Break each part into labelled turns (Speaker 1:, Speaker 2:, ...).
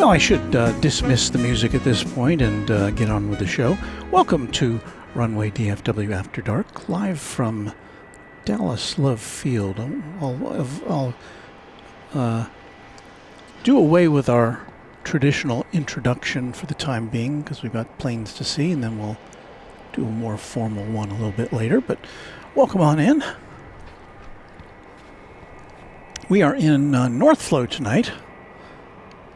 Speaker 1: Well, I should dismiss the music at this point and get on with the show. Welcome to Runway DFW After Dark, live from Dallas Love Field. I'll do away with our traditional introduction for the time being because we've got planes to see, and then we'll do a more formal one a little bit later. But welcome on in. We are in North Flow tonight,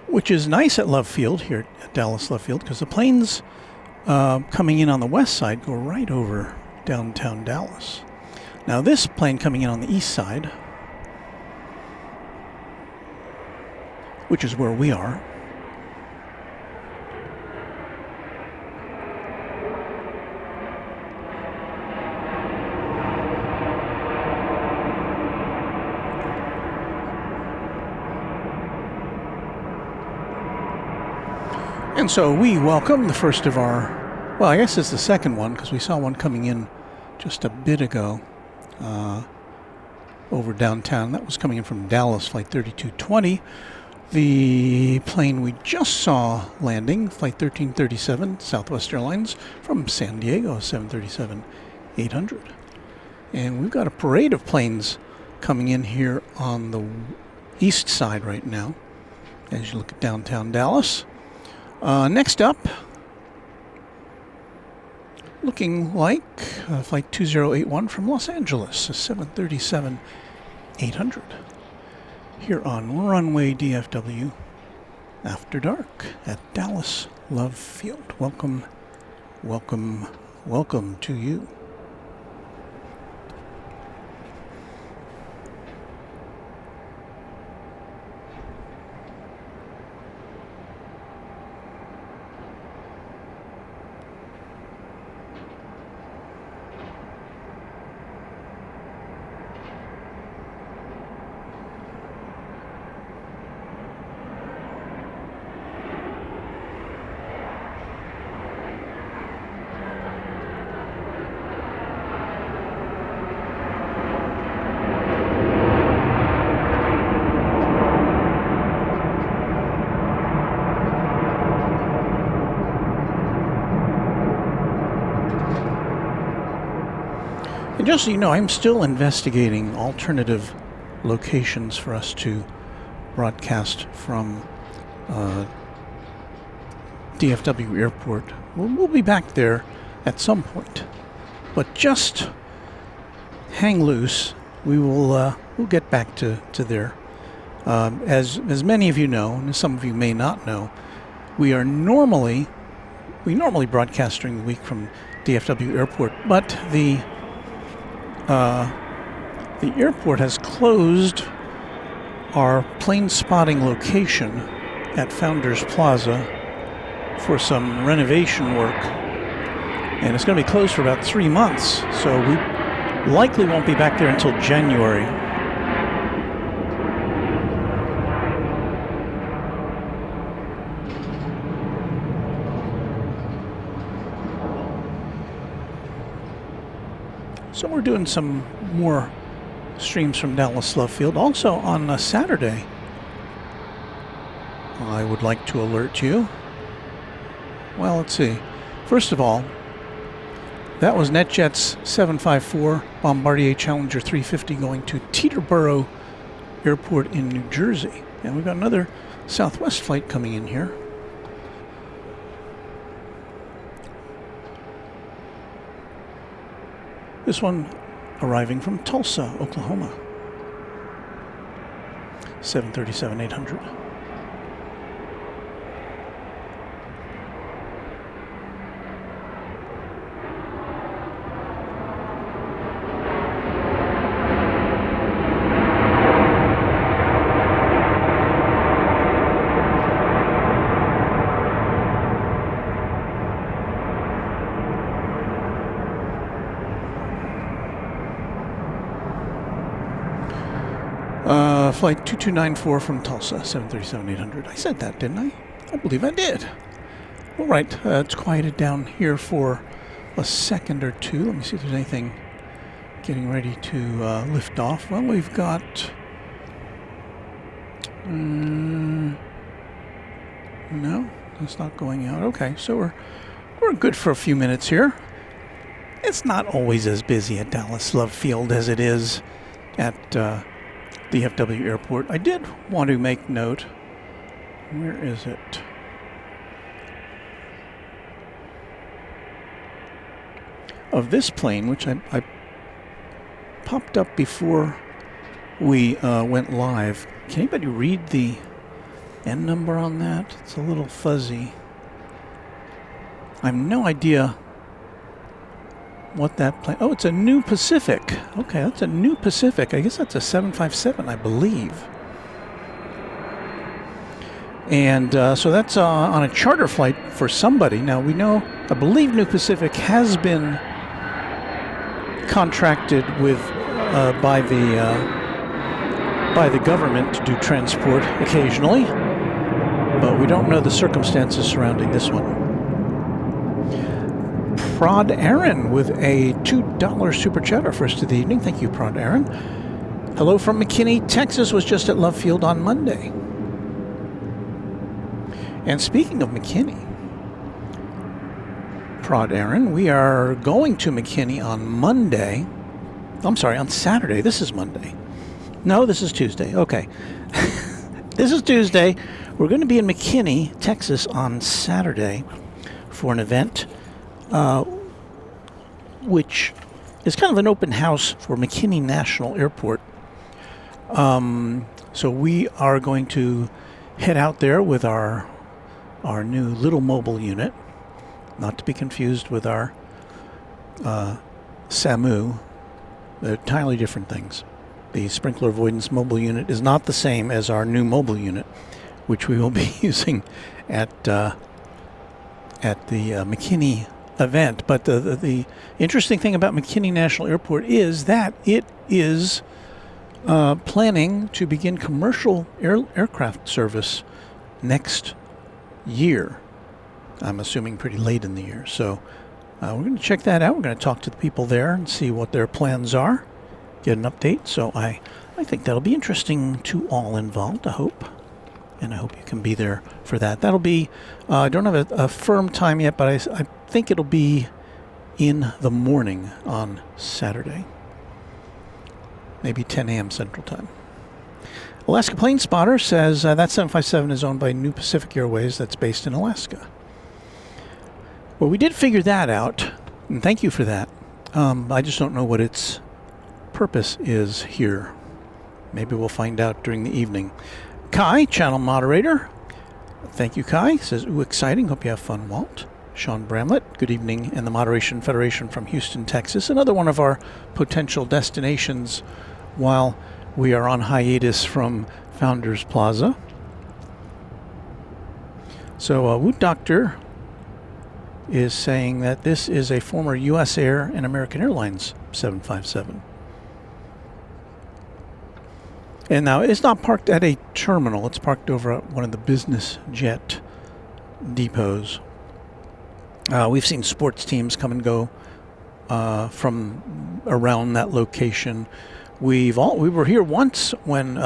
Speaker 1: which is nice at Love Field, here at Dallas Love Field, because the planes coming in on the west side go right over downtown Dallas. Now this plane coming in on the east side, which is where we are, and so we welcome the first of our, well, I guess it's the second one because we saw one coming in just a bit ago over downtown. That was coming in from Dallas, Flight 3220. The plane we just saw landing, Flight 1337, Southwest Airlines, from San Diego, 737-800. And we've got a parade of planes coming in here on the east side right now as you look at downtown Dallas. Next up, looking like Flight 2081 from Los Angeles, a 737-800, here on Runway DFW After Dark at Dallas Love Field. Welcome, welcome, welcome to you. Just so you know, I'm still investigating alternative locations for us to broadcast from DFW Airport. We'll be back there at some point, but just hang loose. We'll get back to there. As many of you know, and some of you may not know, we normally broadcast during the week from DFW Airport, but the airport has closed our plane spotting location at Founders Plaza for some renovation work, and it's going to be closed for about 3 months, so we likely won't be back there until January. So we're doing some more streams from Dallas Love Field. Also on Saturday, I would like to alert you. Well, let's see. First of all, that was NetJet's 754 Bombardier Challenger 350 going to Teterboro Airport in New Jersey. And we've got another Southwest flight coming in here. This one arriving from Tulsa, Oklahoma. 737-800. Flight 2294 from Tulsa, 737-800. I said that, didn't I? I believe I did. All right, it's quieted down here for a second or two. Let me see if there's anything getting ready to lift off. Well, we've got No, it's not going out. Okay, so we're good for a few minutes here. It's not always as busy at Dallas Love Field as it is at DFW Airport. I did want to make note. Where is it? Of this plane, which I popped up before we went live. Can anybody read the N number on that? It's a little fuzzy. I have no idea what that plane... Oh, it's a New Pacific. Okay, that's a New Pacific. I guess that's a 757, I believe. And so that's on a charter flight for somebody. Now, we know, I believe New Pacific has been contracted with by the government to do transport occasionally, but we don't know the circumstances surrounding this one. Prod Aaron with a $2 super chat, our first of the evening. Thank you, Prod Aaron. Hello from McKinney, Texas. Was just at Love Field on Monday. And speaking of McKinney, Prod Aaron, we are going to McKinney on Monday. I'm sorry, on Saturday. This is Monday. No, this is Tuesday. Okay. This is Tuesday. We're going to be in McKinney, Texas on Saturday for an event which is kind of an open house for McKinney National Airport. So we are going to head out there with our new little mobile unit, not to be confused with our SAMU. They're entirely different things. The sprinkler avoidance mobile unit is not the same as our new mobile unit, which we will be using at the McKinney event. But the interesting thing about McKinney National Airport is that it is planning to begin commercial aircraft service next year. I'm assuming pretty late in the year. So we're going to check that out. We're going to talk to the people there and see what their plans are, get an update. So I think that'll be interesting to all involved, I hope. And I hope you can be there for that. That'll be, I don't have a firm time yet, but I think it'll be in the morning on Saturday. Maybe 10 a.m. Central Time. Alaska Plane Spotter says that 757 is owned by New Pacific Airways that's based in Alaska. Well, we did figure that out, and thank you for that. I just don't know what its purpose is here. Maybe we'll find out during the evening. Kai, channel moderator. Thank you, Kai. Says, ooh, exciting. Hope you have fun, Walt. Sean Bramlett, good evening. And the Moderation Federation from Houston, Texas. Another one of our potential destinations while we are on hiatus from Founders Plaza. So, Woot Doctor is saying that this is a former U.S. Air and American Airlines 757. And now it's not parked at a terminal. It's parked over at one of the business jet depots. We've seen sports teams come and go from around that location. We were here once when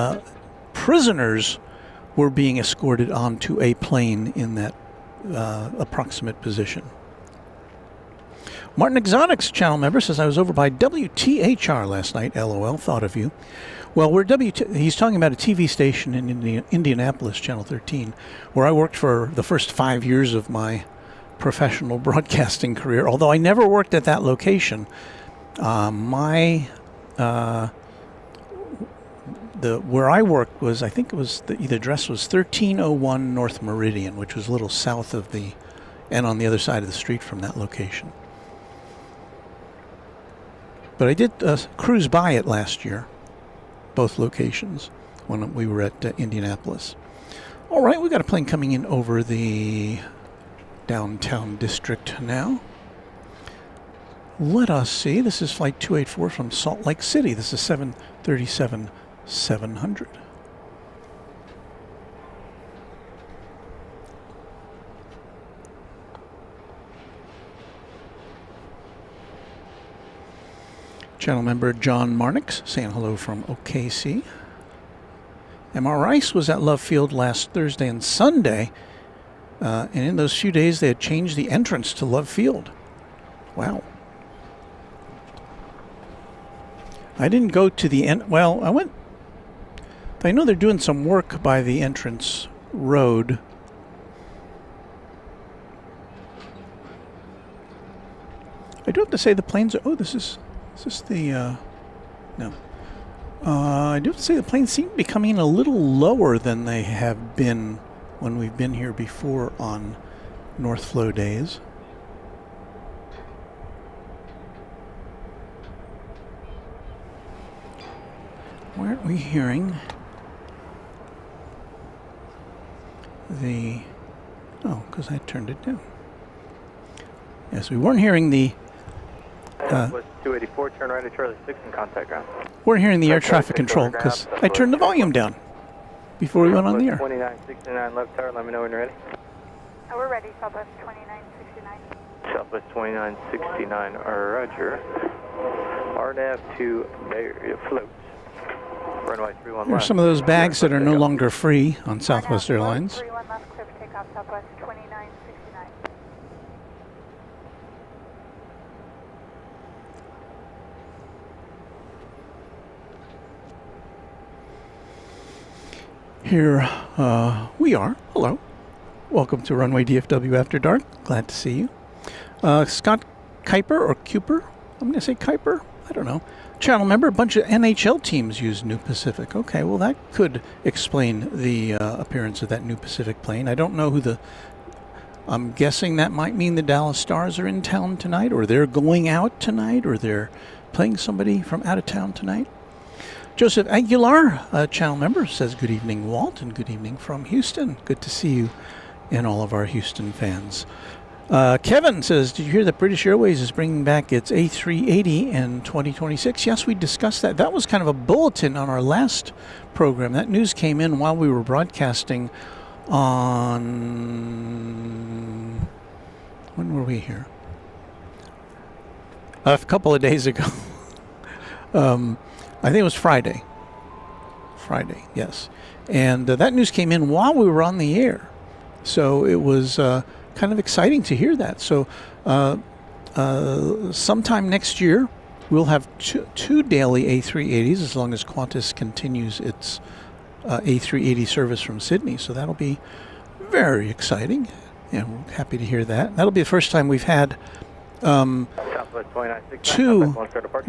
Speaker 1: prisoners were being escorted onto a plane in that approximate position. Martin Exotics channel member says, I was over by WTHR last night. LOL, thought of you. Well, he's talking about a TV station in Indianapolis, Channel 13, where I worked for the first 5 years of my professional broadcasting career. Although I never worked at that location, where I worked was, I think it was the address was 1301 North Meridian, which was a little south of and on the other side of the street from that location. But I did cruise by it last year, both locations, when we were at Indianapolis. All right, we got a plane coming in over the downtown district now. Let us see. This is Flight 284 from Salt Lake City. This is 737-700. Channel member John Marnix saying hello from OKC. MR Rice was at Love Field last Thursday and Sunday. And in those few days, they had changed the entrance to Love Field. Wow. I didn't go to the end. Well, I went. I know they're doing some work by the entrance road. I do have to say the planes are. Oh, is this the? No. I do have to say the planes seem to be coming in a little lower than they have been when we've been here before on North Flow days. Why aren't we hearing the... Oh, because I turned it down. Yes, we weren't hearing the...
Speaker 2: Southwest 284, turn right at Charlie 6 and contact ground.
Speaker 1: Weren't hearing the air traffic control because I turned the volume down before we went on the air.
Speaker 2: 2969 left tower, let me know when you're ready.
Speaker 3: We're ready, Southwest 2969.
Speaker 2: Southwest 2969, roger. RNAV to float. Runway 31 left.
Speaker 1: There's some of those bags that are no longer free on Southwest Airlines.
Speaker 3: 31 left, clear for takeoff, Southwest 2969.
Speaker 1: Here we are. Hello. Welcome to Runway DFW After Dark. Glad to see you. Scott Kuiper or Kuiper? I'm going to say Kuiper. I don't know. Channel member, a bunch of NHL teams use New Pacific. Okay, well that could explain the appearance of that New Pacific plane. I don't know who the... I'm guessing that might mean the Dallas Stars are in town tonight, or they're going out tonight, or they're playing somebody from out of town tonight. Joseph Aguilar, a channel member, says good evening, Walt, and good evening from Houston. Good to see you and all of our Houston fans. Kevin says, did you hear that British Airways is bringing back its A380 in 2026? Yes, we discussed that. That was kind of a bulletin on our last program. That news came in while we were broadcasting on... When were we here? A couple of days ago. I think it was Friday. Friday, yes. And that news came in while we were on the air. So it was kind of exciting to hear that. So sometime next year, we'll have two daily A380s as long as Qantas continues its A380 service from Sydney. So that'll be very exciting. And we're happy to hear that. That'll be the first time we've had... two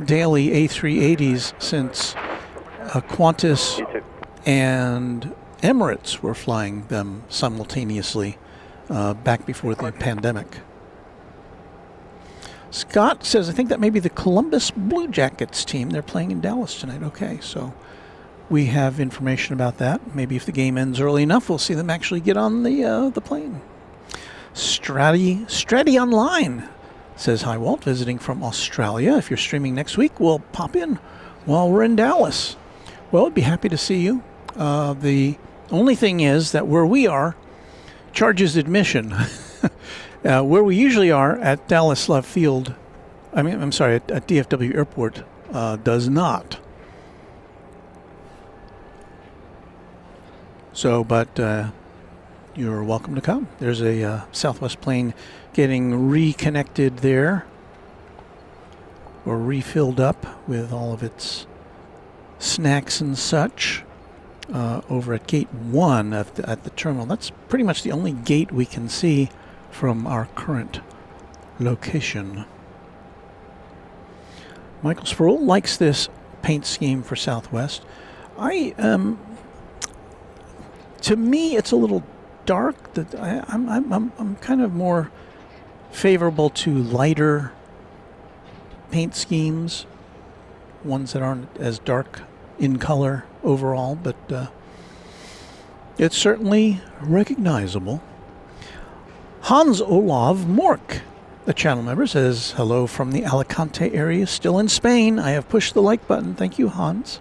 Speaker 1: daily A380s since Qantas and Emirates were flying them simultaneously back before the pandemic. Scott says, I think that may be the Columbus Blue Jackets team. They're playing in Dallas tonight. Okay, so we have information about that. Maybe if the game ends early enough, we'll see them actually get on the plane. Stratty Online says, hi, Walt, visiting from Australia. If you're streaming next week, we'll pop in while we're in Dallas. Well, I'd be happy to see you. The only thing is that where we are charges admission. Where we usually are at Dallas Love Field, at DFW Airport, does not. So, but you're welcome to come. There's a Southwest plane getting reconnected there, or refilled up with all of its snacks and such over at Gate 1 at the terminal. That's pretty much the only gate we can see from our current location. Michael Sproul likes this paint scheme for Southwest. To me, it's a little dark. That I'm kind of more favorable to lighter paint schemes, ones that aren't as dark in color overall, but it's certainly recognizable. Hans Olav Mork, the channel member, says, hello from the Alicante area, still in Spain. I have pushed the like button. Thank you, Hans.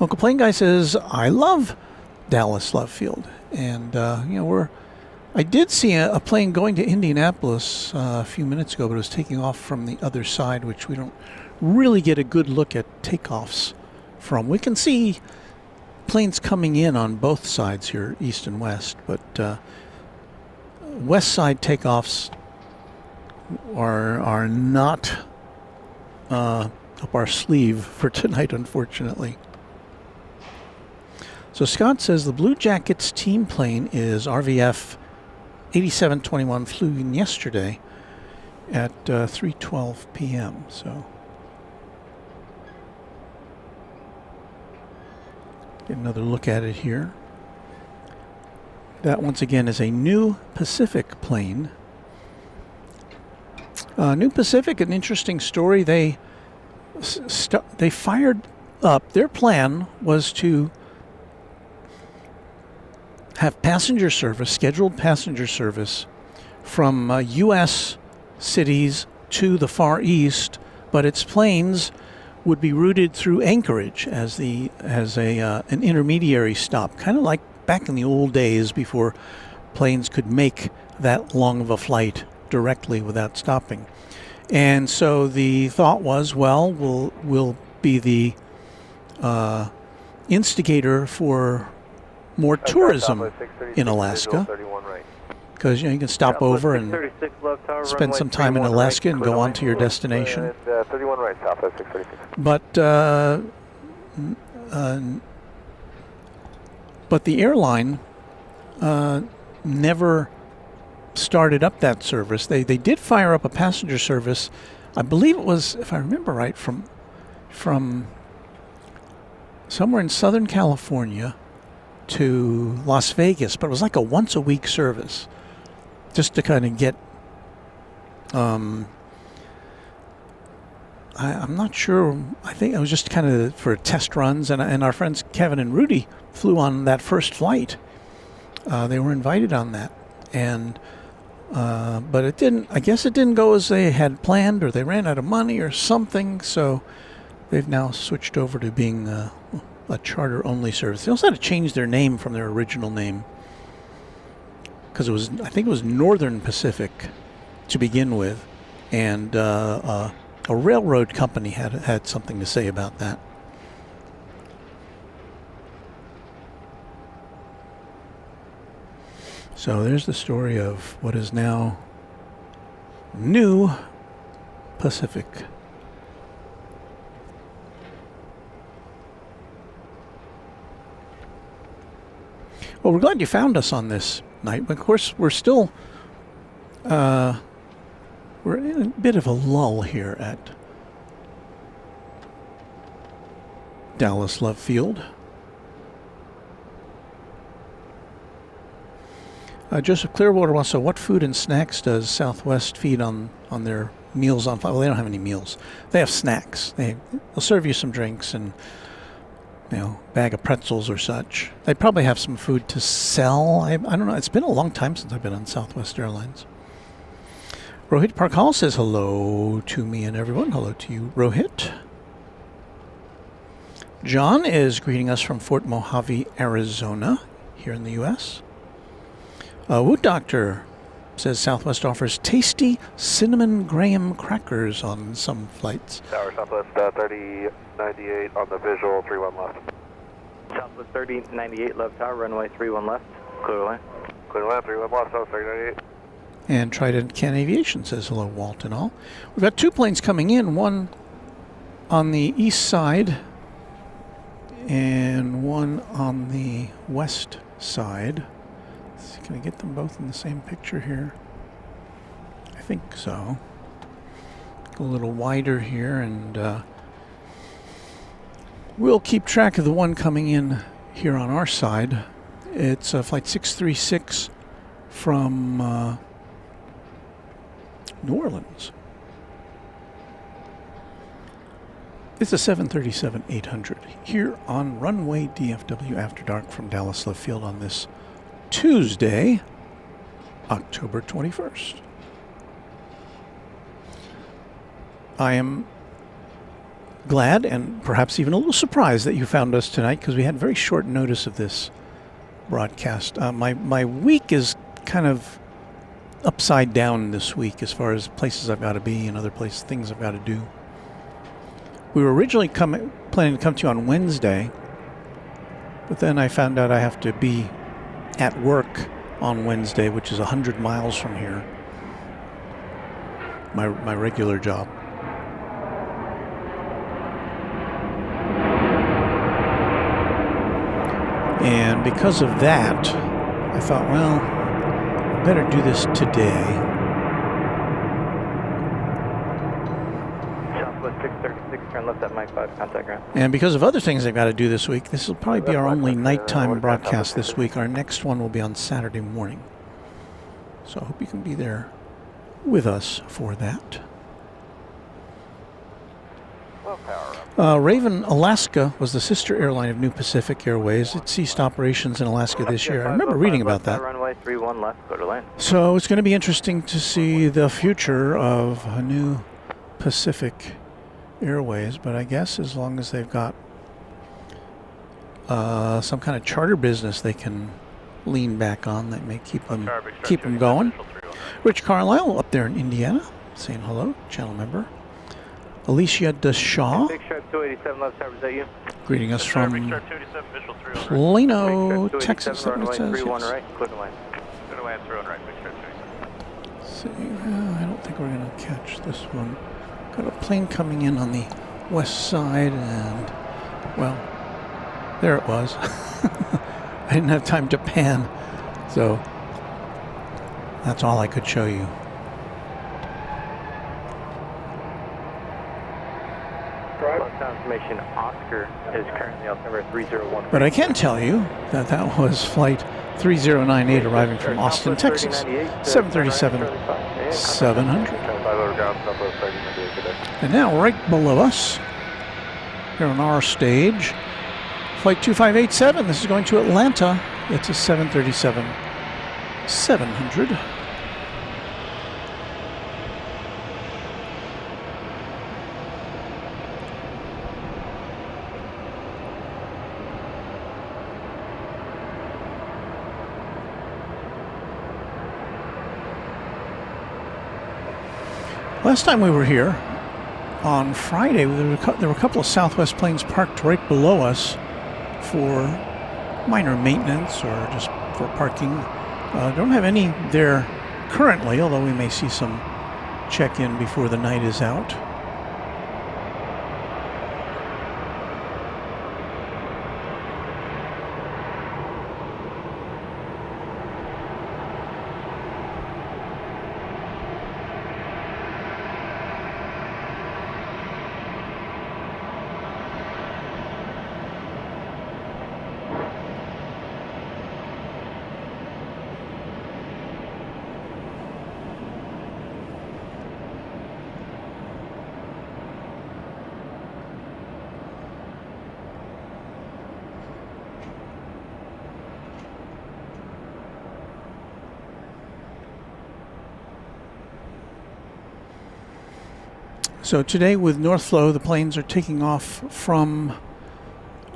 Speaker 1: Uncle Plane Guy says, I love Dallas Love Field. And, I did see a plane going to Indianapolis a few minutes ago, but it was taking off from the other side, which we don't really get a good look at takeoffs from. We can see planes coming in on both sides here, east and west, but west side takeoffs are not up our sleeve for tonight, unfortunately. So Scott says the Blue Jackets team plane is RVF 8721, flew in yesterday at 3:12 p.m. So get another look at it here. That once again is a New Pacific plane. New Pacific, an interesting story. They fired up. Their plan was to have passenger service, scheduled passenger service from U.S. cities to the Far East, but its planes would be routed through Anchorage as an intermediary stop, kind of like back in the old days before planes could make that long of a flight directly without stopping. And so the thought was, well, we'll be the instigator for more tourism in Alaska, because you can stop over and spend some time in Alaska and go on to your destination.
Speaker 2: 31 right, Southwest 636.
Speaker 1: But the airline never started up that service. They did fire up a passenger service. I believe it was, if I remember right, from somewhere in Southern California to Las Vegas, but it was like a once-a-week service, just to kind of get. I'm not sure. I think it was just kind of for test runs, and our friends Kevin and Rudy flew on that first flight. They were invited on that, and but it didn't. I guess it didn't go as they had planned, or they ran out of money, or something. So they've now switched over to being a charter-only service. They also had to change their name from their original name, because I think it was Northern Pacific to begin with, and a railroad company had something to say about that. So there's the story of what is now New Pacific. Well, we're glad you found us on this night. Of course, we're still we're in a bit of a lull here at Dallas Love Field. Joseph Clearwater wants to know, what food and snacks does Southwest feed on their meals on flight? Well, they don't have any meals. They have snacks. They'll serve you some drinks and bag of pretzels or such. They probably have some food to sell. I don't know. It's been a long time since I've been on Southwest Airlines. Rohit Parkal says hello to me and everyone. Hello to you, Rohit. John is greeting us from Fort Mojave, Arizona, here in the U.S. Wood Doctor says Southwest offers tasty cinnamon graham crackers on some flights.
Speaker 2: Tower Southwest 3098 on the visual, 31 left. Southwest 3098 left tower, runway 31 left. Clear line. Clear line, 31 left, Southwest 3098.
Speaker 1: And Trident Can Aviation says hello, Walt and all. We've got two planes coming in, one on the east side and one on the west side. Can I get them both in the same picture here? I think so. Go a little wider here, and we'll keep track of the one coming in here on our side. It's Flight 636 from New Orleans. It's a 737-800 here on Runway DFW After Dark from Dallas Love Field on this Tuesday, October 21st. I am glad and perhaps even a little surprised that you found us tonight, because we had very short notice of this broadcast. My week is kind of upside down this week as far as places I've got to be and other places, things I've got to do. We were originally planning to come to you on Wednesday, But then I found out I have to be at work on Wednesday, which is 100 miles from here. My regular job. And because of that, I thought, well, I better do this today.
Speaker 2: Southwest 636, turn left at Mike 5, contact ground.
Speaker 1: And because of other things I've got to do this week, this will probably be our only nighttime broadcast this week. Our next one will be on Saturday morning. So I hope you can be there with us for that. Raven Alaska was the sister airline of New Pacific Airways. It ceased operations in Alaska this year. I remember reading about that.
Speaker 2: Runway 31 left, go to lane.
Speaker 1: So it's going to be interesting to see the future of a New Pacific Airways, but I guess as long as they've got some kind of charter business they can lean back on, that may keep them going. Rich Carlisle up there in Indiana saying hello, channel member. Alicia DeShaw
Speaker 2: Big Sharp 287 left side, was that you?
Speaker 1: greeting us from
Speaker 2: Big Sharp 287, visual 3 on
Speaker 1: Plano,
Speaker 2: right.
Speaker 1: Texas. That
Speaker 2: Runway
Speaker 1: it says,
Speaker 2: 31
Speaker 1: yes.
Speaker 2: right, clear to lane. Clear to lane, 3 on right, Big Sharp 287.
Speaker 1: Let's see, I don't think we're going to catch this one. Got a plane coming in on the west side, and well, there it was. I didn't have time to pan, so that's all I could show you.
Speaker 2: Confirmation Oscar is currently Altimeter 301.
Speaker 1: But I can tell you that that was flight 3098 arriving from Austin, Texas, 737-700. And now right below us, here on our stage, flight 2587. This is going to Atlanta. It's a 737-700. Last time we were here, on Friday, there were a couple of Southwest planes parked right below us for minor maintenance or just for parking. Don't have any there currently, although we may see some check-in before the night is out. So today with Northflow, the planes are taking off from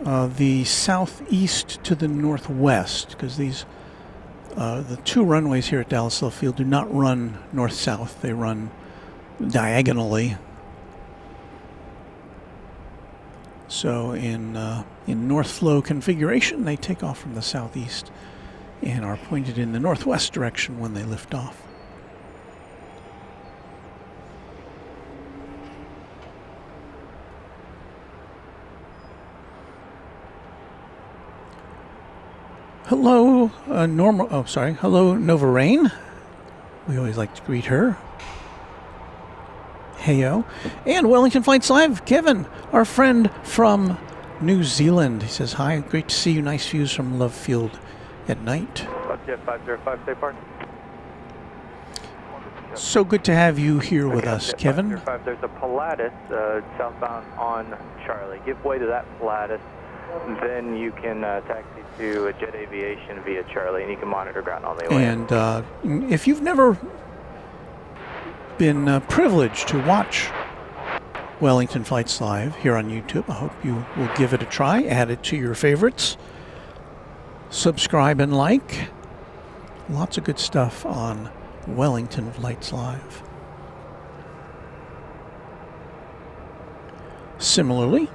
Speaker 1: the southeast to the northwest, because these the two runways here at Dallas Love Field do not run north-south. They run diagonally. So in Northflow configuration, they take off from the southeast and are pointed in the northwest direction when they lift off. Hello, hello, Nova Rain. We always like to greet her. Heyo. And Wellington Flights Live, Kevin, our friend from New Zealand. He says, hi, great to see you. Nice views from Love Field at night.
Speaker 2: Jet 505, stay parked.
Speaker 1: So good to have you here with us, Kevin.
Speaker 2: 505, there's a Pilatus southbound on Charlie. Give way to that Pilatus. Then you can taxi to Jet Aviation via Charlie, and you can monitor ground on the way.
Speaker 1: And if you've never been privileged to watch Wellington Flights Live here on YouTube, I hope you will give it a try. Add it to your favorites. Subscribe and like. Lots of good stuff on Wellington Flights Live. Similarly,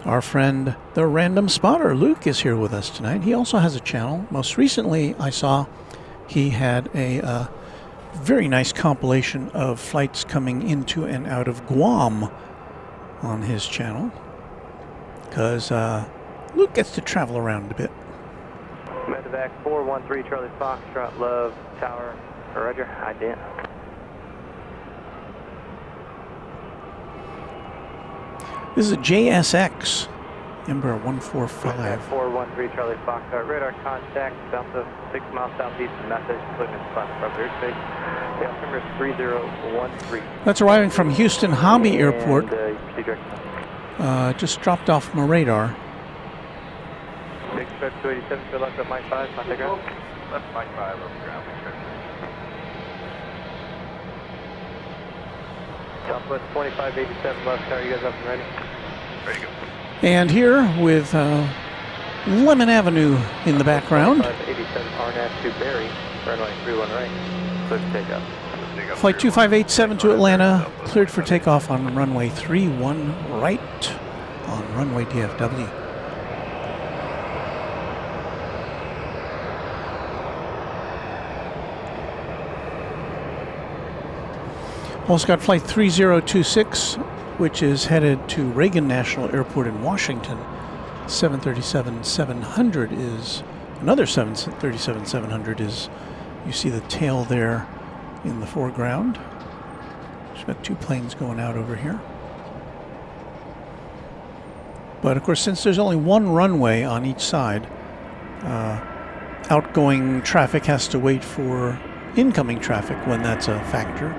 Speaker 1: Our friend, the Random Spotter, Luke, is here with us tonight. He also has a channel. Most recently, I saw he had a very nice compilation of flights coming into and out of Guam on his channel. Because Luke gets to travel around a bit.
Speaker 2: Medevac 413 Charlie Foxtrot, Love Tower. Roger, ident.
Speaker 1: This is a JSX, Embraer 145.
Speaker 2: 413 Charlie Foxtrot, radar contact, south of 6 miles southeast of message, including spot from airspace. The altimeter is 3013.
Speaker 1: That's arriving from Houston Hobby Airport. Just dropped off my radar.
Speaker 2: Big stretch 287, good luck at Mike 5, contact ground.
Speaker 4: Left Mike 5, over ground,
Speaker 2: Southwest 2587 left tower, you guys up and ready?
Speaker 4: Ready to go.
Speaker 1: And here with Lemon Avenue in the background.
Speaker 2: 2587 RNAV to Barry, runway 31 right, clear for takeoff.
Speaker 1: Flight 2587 to Atlanta, cleared for takeoff on runway 31 right on Runway DFW. Also got flight 3026, which is headed to Reagan National Airport in Washington. 737-700 is, another 737-700 is, you see the tail there in the foreground. There's got two planes going out over here. But of course, since there's only one runway on each side, outgoing traffic has to wait for incoming traffic when that's a factor.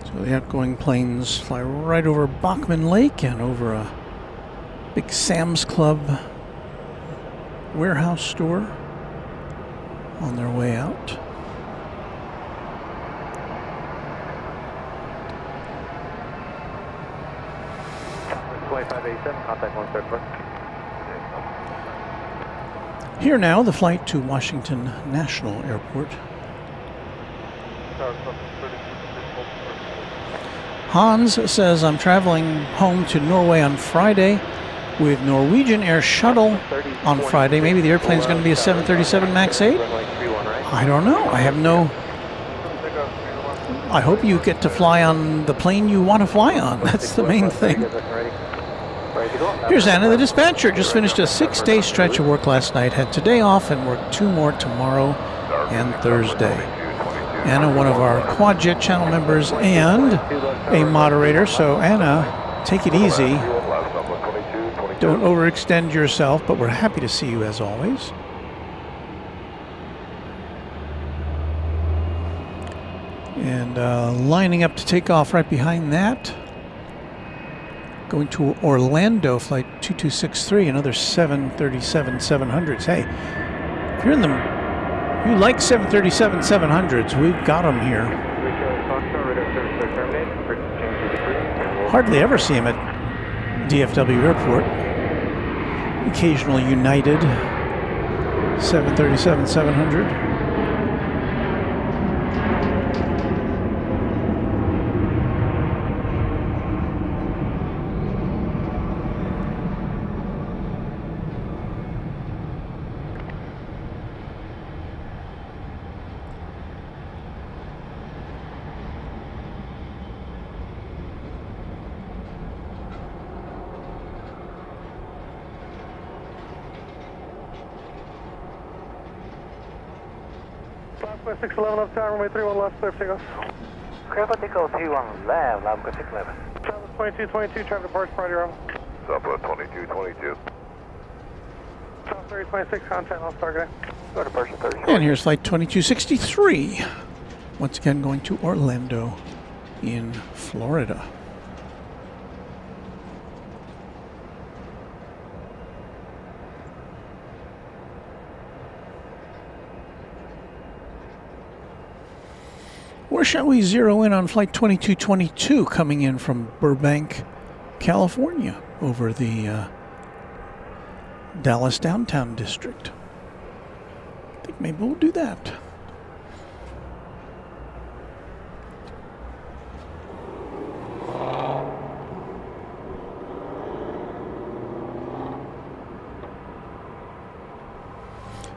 Speaker 1: So the outgoing planes fly right over Bachman Lake and over a big Sam's Club warehouse store on their way out.
Speaker 2: Southwest 2587, contact 134.
Speaker 1: Here now, the flight to Washington National Airport. Hans says, I'm traveling home to Norway on Friday with Norwegian Air Shuttle on Friday. Maybe the airplane's going to be a 737 MAX 8? I don't know. I have no... I hope you get to fly on the plane you want to fly on. That's the main thing. Here's Anna, the dispatcher. Just finished a 6-day stretch of work last night. Had today off and worked 2 more tomorrow and Thursday. Anna, one of our Quadjet channel members and a moderator. So Anna, take it easy. Don't overextend yourself, but we're happy to see you as always. And lining up to take off right behind that. Going to Orlando, flight 2263, another 737-700s. Hey, if you're in the... You like 737-700s, we've got them here. Hardly ever see them at DFW Airport. Occasional United 737-700.
Speaker 5: Southwest 611 left tower, runway 31 left, clear for takeoff.
Speaker 2: Clear for takeoff 31 left, Lambda 611.
Speaker 5: Southwest 2222, traffic departs, priority arrival.
Speaker 4: Southwest 2222.
Speaker 5: South 3026, contact lost target.
Speaker 2: Go to Person 30.
Speaker 1: And here's flight 2263. Once again going to Orlando in Florida. Where shall we zero in on flight 2222 coming in from Burbank, California over the Dallas downtown district? I think maybe we'll do that.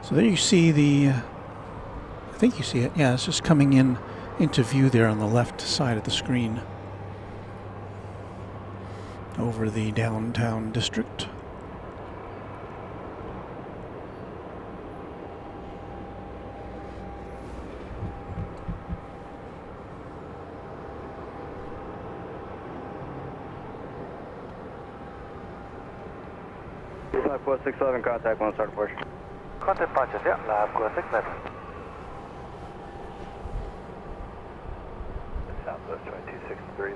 Speaker 1: So there you see the, I think you see it, yeah, it's just coming in into view there on the left side of the screen over the downtown district.
Speaker 2: Southwest 611, contact 1, start approach.
Speaker 5: Contact punches, yeah, lab go 611.
Speaker 4: Southwest 2263,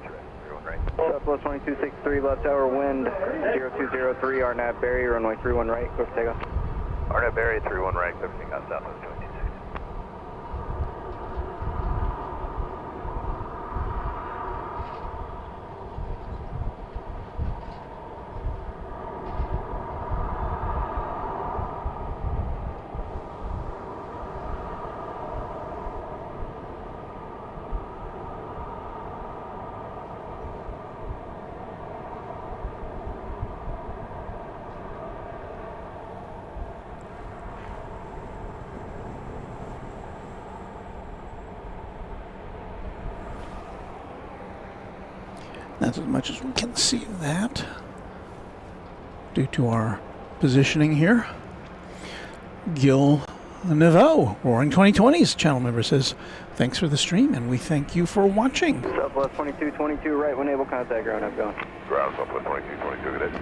Speaker 4: 31 right.
Speaker 2: Southwest 2263, left tower, wind 0203, RNAV Barry, runway 31 right, clear for takeoff.
Speaker 4: RNAV Barry 31 right, clear for takeoff, Southwest 2260.
Speaker 1: That's as much as we can see of that due to our positioning here. Gil Neveau, Roaring 2020's channel member, says, thanks for the stream, and we thank you for watching.
Speaker 2: Southwest 2222, right when able, contact ground, have going.
Speaker 4: Ground Southwest 2222, good day.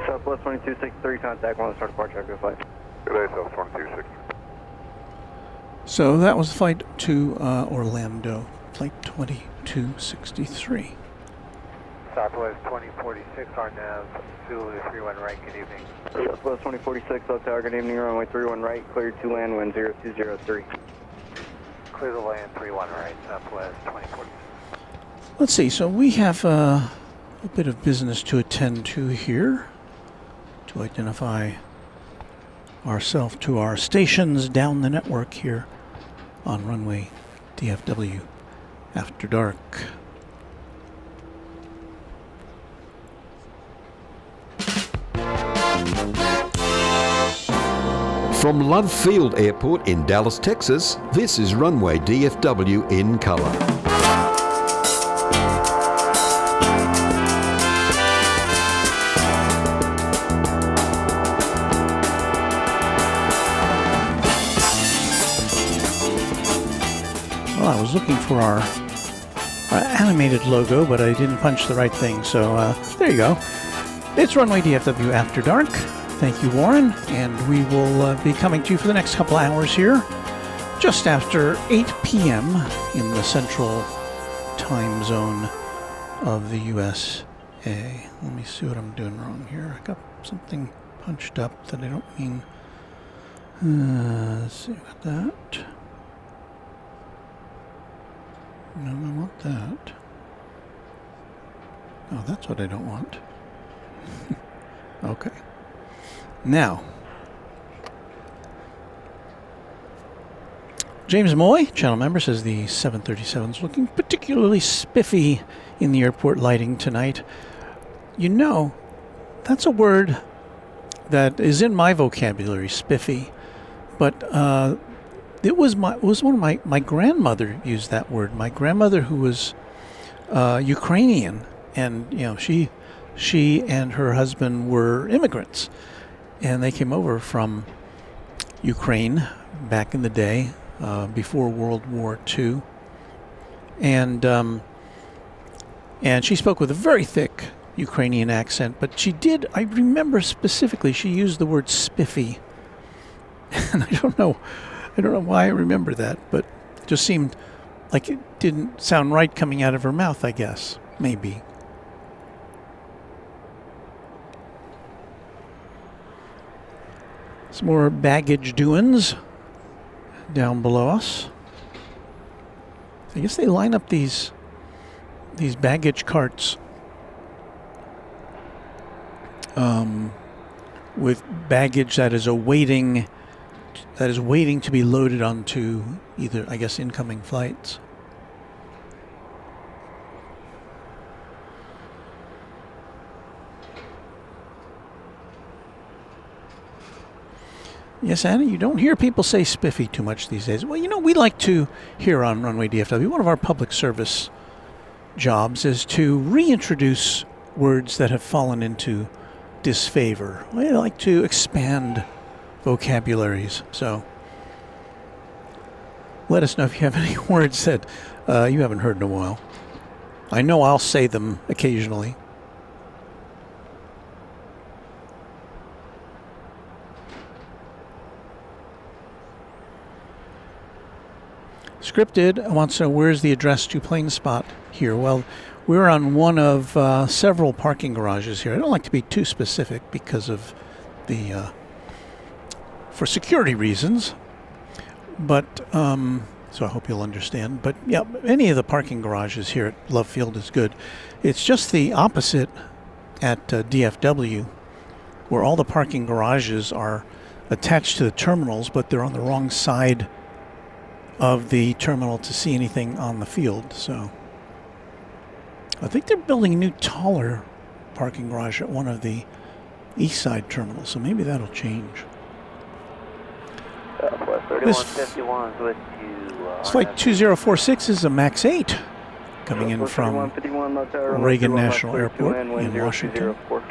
Speaker 2: Southwest 2263, contact 1, start departure, go flight.
Speaker 4: Good day, South 2260.
Speaker 1: So that was the flight to Orlando, flight 2263.
Speaker 5: Southwest 2046, RNAV Zulu 31 right, good evening.
Speaker 2: Southwest 2046, left tower, good evening, runway 31 right, cleared to land, wind 0203.
Speaker 5: Clear the land 31 right, Southwest 2046.
Speaker 1: Let's see, so we have a bit of business to attend to here to identify ourselves to our stations down the network here on Runway DFW After Dark.
Speaker 6: From Love Field Airport in Dallas, Texas, this is Runway DFW in color.
Speaker 1: Well, I was looking for our animated logo, but I didn't punch the right thing, so there you go. It's Runway DFW After Dark. Thank you, Warren, and we will be coming to you for the next couple hours here, just after 8 p.m. in the central time zone of the USA. Let me see what I'm doing wrong here. I got something punched up that I don't mean. Let's see about that. No, I want that. Oh, that's what I don't want. Okay. Now, James Moy, channel member, says the 737 is looking particularly spiffy in the airport lighting tonight. You know, that's a word that is in my vocabulary, spiffy. But It was one of my grandmother used that word. My grandmother, who was Ukrainian, and she and her husband were immigrants, and they came over from Ukraine back in the day, before World War II, and she spoke with a very thick Ukrainian accent. But I remember specifically, she used the word spiffy, and I don't know why I remember that, but it just seemed like it didn't sound right coming out of her mouth, I guess. Maybe. Some more baggage doings down below us. I guess they line up these baggage carts with baggage that is waiting to be loaded onto either, I guess, incoming flights. Yes, Anna, you don't hear people say spiffy too much these days. Well, we like to, here on Runway DFW, one of our public service jobs is to reintroduce words that have fallen into disfavor. We like to expand vocabularies. So let us know if you have any words that you haven't heard in a while. I know I'll say them occasionally. Scripted wants to know, where's the address to plane spot here? Well, we're on one of several parking garages here. I don't like to be too specific because of for security reasons, but so I hope you'll understand. But yeah, any of the parking garages here at Love Field is good. It's just the opposite at DFW, where all the parking garages are attached to the terminals, but they're on the wrong side of the terminal to see anything on the field. So I think they're building a new, taller parking garage at one of the east side terminals, so maybe that'll change.
Speaker 2: Southwest 3151 is with you.
Speaker 1: This flight 2046 is a MAX 8 coming in from Reagan National Airport in Washington.
Speaker 2: Clear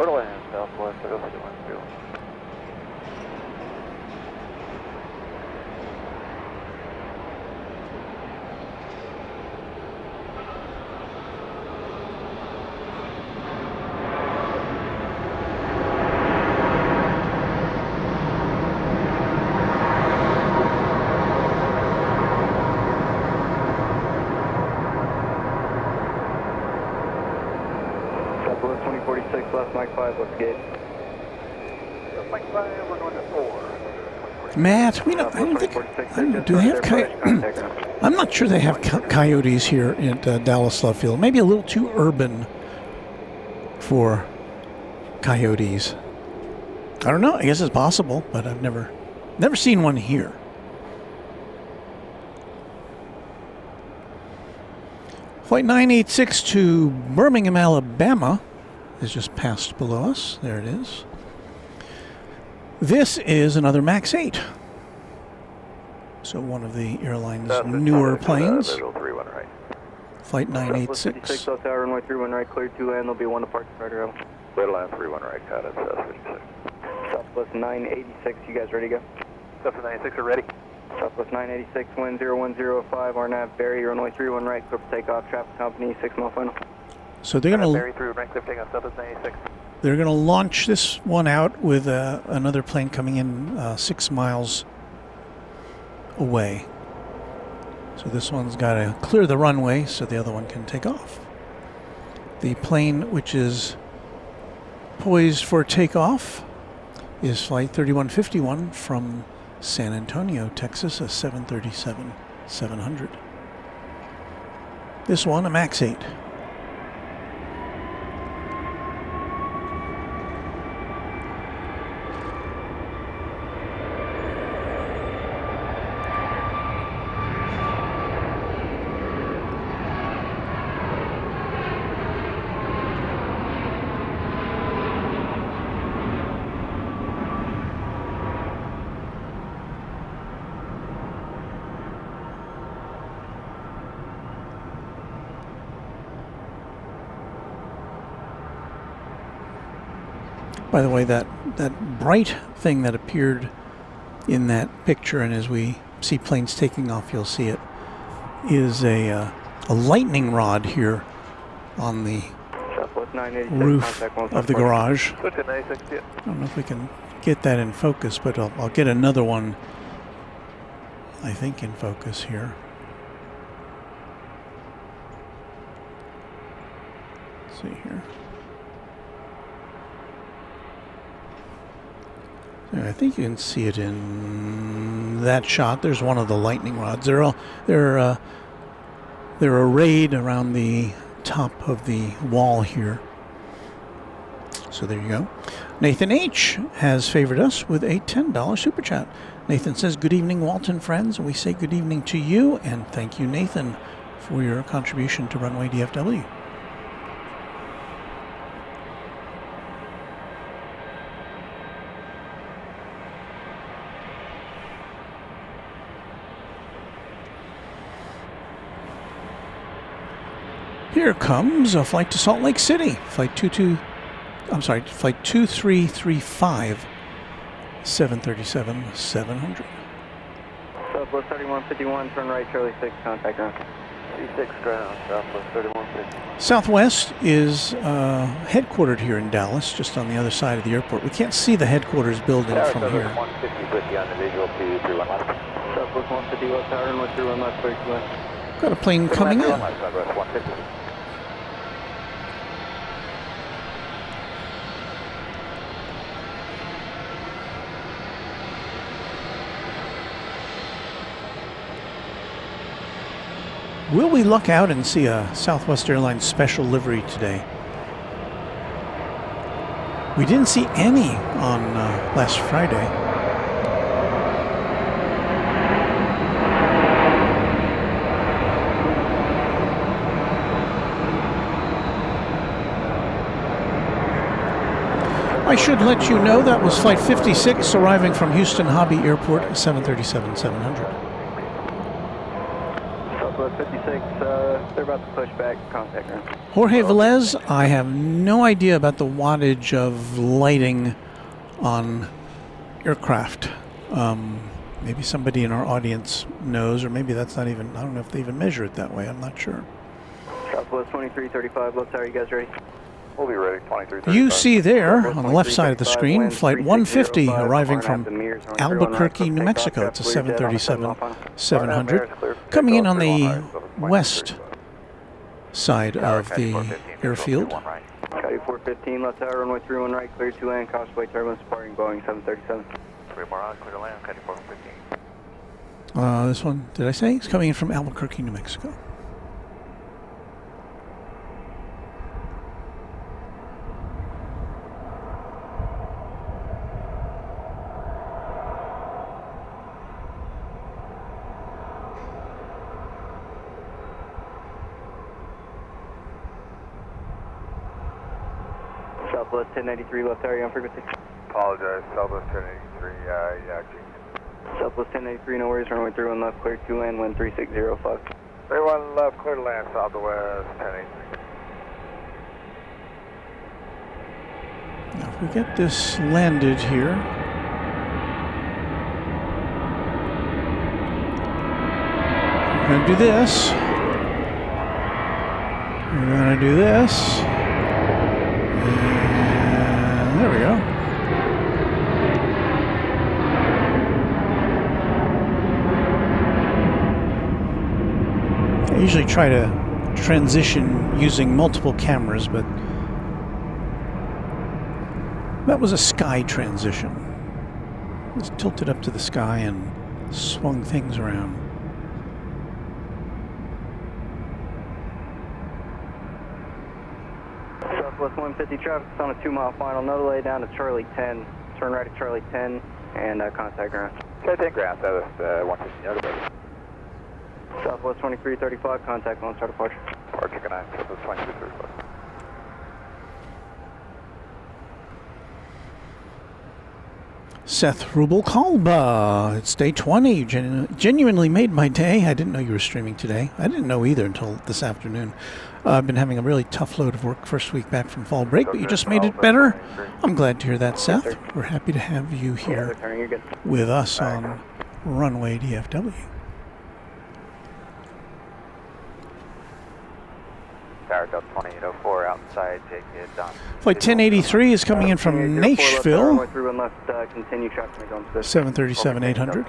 Speaker 2: to land, Southwest 31.
Speaker 1: Matt, I don't know, do they have coyotes? I'm not sure they have coyotes here at Dallas Love Field. Maybe a little too urban for coyotes. I don't know. I guess it's possible, but I've never seen one here. Flight 986 to Birmingham, Alabama is just passed below us. There it is. This is another MAX 8. So one of the airline's newer planes. Flight 986.
Speaker 2: South Tower, runway 31 right, cleared to land. There'll be one departure right.
Speaker 4: Clear to land 31 right, got it,
Speaker 2: Southwest 986, you guys ready to go?
Speaker 4: Southwest 986 are ready.
Speaker 2: Southwest 986, wind 01005, RNAV, Barry, runway 31 right, clear for takeoff, traffic company, 6 mile final.
Speaker 1: So they're going to...
Speaker 4: Barry 31 right, clear for takeoff, Southwest 986.
Speaker 1: They're going to launch this one out with another plane coming in 6 miles away. So this one's got to clear the runway so the other one can take off. The plane, which is poised for takeoff, is Flight 3151 from San Antonio, Texas, a 737-700. This one, a MAX 8. By the way, that bright thing that appeared in that picture, and as we see planes taking off, you'll see it, is a lightning rod here on the roof of the garage. I don't know if we can get that in focus, but I'll get another one, I think, in focus here. Let's see here. I think you can see it in that shot. There's one of the lightning rods. They're arrayed around the top of the wall here. So there you go. Nathan H. has favored us with a $10 super chat. Nathan says, "Good evening, Walton friends." We say good evening to you, and thank you, Nathan, for your contribution to Runway DFW. Here comes a flight to Salt Lake City, flight 2335, 737-700.
Speaker 2: Southwest 3151, turn right, Charlie 6, contact ground.
Speaker 4: C6 ground, Southwest 3150.
Speaker 1: Southwest is headquartered here in Dallas, just on the other side of the airport. We can't see the headquarters building from here.
Speaker 4: 150 with you on the visual to 31 left.
Speaker 2: Southwest 150 left, tower, and 31 left, 32 left.
Speaker 1: Got a plane coming in.
Speaker 4: Southwest 150.
Speaker 1: Will we luck out and see a Southwest Airlines special livery today? We didn't see any on last Friday. I should let you know that was Flight 56 arriving from Houston Hobby Airport, 737-700.
Speaker 2: 56, they're about to push back, contact ground.
Speaker 1: Jorge Velez, I have no idea about the wattage of lighting on aircraft. Maybe somebody in our audience knows, or maybe that's not even, I don't know if they even measure it that way, I'm not sure.
Speaker 2: Southwest 2335, left tower, you guys ready?
Speaker 4: We'll be ready, 2335.
Speaker 1: You see there, on the left side of the screen, Flight 150 arriving from Albuquerque, New Mexico. It's a 737-700. Coming in on the west side of the airfield.
Speaker 2: Coyote 415, left tower, runway 31 right, clear to land, Causeway turbulence, departing Boeing 737.
Speaker 4: 3 more on, clear to land, Coyote 415.
Speaker 1: This one, did I say? It's coming in from Albuquerque, New Mexico.
Speaker 2: Southwest 1093, left tower, you on frequency?
Speaker 4: Apologize, Southwest 1083, yeah,
Speaker 2: Southwest 1083, no worries, runway 31 left, clear to land, wind 360, Fox.
Speaker 4: 31 left, clear to land, Southwest 1083.
Speaker 1: Now if we get this landed here, we're going to do this. We're going to do this. And there we go. I usually try to transition using multiple cameras, but that was a sky transition. Just tilted up to the sky and swung things around.
Speaker 2: Southwest 150 traffic is on a 2-mile final. No delay down to Charlie 10. Turn right at Charlie 10 and contact ground.
Speaker 4: Charlie 10 ground, Southwest 150, other base.
Speaker 2: Southwest 2335, contact on start departure.
Speaker 4: Or chicken 9, Southwest 2335.
Speaker 1: Seth Rubalcalba. It's day 20. Genuinely made my day. I didn't know you were streaming today. I didn't know either until this afternoon. I've been having a really tough load of work first week back from fall break, but you just made it better. I'm glad to hear that, Seth. We're happy to have you here with us on Runway DFW.
Speaker 2: Tower Delta 2804 outside, take it down.
Speaker 1: Flight 1083 is coming in from Nashville. 737-800.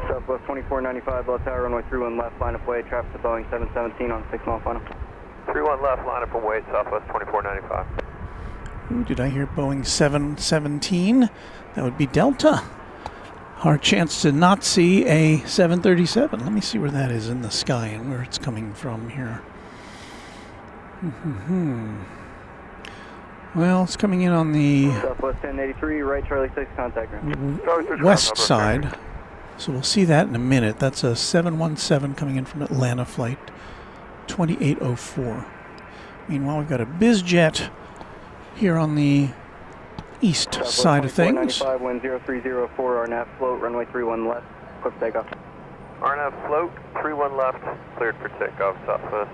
Speaker 2: Southwest 2495, left tower, runway 31 left, line up way, traffic to Boeing 717 on 6 mile final.
Speaker 4: 31 left, line up and wait, Southwest 2495.
Speaker 1: Ooh, did I hear Boeing 717? That would be Delta. Our chance to not see a 737. Let me see where that is in the sky and where it's coming from here. Well, it's coming in on the
Speaker 2: Southwest 1083, right Charlie 6, contact room.
Speaker 1: west side. So we'll see that in a minute. That's a 717 coming in from Atlanta, flight 2804. Meanwhile, we've got a BizJet here on the east side of things.
Speaker 2: Wind 0304, RNAV float, runway 31 left, clear for takeoff.
Speaker 4: RNAV float, 31 left, cleared for takeoff, Southwest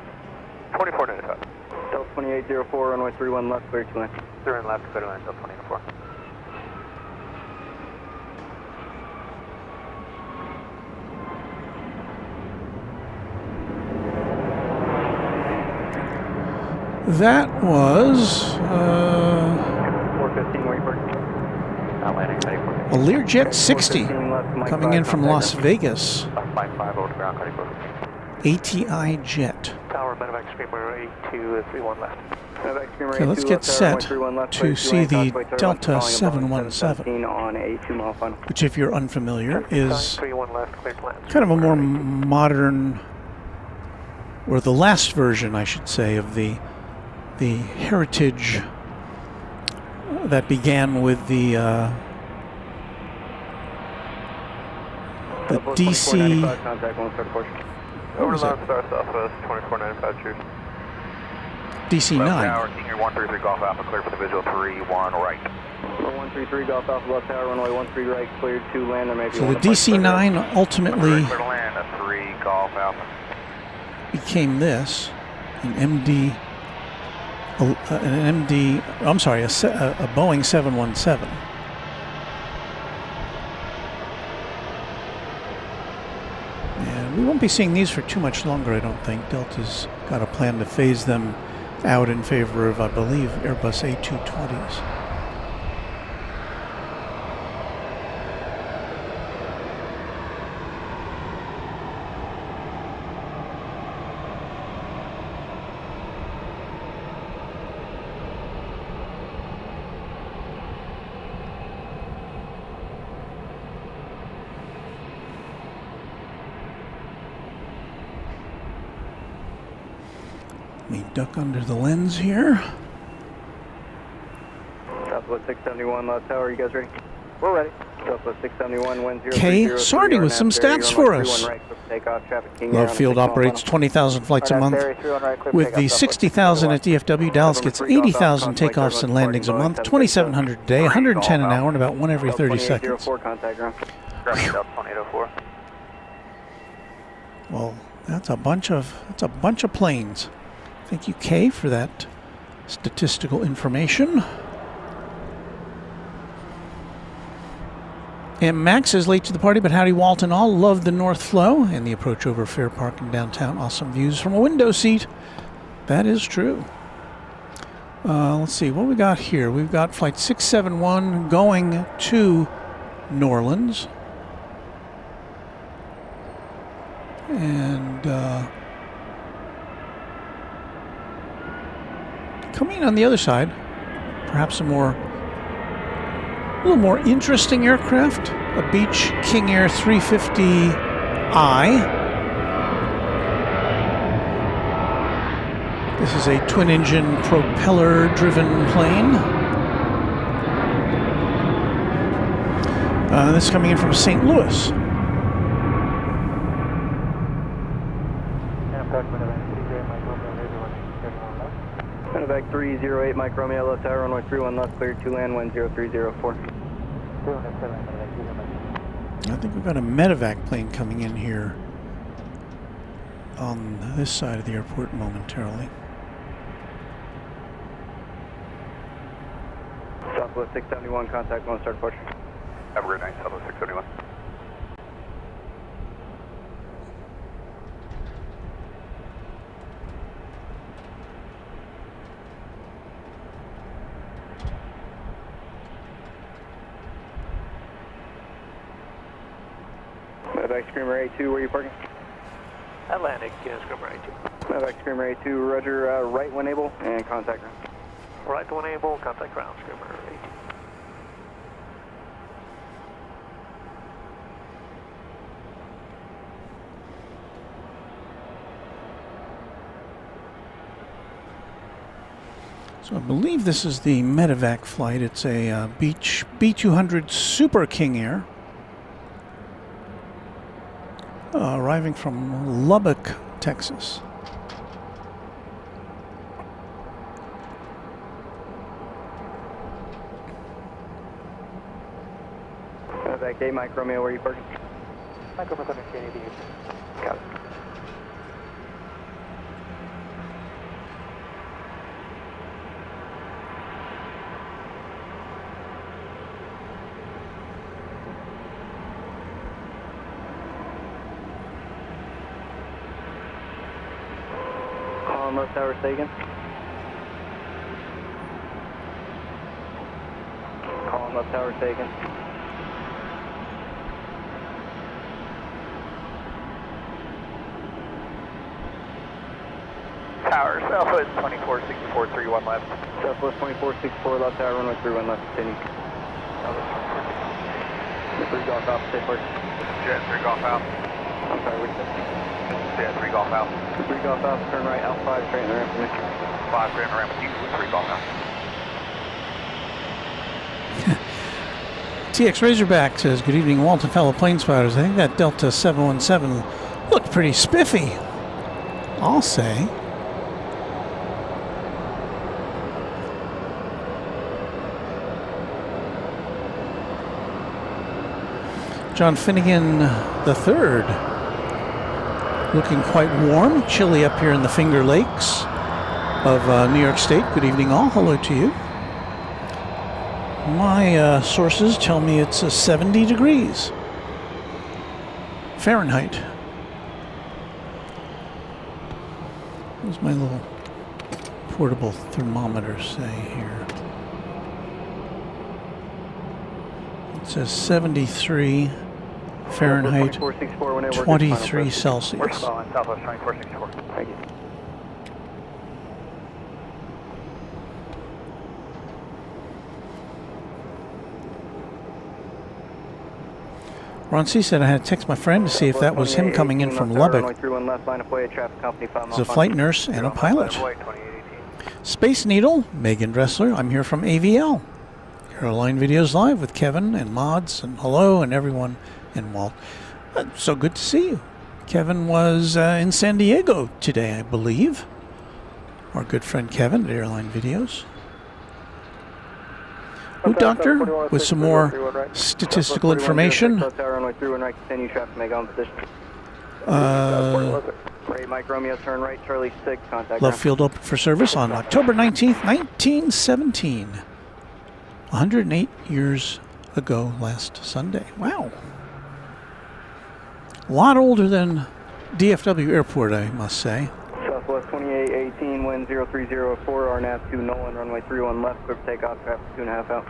Speaker 4: 2495.
Speaker 2: Delta 2804, runway 31 left, clear to land.
Speaker 4: 31 left, clear to land, Delta 2804.
Speaker 1: That was
Speaker 2: 415, waiting for not landing, ready for
Speaker 1: a Learjet 60 coming in from Las Vegas.
Speaker 4: 55 over the ground, ready for
Speaker 1: ATI jet.
Speaker 4: Tower, medevac streamer 8231 left.
Speaker 1: Okay, let's get set to see the Delta 717,
Speaker 2: on a 2 mile final.
Speaker 1: which, if you're unfamiliar, is
Speaker 4: 31 left, clear to land.
Speaker 1: kind of a more modern, or the last version, I should say, of the heritage that began with the DC.
Speaker 4: Over Lone Star, Southwest 2495, cheers.
Speaker 1: DC-9.
Speaker 4: Tower, King 133 Golf Alpha, clear for the visual 3-1 right.
Speaker 2: 133 Golf Alpha, left tower, runway 13 right, cleared to land. There may be
Speaker 1: So the DC-9 ultimately
Speaker 4: Clear to land, a 3 Golf Alpha.
Speaker 1: became this, an a Boeing 717. And we won't be seeing these for too much longer, I don't think. Delta's got a plan to phase them out in favor of, I believe, Airbus A220s. Let me duck under the lens here.
Speaker 2: Southwest 671, left tower, you guys ready? We're ready. Southwest 671, wind 030.
Speaker 1: Kay Sardi with some stats for us. Love Field operates 20,000 flights a month. With the 60,000 at DFW, Dallas gets 80,000 takeoffs and landings a month, 2,700 a day, 110 an hour, and about one every 30 seconds. Well, that's a bunch of planes. Thank you, Kay, for that statistical information. And Max is late to the party, but howdy, Walt and all. Love the North Flow and the approach over Fair Park in downtown. Awesome views from a window seat. That is true. Let's see what we got here. We've got flight 671 going to New Orleans. And coming on the other side, perhaps a little more interesting aircraft, a Beech King Air 350i. This is a twin-engine, propeller-driven plane. This is coming in from St. Louis.
Speaker 2: Medevac 308 Mike Romeo, left tower, runway 31 left, cleared to land, wind 0304.
Speaker 1: I think we've got a medevac plane coming in here on this side of the airport momentarily.
Speaker 2: Southwest 671, contact 1, start approach.
Speaker 4: Have a great night, Southwest 671.
Speaker 2: Medevac Screamer A2, where are you parking?
Speaker 5: Atlantic, Screamer A2.
Speaker 2: Medevac Screamer A2, roger, right when able, and contact ground.
Speaker 5: Right when able, contact ground, Screamer A2.
Speaker 1: So I believe this is the medevac flight. It's a B200 Super King Air. Arriving from Lubbock, Texas.
Speaker 2: Medevac A, Mike Romeo, where are you parking?
Speaker 5: Mike Romeo, contact Kennedy.
Speaker 2: Got it. Left tower, stay again. Column left tower, stay again.
Speaker 4: Tower, Southwest 2464, 31 left.
Speaker 2: Southwest 2464, left tower, runway 31 left, continue. 3 Golf Alpha, stay parked.
Speaker 4: Jet 3 Golf Alpha.
Speaker 2: I'm sorry, what did you say?
Speaker 4: Jet 3 Golf Alpha.
Speaker 2: 3 Golf Alpha, turn right, Alpha 5, straight in the ramp for me.
Speaker 4: 5 straight in the ramp with you, 3 Golf Alpha.
Speaker 1: TX Razorback says, good evening, Walton, fellow plane spotters. I think that Delta 717 looked pretty spiffy, I'll say. John Finnegan III, looking quite warm, chilly up here in the Finger Lakes of New York State. Good evening all, hello to you. My sources tell me it's 70 degrees Fahrenheit. What does my little portable thermometer say here? It says 73 Fahrenheit, 23 Celsius.
Speaker 4: Southwest 2464.
Speaker 2: Thank you.
Speaker 1: Ron C. said I had to text my friend to see if that was him coming in from Lubbock. He's a flight nurse and a pilot. Space Needle, Megan Dressler. I'm here from AVL. Airline Videos Live with Kevin and Mods and hello and everyone in Walt. So good to see you. Kevin was in San Diego today, I believe. Our good friend Kevin at Airline Videos. Who Doctor with some more statistical information. Love Field open for service on October 19th, 1917. 108 years ago last Sunday. Wow. A lot older than DFW Airport, I must say.
Speaker 2: Southwest 2818, wind 0304, RNAV 2 Nolan, runway 31 left, clear for takeoff, traffic 2.5 out.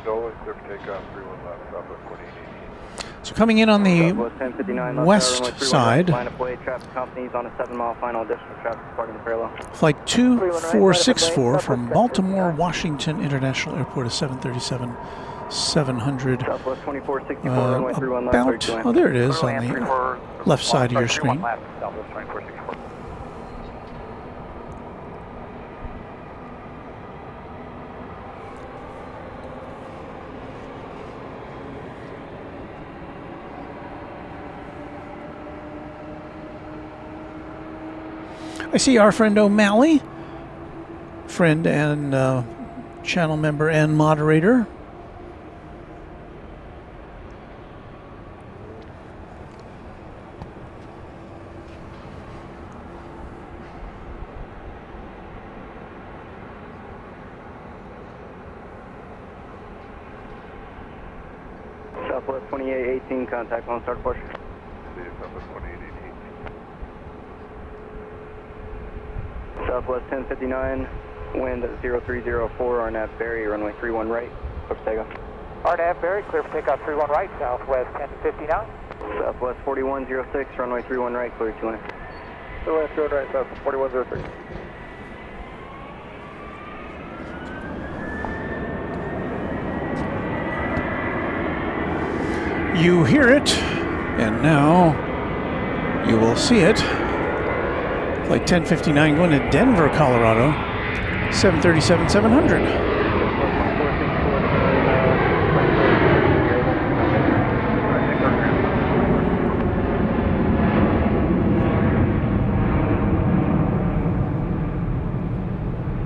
Speaker 5: Nolan, clear for takeoff, 31 left, Southwest 2818.
Speaker 1: So coming in on the west side, Flight 2464 from Baltimore Washington International Airport is 737-700. About, oh there it is on the left side of your screen. I see our friend O'Malley friend and channel member and moderator.
Speaker 2: Southwest 2818, contact on start departure.
Speaker 4: Southwest 2818.
Speaker 2: Southwest 1059, wind at 0304, RNAV Barry, runway 31 right, clear for takeoff.
Speaker 5: RNAV Barry, clear for takeoff 31 right, Southwest 1059.
Speaker 2: Southwest 4106, runway 31 right, clear 2 lane.
Speaker 5: 2 lane, 2 right, Southwest 4103.
Speaker 1: You hear it, and now you will see it. Flight 1059 going to Denver, Colorado, 737-700.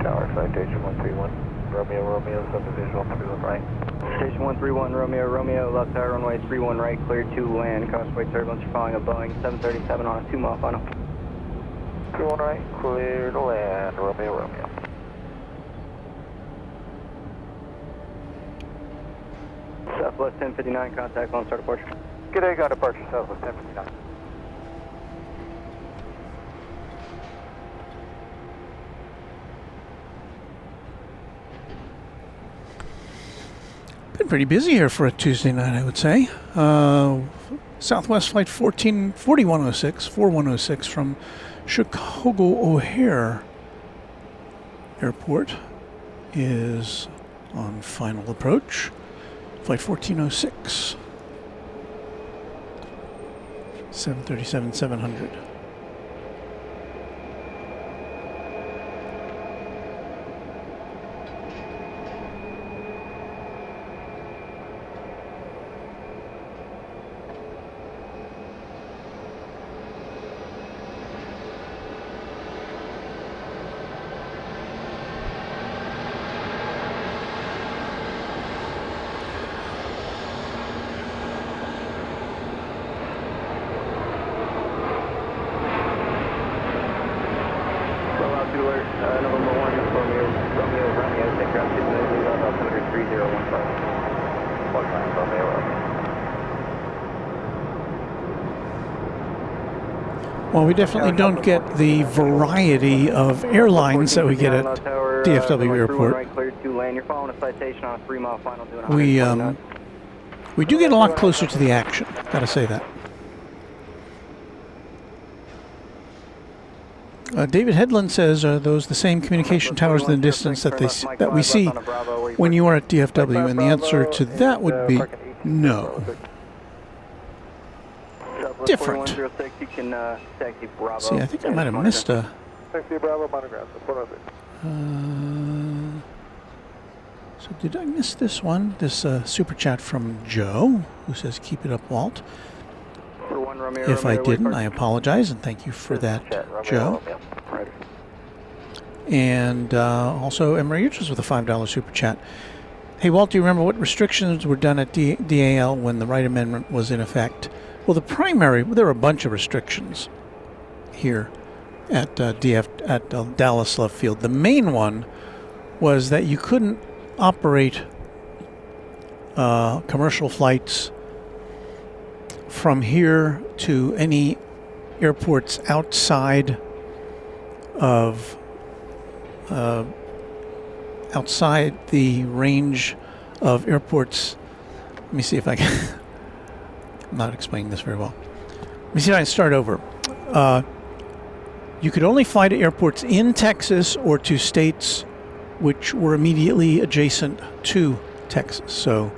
Speaker 5: Tower, Citation 131, Romeo, subdivision 31 right.
Speaker 2: Station 131, Romeo, left tower, runway 31 right, clear to land, crossway turbulence, you're following a Boeing 737 on a 2-mile final.
Speaker 5: 31 right, clear to land, Romeo.
Speaker 2: Southwest 1059, contact on start departure.
Speaker 5: Good day, got departure, Southwest 1059.
Speaker 1: Been pretty busy here for a Tuesday night, I would say. Southwest Flight 4106 from Chicago O'Hare Airport is on final approach. Flight 1406, 737-700.
Speaker 2: November 1, Romeo, take ground 2 minutes, leave out altimeter 3015. 19 Romeo.
Speaker 1: Well, we definitely don't get the variety of airlines that we get at DFW Airport. We do get a lot closer to the action, gotta say that. David Headland says, are those the same communication towers in the distance that we see when you are at DFW? And the answer to that would be no. Different. See, I think I might have missed a... So did I miss this one? This super chat from Joe, who says, keep it up, Walt. If I didn't, I apologize, and thank you for that, Joe. And also, Emery Uchis with a $5 super chat. Hey, Walt, do you remember what restrictions were done at DAL when the Wright Amendment was in effect? Well, there were a bunch of restrictions here at Dallas Love Field. The main one was that you couldn't operate commercial flights from here to any airports outside of outside the range of airports. Let me see if I can. I'm not explaining this very well. Let me see if I can start over. You could only fly to airports in Texas or to states which were immediately adjacent to Texas. So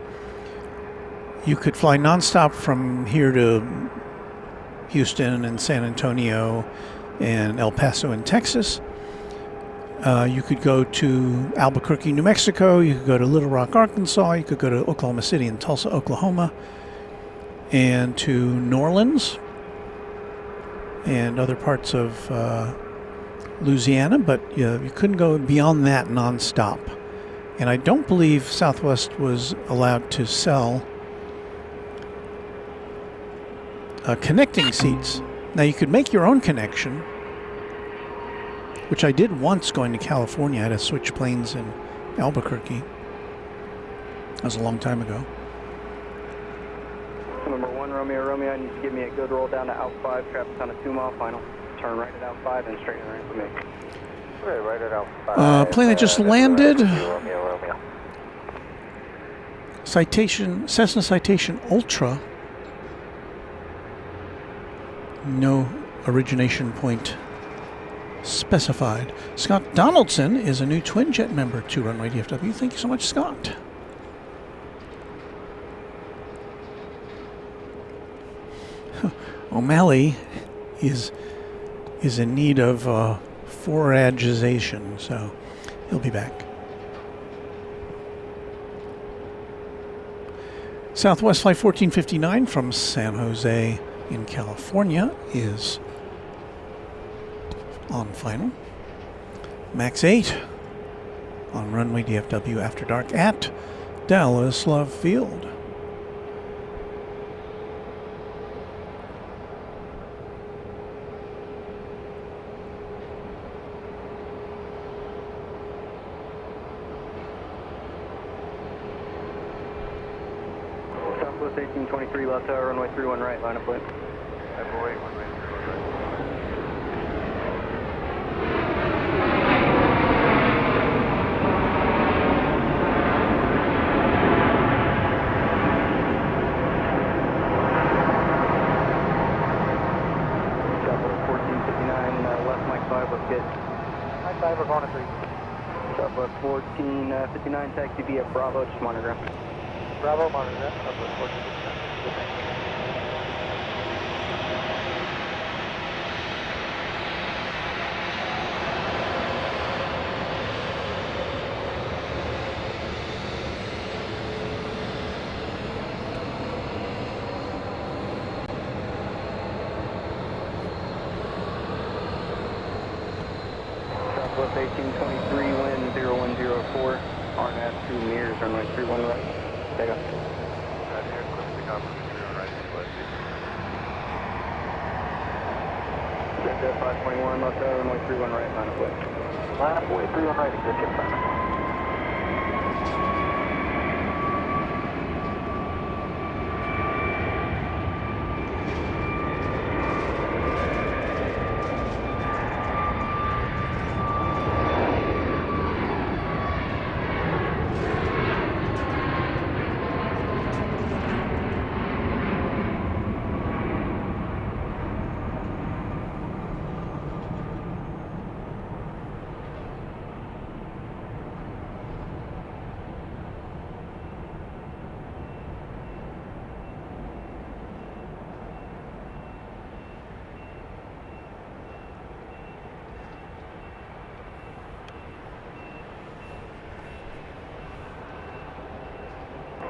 Speaker 1: you could fly nonstop from here to Houston and San Antonio and El Paso in Texas. You could go to Albuquerque, New Mexico. You could go to Little Rock, Arkansas. You could go to Oklahoma City and Tulsa, Oklahoma, and to New Orleans and other parts of Louisiana, but you couldn't go beyond that nonstop. And I don't believe Southwest was allowed to sell connecting seats. Now, you could make your own connection, which I did once going to California. I had to switch planes in Albuquerque. That was a long time ago.
Speaker 2: Number 1, Romeo, I need to give me a good roll down to out 5, traffic on a 2-mile final. Turn right at out 5 and straighten right for me.
Speaker 5: Right at out 5.
Speaker 1: Plane that just landed.
Speaker 5: Romeo.
Speaker 1: Cessna Citation Ultra. No origination point specified. Scott Donaldson is a new twin jet member to Runway DFW. Thank you so much, Scott. O'Malley is in need of foragization, so he'll be back. Southwest Flight 1459 from San Jose in California is on final. Max 8 on Runway DFW After Dark at Dallas Love Field.
Speaker 2: Southwest 1823, left tower, runway 31 right, line up wind.
Speaker 5: Runway 31 right.
Speaker 2: Southwest 1459, left Mike 5, let's get.
Speaker 5: Mike 5, we're going to 3.
Speaker 2: Southwest 1459, taxi via Bravo, just monitor.
Speaker 5: Bravo, monitor that. Southwest 1459.
Speaker 2: Southwest 1823, wind 0104, RNAV 2 meters, runway 31 right. Take off.
Speaker 5: Here, clip the conference, right,
Speaker 2: Delta 521, left tower, runway 31 right, line up wind.
Speaker 5: line up way 31 right, good chip time.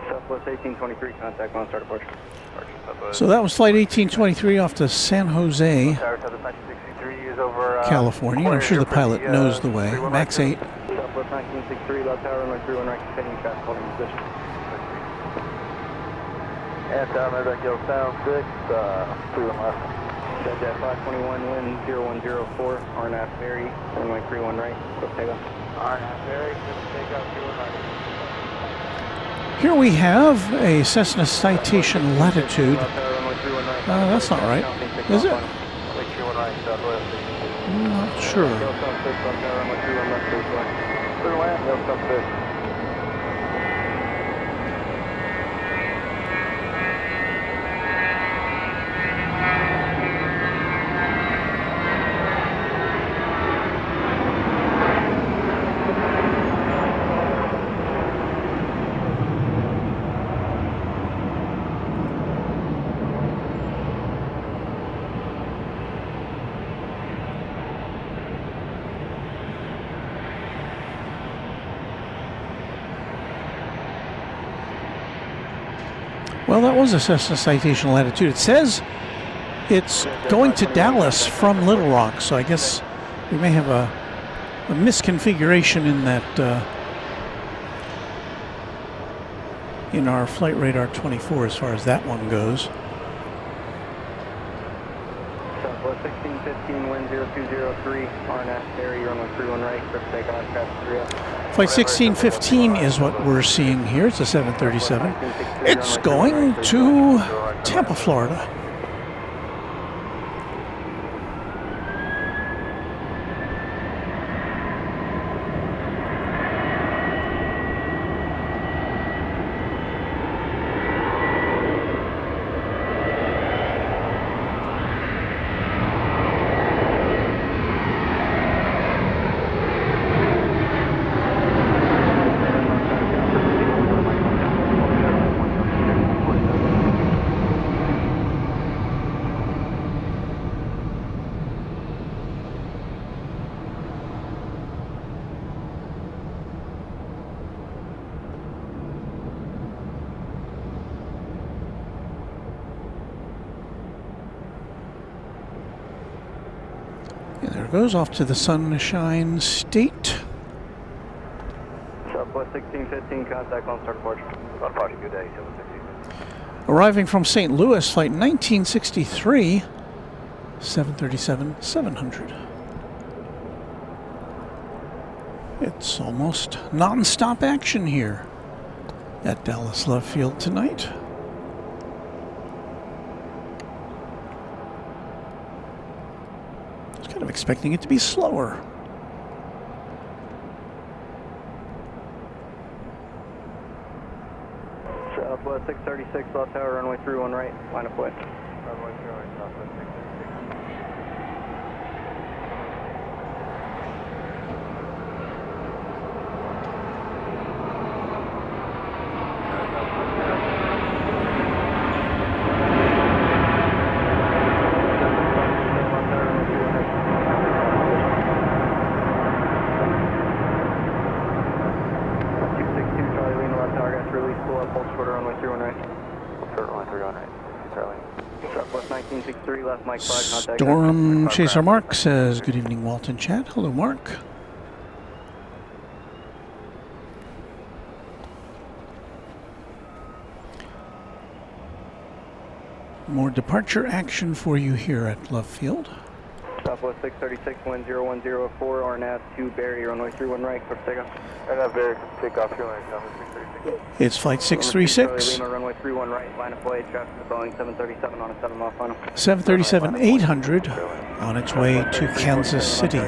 Speaker 2: Southwest 1823, contact on start approach.
Speaker 1: So that was Flight 1823 off to San Jose,
Speaker 5: Tower, Southwest 1963 is over,
Speaker 1: California. And I'm sure the pilot knows the way. Max 8.
Speaker 2: Southwest 1963, left tower, runway 31 right, continuing fast, holding position.
Speaker 5: And tower, that goes down 6, 31 left.
Speaker 2: Delta 521, wind 0104, RNAV ferry, runway 31 right, quick takeoff.
Speaker 5: RNAV ferry, good takeoff, 31 right.
Speaker 1: Here we have a Cessna Citation Latitude. That's not right, is it? I'm not sure. Well, that was a Cessna Citation Latitude. It says it's going to Dallas from Little Rock, so I guess We may have a misconfiguration in that in our flight radar 24 as far as that one goes.
Speaker 2: Southwest 1615, wind 0203, RNS, area, runway 31 right, clear for takeoff, traffic 3 up.
Speaker 1: Flight 1615 is what we're seeing here. It's a 737. It's going to Tampa, Florida. There it goes, off to the Sunshine State.
Speaker 2: Southwest 1615, contact on start departure. On departure, good day, 716.
Speaker 1: Arriving from St. Louis, flight 1963, 737-700. It's almost non-stop action here at Dallas Love Field tonight. Kind of expecting it to be slower.
Speaker 2: Southwest 636, left tower, runway 31 right, line of way.
Speaker 5: Runway 31 right, Southwest 636.
Speaker 1: Storm Chaser Mark says, good evening, Walton Chat. Hello, Mark. More departure action for you here at Love Field.
Speaker 2: Southwest 636, wind 0104, RNAV 2 Barry, runway 31 right, clear for takeoff.
Speaker 5: RNAV Barry, takeoff, fuel line, Southwest 636.
Speaker 1: It's flight 636.
Speaker 2: Lima, runway 31 right, line of way, traffic to Boeing 737 on a 7-mile final.
Speaker 1: 737-800 on its way to Kansas City.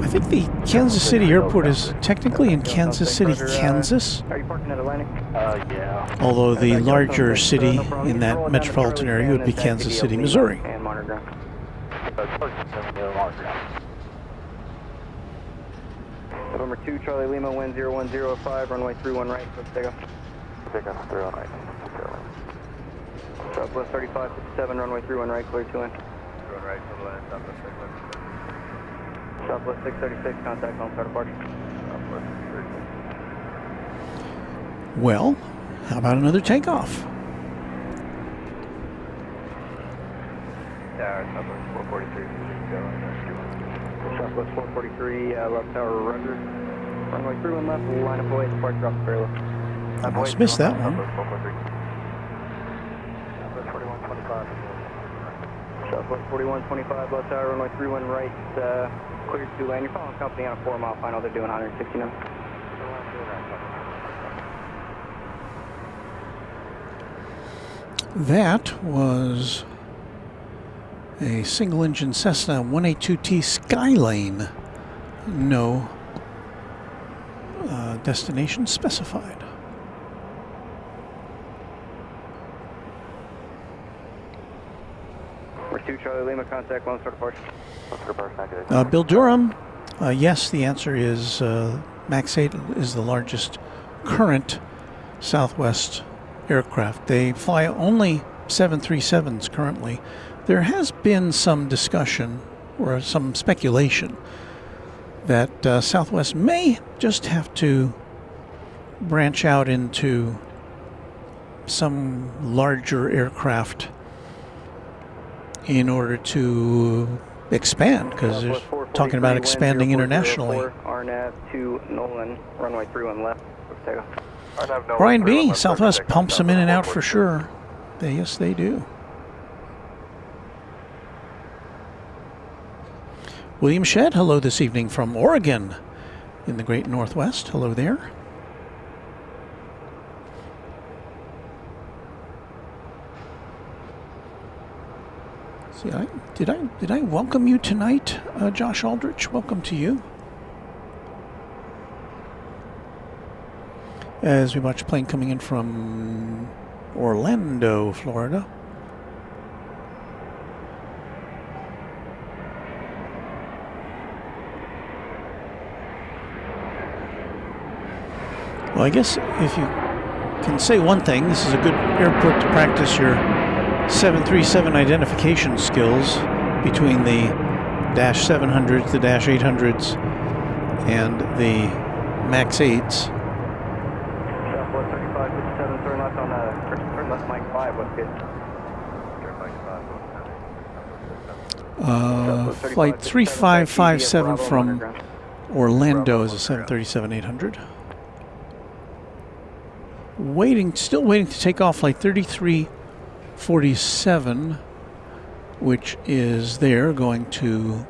Speaker 1: I think the Kansas City airport is technically in Kansas City, Kansas.
Speaker 2: Are you parking at Atlantic? Yeah.
Speaker 1: Although the larger city in that metropolitan area would be Kansas City, Missouri.
Speaker 2: And monitor ground. November 2, Charlie Lima, wind 0105, runway 31 right, clear for takeoff.
Speaker 5: Takeoff, 31 right.
Speaker 2: Southwest 3557, runway 31 right, clear to land.
Speaker 5: 31 right, to the land, Southwest 636.
Speaker 2: Southwest 636, contact on start departure.
Speaker 5: Southwest 636.
Speaker 1: Well, how about another takeoff?
Speaker 5: Tower, Southwest 443,
Speaker 2: Southwest 443, left tower, Roger. Runway 31 left, line of way, departure off the fairway.
Speaker 1: Almost missed that one.
Speaker 5: Southwest 4125.
Speaker 2: Southwest 4125, left tower, runway 31 right, cleared to land. You're following company on a 4-mile final. They're doing 169.
Speaker 1: That was a single-engine Cessna 182T Skylane. No destination specified.
Speaker 2: Number 2, Charlie Lima, contact Lone Star departure.
Speaker 1: Bill Durham, yes, the answer is Max 8 is the largest current Southwest aircraft. They fly only 737s currently. There has been some discussion or some speculation that Southwest may just have to branch out into some larger aircraft in order to expand, because they're talking about expanding internationally.
Speaker 7: RNAV to Nolan, runway 31 left.
Speaker 1: Brian B., Southwest pumps them in and out for sure. Yes, they do. William Shedd, hello this evening from Oregon in the great Northwest. Hello there. See, did I welcome you tonight, Josh Aldrich? Welcome to you. As we watch a plane coming in from Orlando, Florida. Well, I guess if you can say one thing, this is a good airport to practice your 737 identification skills between the Dash 700s, the Dash 800s, and the Max 8s.
Speaker 7: Southwest 3557, turn left on turn left Mike 5, what's good?
Speaker 1: Flight 3557 from Orlando is a 737-800. Still waiting to take off flight 3347, which is there going to,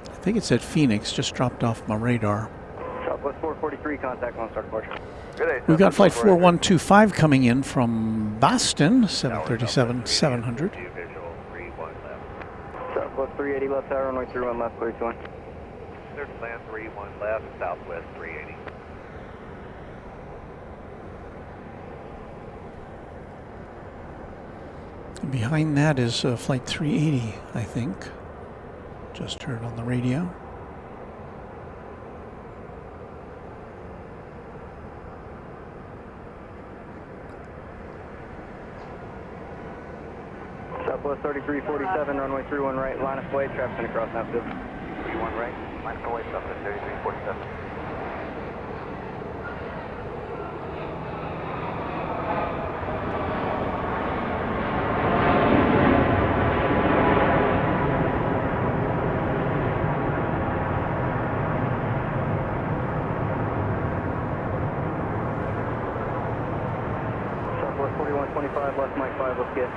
Speaker 1: I think it's at Phoenix, just dropped off my radar.
Speaker 7: Southwest 443, contact on start departure.
Speaker 1: We've got flight 4125 coming in from Boston, 737-700.
Speaker 7: Southwest 380 left tower, runway 31 left, clear to one.
Speaker 4: Clear to land 31 left, Southwest 380.
Speaker 1: And behind that is flight 380, I think. Just heard on the radio.
Speaker 7: Southwest 3347, runway 31 right, line of flight, traffic across now, 31 right, line of flight, Southwest 3347. Southwest 4125, left Mike 5, let's get.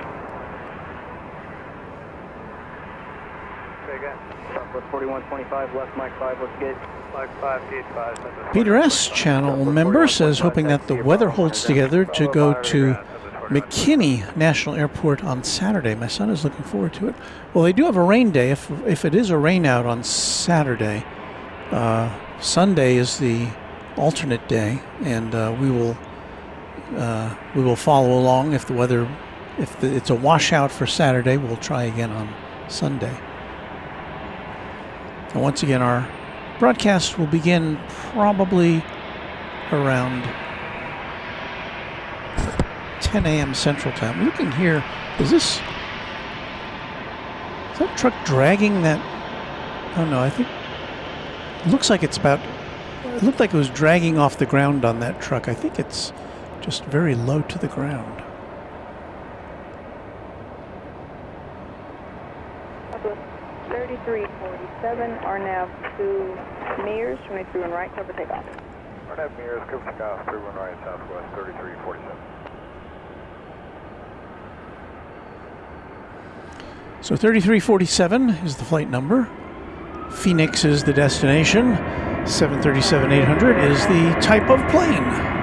Speaker 7: Southwest 4125, left Mike 5, let's get. Mike 5, gate 5.
Speaker 1: Peter S., channel member, says hoping that the weather holds together to go to McKinney National Airport on Saturday. My son is looking forward to it. Well, they do have a rain day. If it is a rain out on Saturday, Sunday is the alternate day, and we will follow along. If the weather, it's a washout for Saturday, we'll try again on Sunday. And once again, our broadcast will begin probably around 10 a.m. Central Time. Looking here, is that truck dragging that? Oh no, I think it looks like it's about. It looked like it was dragging off the ground on that truck. I think it's just very low to the ground.
Speaker 8: Southwest 3347, RNAV to Mears, runway 31 right, cover takeoff.
Speaker 5: RNAV Mears, cover takeoff, 31 right, Southwest 3347.
Speaker 1: So 3347 is the flight number. Phoenix is the destination. 737-800 is the type of plane.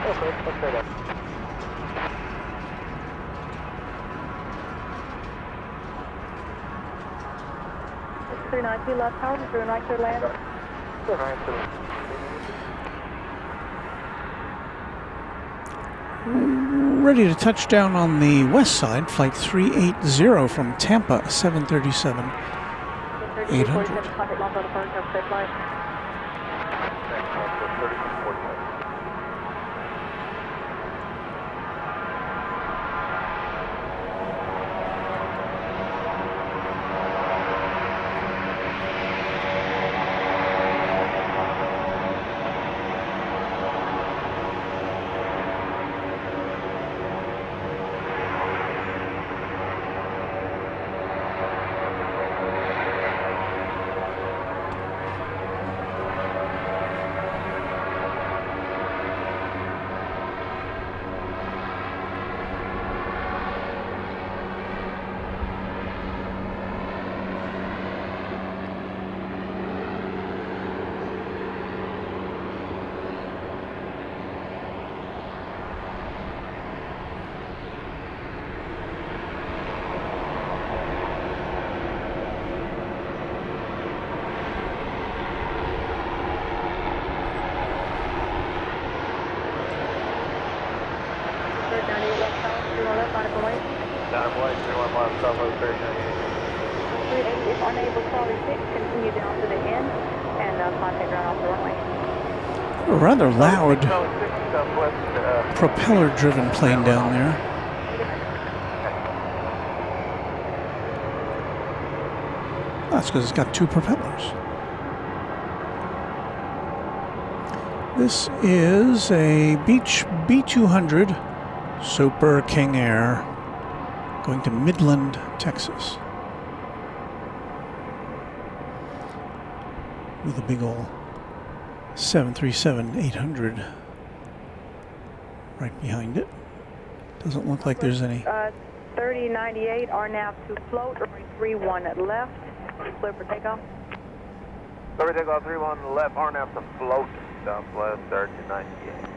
Speaker 5: Okay, let's try that.
Speaker 8: 392 left tower, through right to land.
Speaker 1: Ready to touch down on the west side, flight 380 from Tampa, 737. 800.
Speaker 8: Contact launch on the first, have a safe flight.
Speaker 4: Southwest
Speaker 8: 380, if unable, Charlie 6, continue down to the end and contact ground off the runway.
Speaker 1: A rather loud propeller-driven plane down there. That's because it's got two propellers. This is a Beech B200 Super King Air going to Midland, Texas, with a big old 737-800 right behind it. Doesn't look like there's any.
Speaker 8: 3098 are now to float, runway 31 at left, clear for takeoff.
Speaker 4: Clear for takeoff 31 left, RNAV to float, Southwest 3098.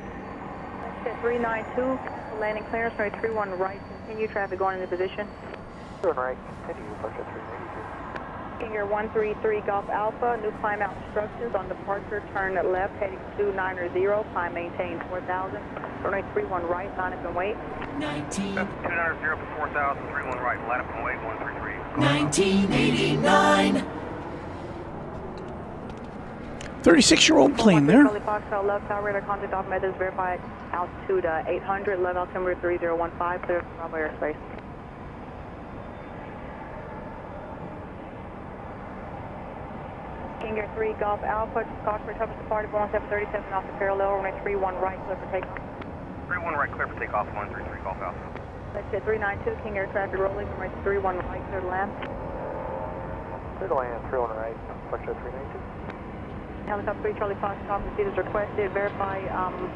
Speaker 8: 392, landing clearance, runway 31 right, continue traffic going into position.
Speaker 5: Turn right, continue, departure 382.
Speaker 8: Finger 133 Golf Alpha, new climb out instructions on departure, turn left, heading 290, climb maintain 4000, runway 31 right, line up and wait.
Speaker 9: 290
Speaker 4: for 4000, 31 right, line up and wait, 133.
Speaker 9: 1989.
Speaker 1: 36-year-old plane there.
Speaker 8: Charlie Foxtrot, left tower, radar contact off methods, verified altitude 800, level altimeter 3015, clear for Bravo airspace. Finger 3 Golf Alpha, Scottsburg, Thomas departed 1737 off the parallel, runway 31 right, clear for takeoff.
Speaker 4: 31 right, clear for takeoff, 133 Golf Alpha.
Speaker 8: Let's hit 392, King Air traffic rolling, runway 31 right, clear to land.
Speaker 5: Clear to land, 31 right, departure 392.
Speaker 8: Helicopter 3 Charlie Foxtrot, proceed as requested, verify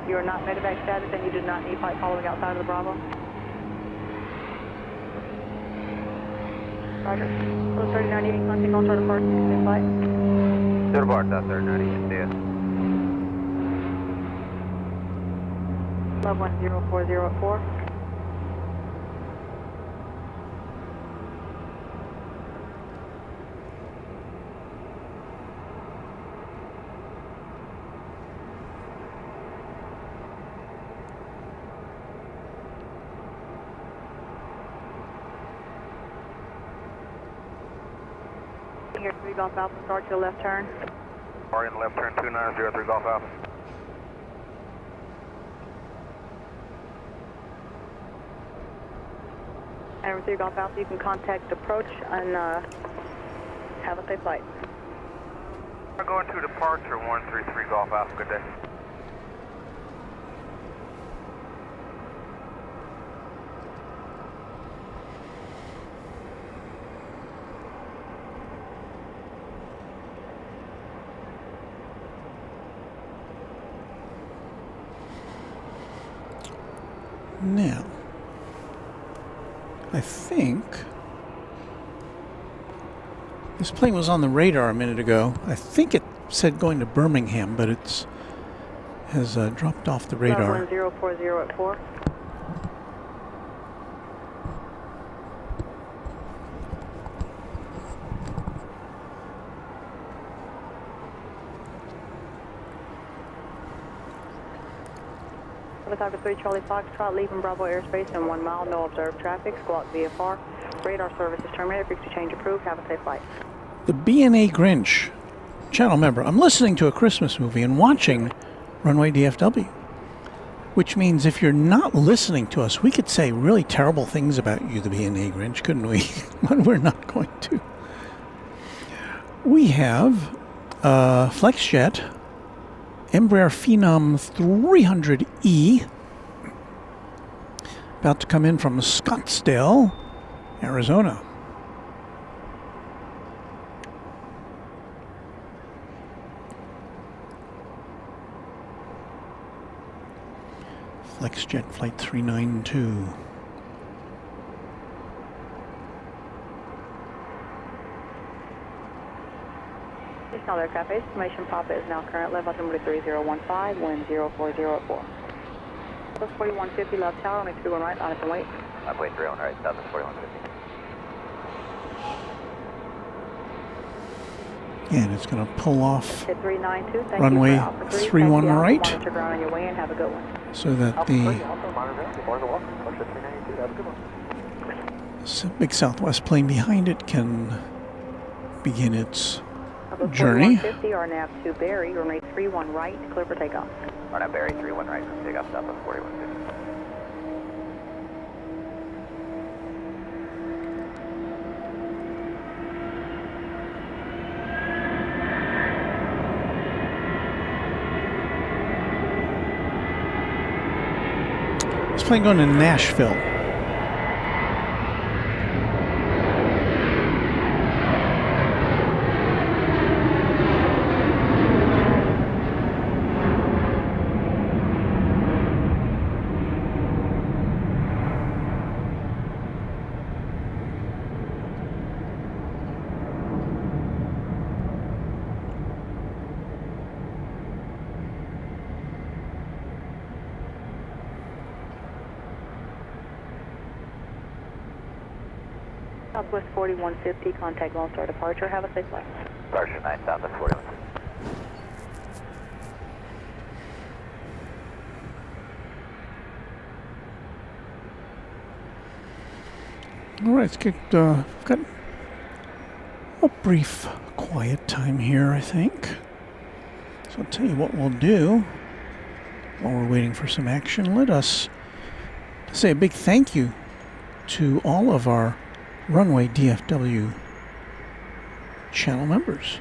Speaker 8: you're not medevac status and you do not need flight following outside of the Bravo. Roger. So 3098, contact on charter park, good flight.
Speaker 4: Clear to bar, 3098, see ya.
Speaker 8: Love 10404. Finger 3 Golf Alpha, start your left turn.
Speaker 4: Already in the left turn, 2903 Golf Alpha.
Speaker 8: And 3 Golf Alpha, you can contact approach and have a safe flight.
Speaker 4: We're going to departure 133 Golf Alpha, good day.
Speaker 1: Now, I think this plane was on the radar a minute ago. I think it said going to Birmingham, but it's has dropped off the radar.
Speaker 8: 1040 at 4. Helicopter 3 Charlie Foxtrot, leaving Bravo airspace in 1 mile, no observed traffic, squawk VFR. Radar service is terminated, frequency change approved, have a safe flight.
Speaker 1: The B&A Grinch channel member. I'm listening to a Christmas movie and watching Runway DFW, which means if you're not listening to us, we could say really terrible things about you, the B&A Grinch, couldn't we? But we're not going to. We have FlexJet Embraer Phenom 300E about to come in from Scottsdale, Arizona. FlexJet Flight 392.
Speaker 8: Additional aircraft estimation Papa is now current level altimeter 3015, wind 040 at 4. Plus 4150 left tower, only 21 right, line up and wait.
Speaker 7: Runway 31 right, Southwest 4150.
Speaker 1: And it's going to pull off
Speaker 8: Hit 392, thank
Speaker 1: runway
Speaker 8: you for Alpha 3,
Speaker 1: 31
Speaker 8: taxi out,
Speaker 1: right,
Speaker 8: monitor ground on your way in, have a good one.
Speaker 1: so that the big Southwest plane behind it can begin its journey.
Speaker 8: 4150 or nav to Barry, runway 31 right, clear for takeoff.
Speaker 7: Run out Barry 31 right, takeoff Southwest 4150.
Speaker 1: This plane going to Nashville.
Speaker 8: Southwest 4150, contact Lone Star departure, have a safe flight.
Speaker 7: Departure 9, Southwest 4150.
Speaker 1: All right, let's get, got a brief quiet time here, I think. So I'll tell you what we'll do while we're waiting for some action. Let us say a big thank you to all of our Runway DFW channel members.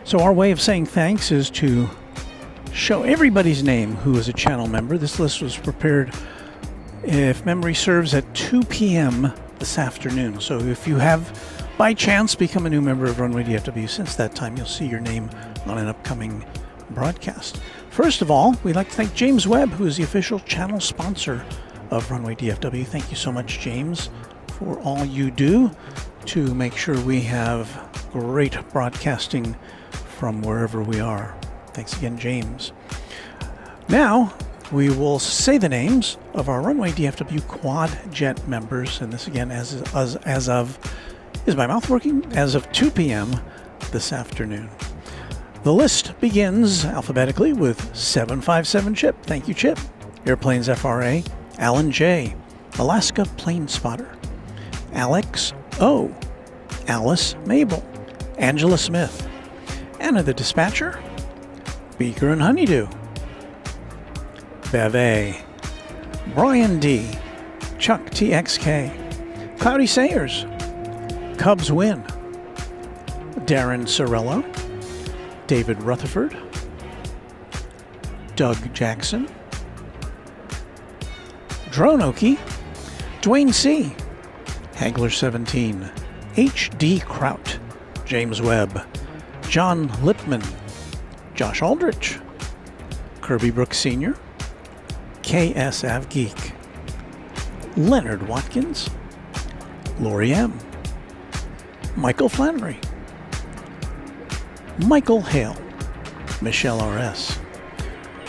Speaker 1: So our way of saying thanks is to show everybody's name who is a channel member. This list was prepared, if memory serves, at 2 p.m. this afternoon. So if you have, by chance, become a new member of Runway DFW since that time, you'll see your name on an upcoming broadcast. First of all, we'd like to thank James Webb, who is the official channel sponsor of Runway DFW. Thank you so much, James, for all you do to make sure we have great broadcasting from wherever we are. Thanks again, James. Now, we will say the names of our Runway DFW Quad Jet members, and this again, as of, is my mouth working? As of 2 p.m. this afternoon. The list begins alphabetically with 757 Chip. Thank you, Chip. Airplanes FRA, Alan J. Alaska Plane Spotter, Alex O. Alice Mabel, Angela Smith, Anna the Dispatcher, Beaker and Honeydew, Beve, Brian D, Chuck TXK, Cloudy Sayers, Cubs Win, Darren Sorello, David Rutherford, Doug Jackson, Dronoki, Dwayne C, Hagler 17, HD Kraut, James Webb, John Lipman, Josh Aldrich, Kirby Brooks Sr., KS Avgeek, Leonard Watkins, Lori M., Michael Flannery, Michael Hale, Michelle RS,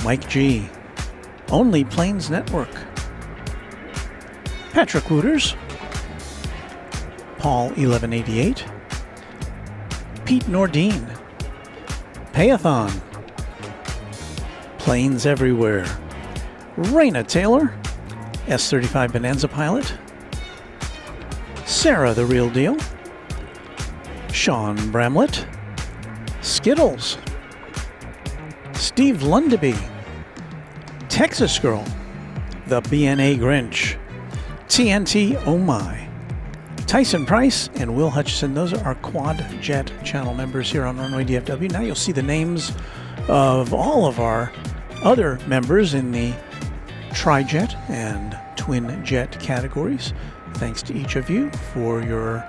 Speaker 1: Mike G., Only Planes Network, Patrick Wooters, Paul 1188, Pete Nordine, Payathon, Planes Everywhere, Raina Taylor, S35 Bonanza Pilot, Sarah the Real Deal, Sean Bramlett, Skittles, Steve Lundaby, Texas Girl, the BNA Grinch, TNT Oh My, Tyson Price, and Will Hutchison. Those are our Quad Jet channel members here on Runway DFW. Now you'll see the names of all of our other members in the Tri-Jet and Twin Jet categories. Thanks to each of you for your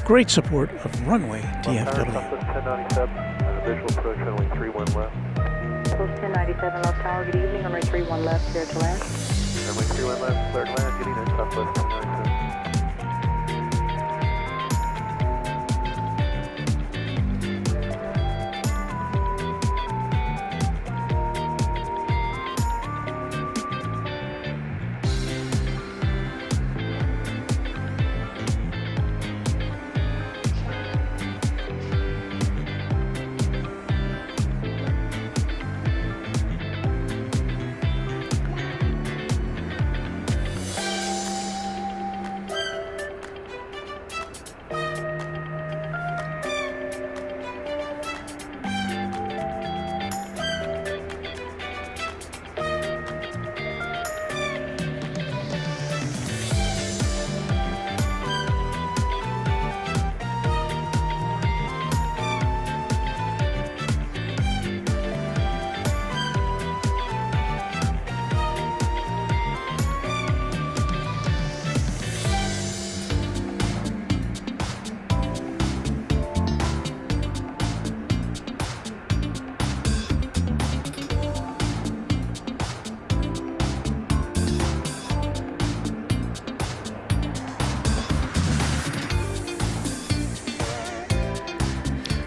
Speaker 1: great support of Runway DFW.
Speaker 4: Southwest 1097, visual approach runway 31 left.
Speaker 8: Southwest 1097 left tower, good evening, runway 31 left, clear to land.
Speaker 4: Runway 31 left, clear to land, good evening, Southwest 1097.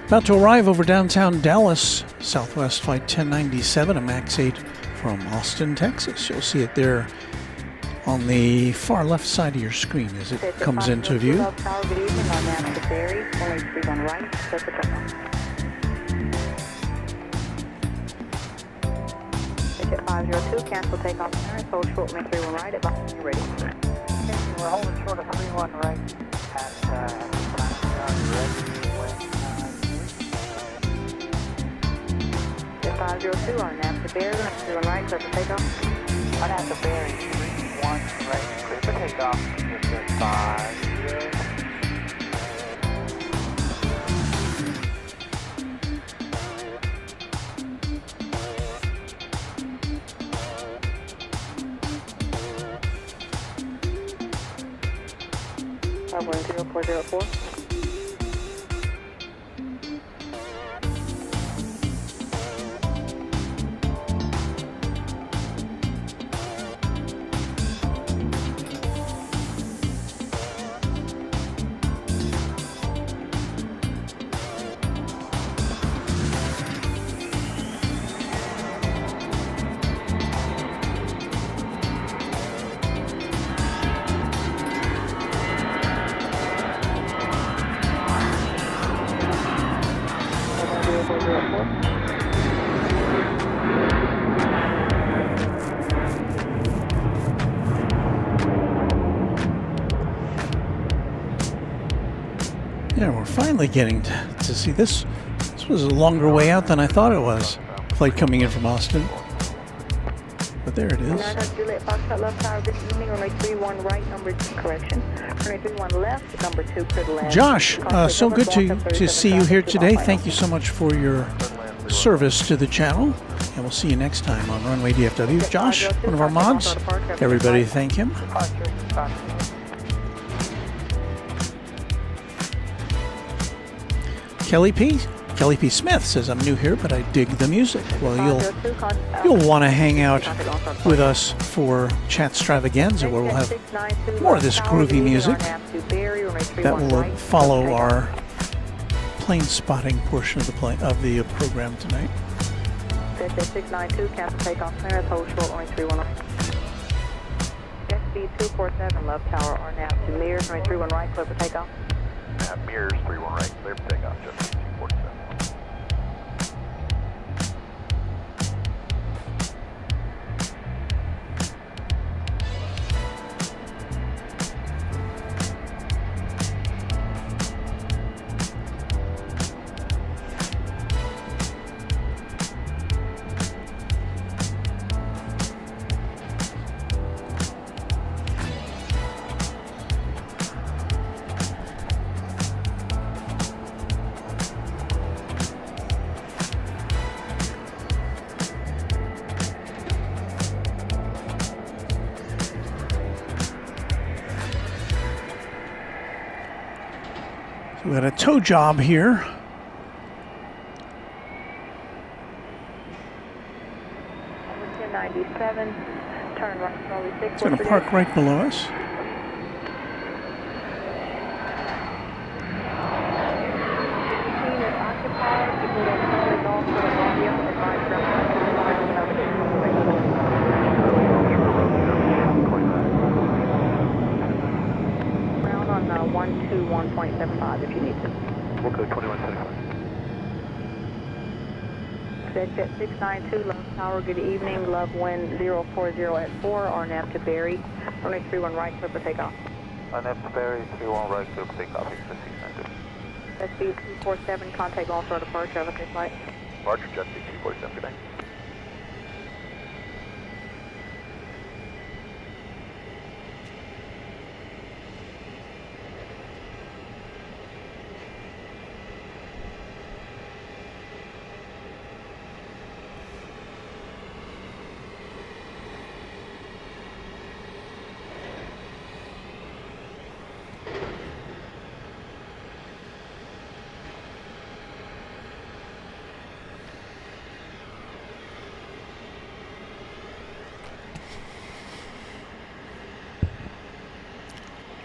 Speaker 1: About to arrive over downtown Dallas, Southwest Flight 1097, a MAX 8 from Austin, Texas. You'll see it there on the far left side of your screen as it comes into view.
Speaker 8: Good evening, on down to Ferry, only 31 right, set the takeoff. Ticket 502, cancel takeoff clearance, hold short, make 31 right, advise when you're ready.
Speaker 5: We're holding short of 31 right at ready.
Speaker 8: 502 on NASA Bear, 31 right, set the takeoff.
Speaker 5: On NASA Bear, 31 right, clear for takeoff. Just at 5.
Speaker 8: Runway 0404.
Speaker 1: Yeah, we're finally getting to see this. This was a longer way out than I thought it was. Flight coming in from Austin. But there it is.
Speaker 8: Juliet Foxtrot left tower, good evening, runway 31 right, number 2, correction. Runway 31 left, number 2, clear to land.
Speaker 1: Josh, so good to see you here today. Thank you so much for your service to the channel. And we'll see you next time on Runway DFW. Josh, one of our mods. Everybody thank him. Kelly P, Kelly P. Smith says, I'm new here, but I dig the music. Well, you'll want to hang out with us for Chatstravaganza, where we'll have more of this groovy music that will follow our plane spotting portion of the program tonight.
Speaker 8: 692, cancel takeoff clearance, hold short, runway 31. SB 247, left tower, RNAV to mirrors, runway 31 right, clear for takeoff.
Speaker 4: Mirrors 31 right, clear for takeoff, just 247.
Speaker 1: We got a tow job here.
Speaker 8: Turn right, slowly 6.
Speaker 1: It's going to park right below us.
Speaker 8: Round on 121.75 if you need to.
Speaker 4: We'll go 2175.
Speaker 8: Jet 692, Love Tower, good evening. Love wind 040 at 4, RNAV to Berry. Runway 31 right, clear for takeoff.
Speaker 4: RNAV to Berry, 31 right, clear for takeoff, SB
Speaker 8: 247, contact Lone Star departure, have a safe flight.
Speaker 4: Departure, Jet 247, good night.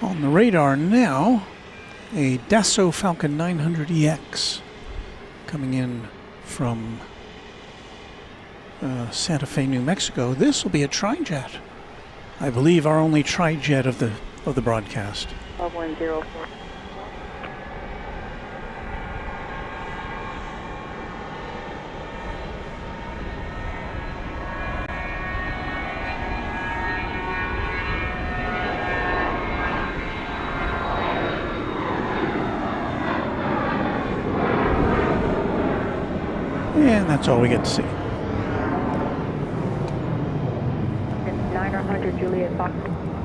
Speaker 1: On the radar now, a Dassault Falcon 900EX coming in from Santa Fe, New Mexico. This will be a tri-jet. I believe our only tri-jet of the broadcast.
Speaker 8: Love wind 04.
Speaker 1: And that's all we get to see.
Speaker 8: 900 Juliet Fox,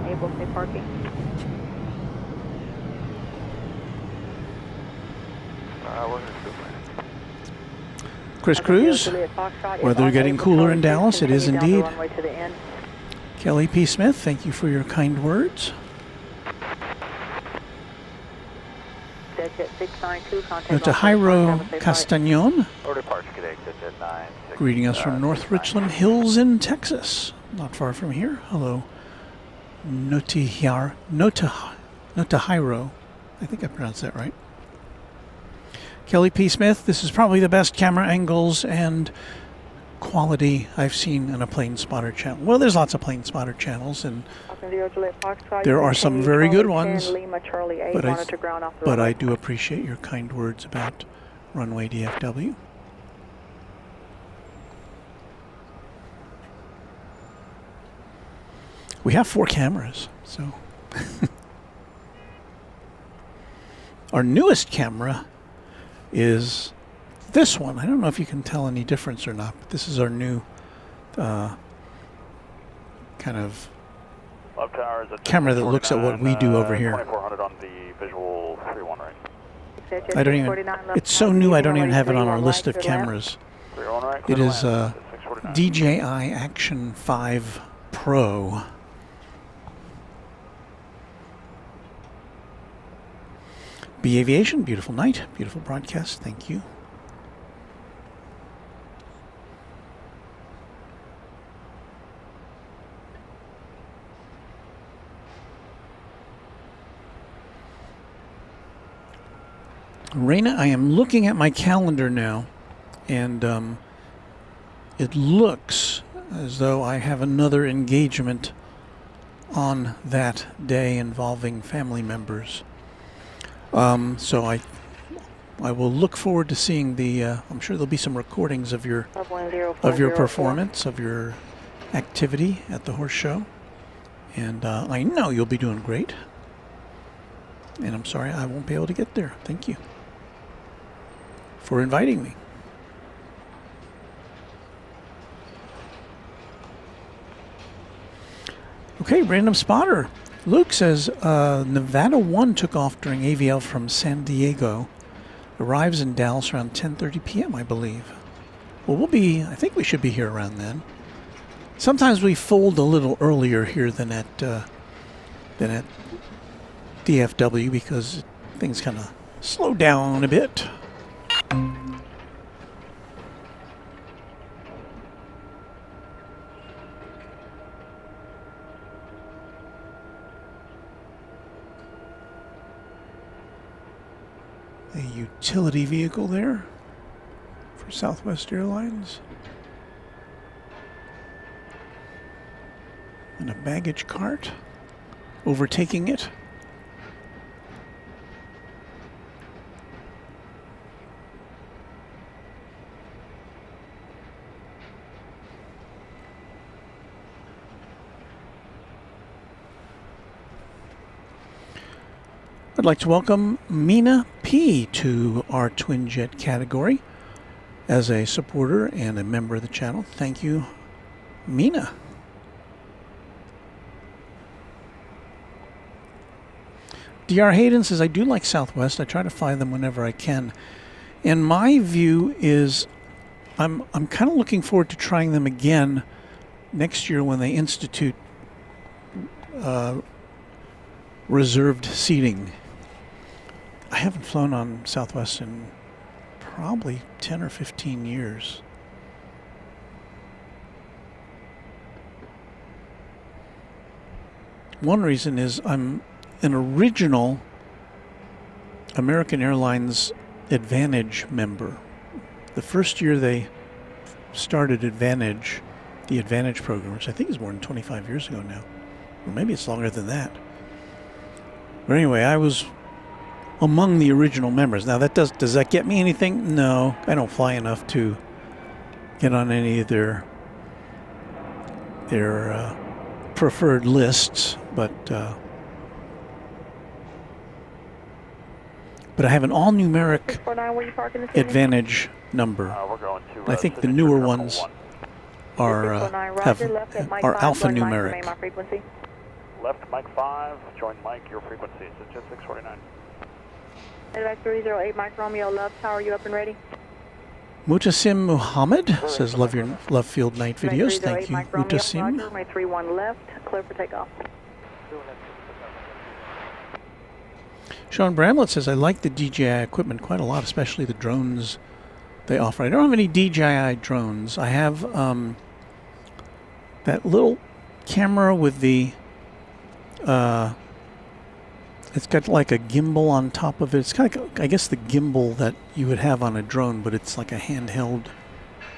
Speaker 8: able safe parking.
Speaker 1: Chris Cruz, weather getting cooler in Dallas. It is indeed. Kelly P. Smith, thank you for your kind words. Jairo Castañon, greeting us from North Richland Hills in Texas, not far from here. Hello, Notahiro. I think I pronounced that right. Kelly P. Smith, this is probably the best camera angles and quality I've seen in a plane spotter channel. Well, there's lots of plane spotter channels, and there are some very good ones, but I do appreciate your kind words about Runway DFW. We have 4 cameras, so our newest camera is this one. I don't know if you can tell any difference or not, but this is our new kind of camera that looks at what we do over here.
Speaker 4: 2400 on the visual 31 right.
Speaker 1: I don't even, it's so new I don't even have it on our list of cameras. It is DJI Action 5 Pro. B Aviation, beautiful night, beautiful broadcast, thank you. Raina, I am looking at my calendar now, and it looks as though I have another engagement on that day involving family members. So I will look forward to seeing the. I'm sure there'll be some recordings of your performance, of your activity at the horse show, and I know you'll be doing great. And I'm sorry I won't be able to get there. Thank you for inviting me. Okay, random spotter. Luke says Nevada 1 took off during AVL from San Diego. Arrives in Dallas around 10:30 p.m., I believe. Well, I think we should be here around then. Sometimes we fold a little earlier here than at DFW because things kind of slow down a bit. A utility vehicle there for Southwest Airlines. And a baggage cart overtaking it. I'd like to welcome Mina P. to our Twin Jet category as a supporter and a member of the channel. Thank you, Mina. DR Hayden says, I do like Southwest. I try to fly them whenever I can. And my view is I'm kind of looking forward to trying them again next year when they institute reserved seating. I haven't flown on Southwest in probably 10 or 15 years. One reason is I'm an original American Airlines Advantage member. The first year they started Advantage, the Advantage program, which I think is more than 25 years ago now. Or maybe it's longer than that. But anyway, I was among the original members. Now, does that get me anything? No, I don't fly enough to get on any of their preferred lists, but I have an all-numeric Advantage number. I think the newer ones are alphanumeric.
Speaker 5: Left Mike 5, join Mike, your frequency. It's just 649.
Speaker 8: Edvac 308, Mike Romeo, Love Tower, you up and ready?
Speaker 1: Mutasim Muhammad says, love your Love Field night videos. Thank you, Mutasim.
Speaker 8: Roger, 31 left, clear for takeoff.
Speaker 1: Sean Bramlett says, I like the DJI equipment quite a lot, especially the drones they offer. I don't have any DJI drones. I have that little camera with the it's got like a gimbal on top of it. It's kind of, I guess, the gimbal that you would have on a drone, but it's like a handheld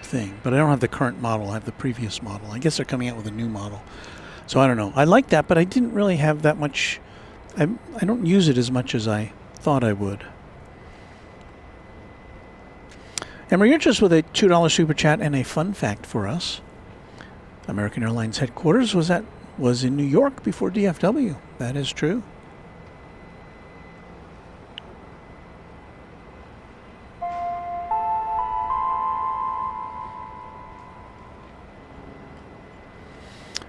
Speaker 1: thing. But I don't have the current model. I have the previous model. I guess they're coming out with a new model. So I don't know. I like that, but I didn't really have that much. I don't use it as much as I thought I would. Emery Richards with a $2 super chat and a fun fact for us. American Airlines headquarters was in New York before DFW. That is true.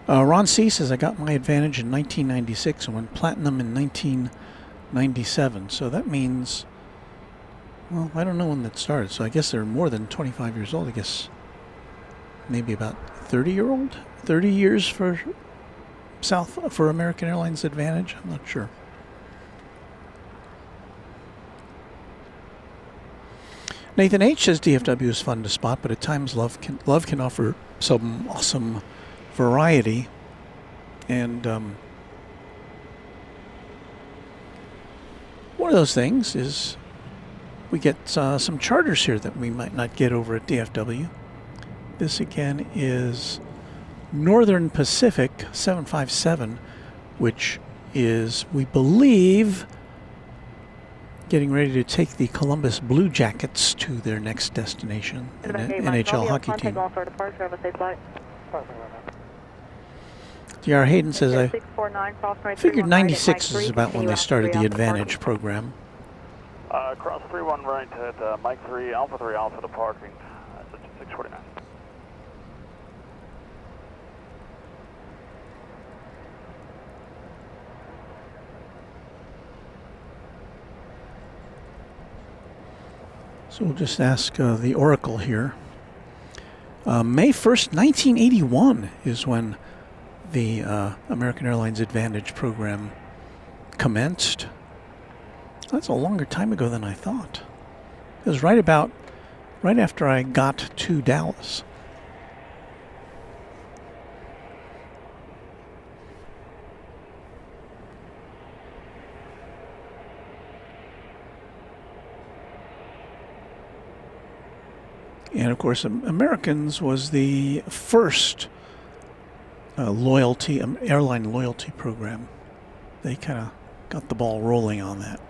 Speaker 1: Ron C. says, I got my Advantage in 1996 and went platinum in 1997. So that means, well, I don't know when that started. So I guess they're more than 25 years old. I guess maybe about 30 years for American Airlines Advantage. I'm not sure. Nathan H. says DFW is fun to spot, but at times love can offer some awesome variety. And one of those things is we get some charters here that we might not get over at DFW. This again is Northern Pacific 757, which is, we believe, getting ready to take the Columbus Blue Jackets to their next destination, an NHL hockey team. DR Hayden says, I figured 96 is about when they started the Advantage program.
Speaker 5: Cross 31 right at Mike 3 Alpha departing. That's 649.
Speaker 1: So we'll just ask the Oracle here. May 1st, 1981 is when the American Airlines Advantage program commenced. That's a longer time ago than I thought. It was right after I got to Dallas. And of course, Americans was the first airline loyalty program. They kind of got the ball rolling on that.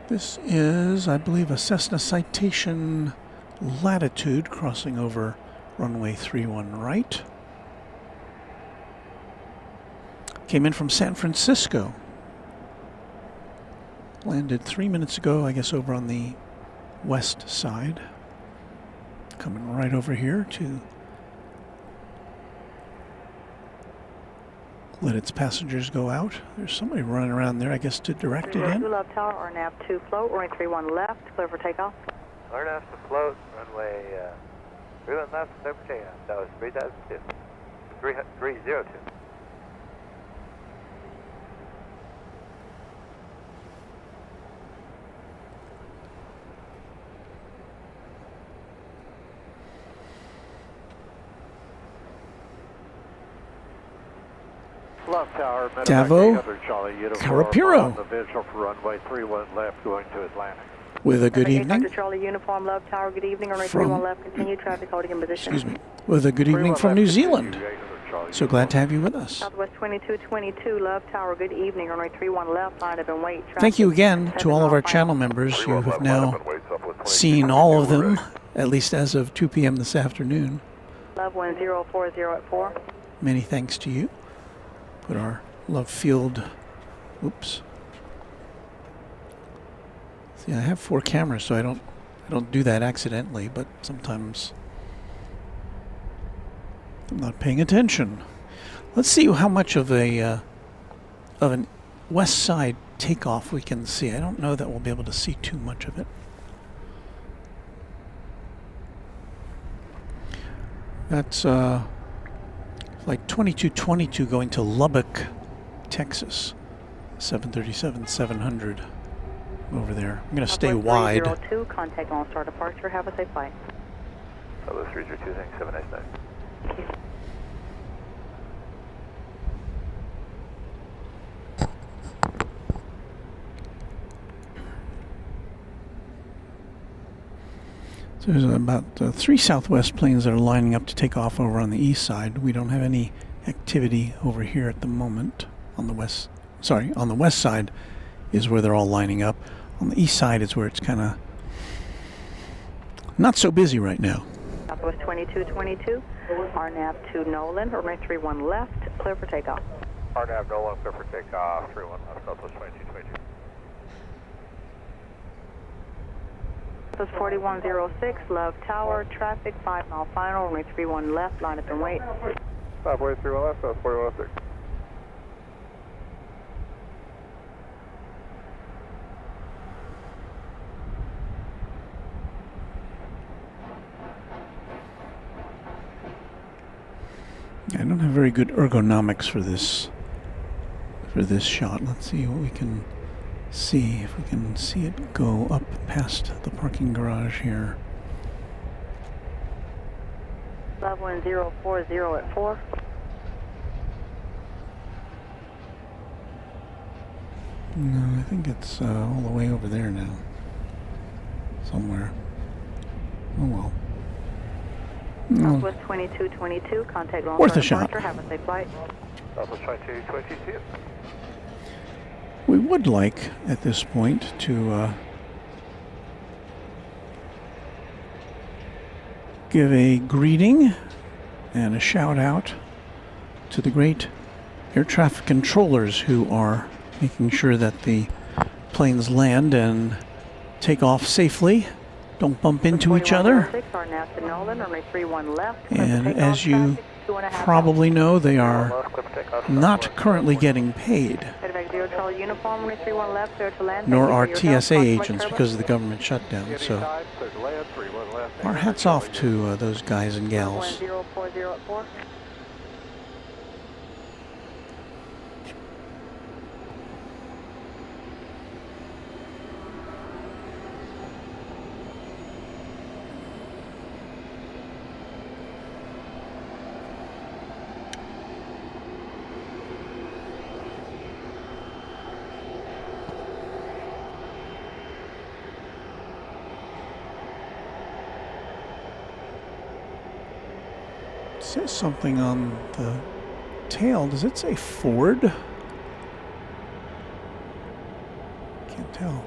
Speaker 1: This is, I believe, a Cessna Citation Latitude crossing over runway 31 right. Came in from San Francisco. Landed 3 minutes ago, I guess, over on the west side. Coming right over here to let its passengers go out. There's somebody running around there, I guess, to direct it in.
Speaker 8: Love Tower, RNAV 2 float, runway 31 left, clear for takeoff.
Speaker 4: RNAV to float, runway 31 left, clear for takeoff. That was 3002. 302.
Speaker 5: Love Tower,
Speaker 1: Davo
Speaker 5: Carapiro. The visual for runway 31 left going to Atlantic.
Speaker 1: With a good evening.
Speaker 8: Charlie Uniform, Love Tower, good evening. Runway 31 left, continue traffic holding in position.
Speaker 1: Excuse me. With a good evening from New Zealand. So glad to have you with us.
Speaker 8: Southwest 2222, Love Tower, good evening. Runway 31 left, line up and wait.
Speaker 1: Thank you again to all of our channel members. You have now seen all of them, at least as of 2 p.m. this afternoon.
Speaker 8: Love 1040 at 4.
Speaker 1: Many thanks to you. Put our love field, oops. See, I have 4 cameras, so I don't do that accidentally, but sometimes I'm not paying attention. Let's see how much of an west side takeoff we can see. I don't know that we'll be able to see too much of it. That's like 2222 going to Lubbock, Texas. 737-700 over there. I'm going to stay wide.
Speaker 8: 302, contact on start departure. Have a safe flight.
Speaker 4: Hello, 302, thanks. Have a nice night.
Speaker 8: Thank you.
Speaker 1: So there's about 3 Southwest planes that are lining up to take off over on the east side. We don't have any activity over here at the moment. On the west side is where they're all lining up. On the east side is where it's kind of not so busy right now.
Speaker 8: Southwest 2222, RNAV to Nolan, runway 31 left, clear for takeoff.
Speaker 4: RNAV Nolan, clear for takeoff, 31 left, Southwest 2222.
Speaker 8: Southwest 4106, Love Tower, traffic, 5 mile final, runway 31 left, line up and wait.
Speaker 4: Southwest 31 left, Southwest 4106.
Speaker 1: I don't have very good ergonomics for this shot. Let's see what we can See if we can see it go up past the parking garage here.
Speaker 8: Level 1040 at 4.
Speaker 1: No, I think it's all the way over there now. Somewhere. Oh well.
Speaker 8: Southwest 2222, contact launch
Speaker 1: Worth a shot.
Speaker 8: Have a safe flight.
Speaker 4: Southwest 2222.
Speaker 1: We would like, at this point, to give a greeting and a shout out to the great air traffic controllers who are making sure that the planes land and take off safely, don't bump into each other. And as you probably know, they are not currently getting paid, nor are TSA agents because of the government shutdown. So our hats off to those guys and gals. It says something on the tail. Does it say Ford? Can't tell.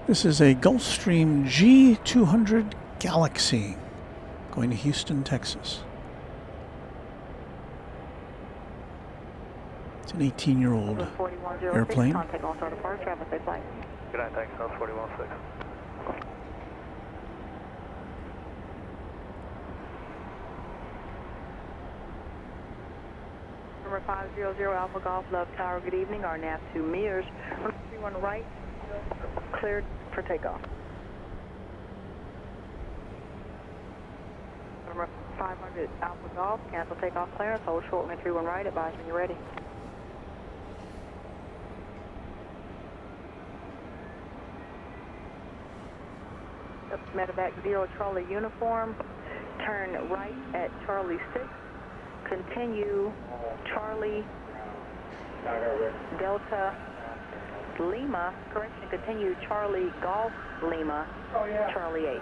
Speaker 1: This is a Gulfstream G200 Galaxy going to Houston, Texas. It's an 18-year-old airplane.
Speaker 4: Good night, thanks. South 416.
Speaker 8: Number 500 Alpha Golf Love Tower, good evening. Our nav to Mears. 31 right, cleared for takeoff. Number 500 Alpha Golf, cancel takeoff clearance. Hold short, 31 right, advise when you're ready. Medevac 0 Charlie uniform, turn right at Charlie 6, continue Charlie Delta Lima, correction, continue Charlie Golf Lima, Charlie 8.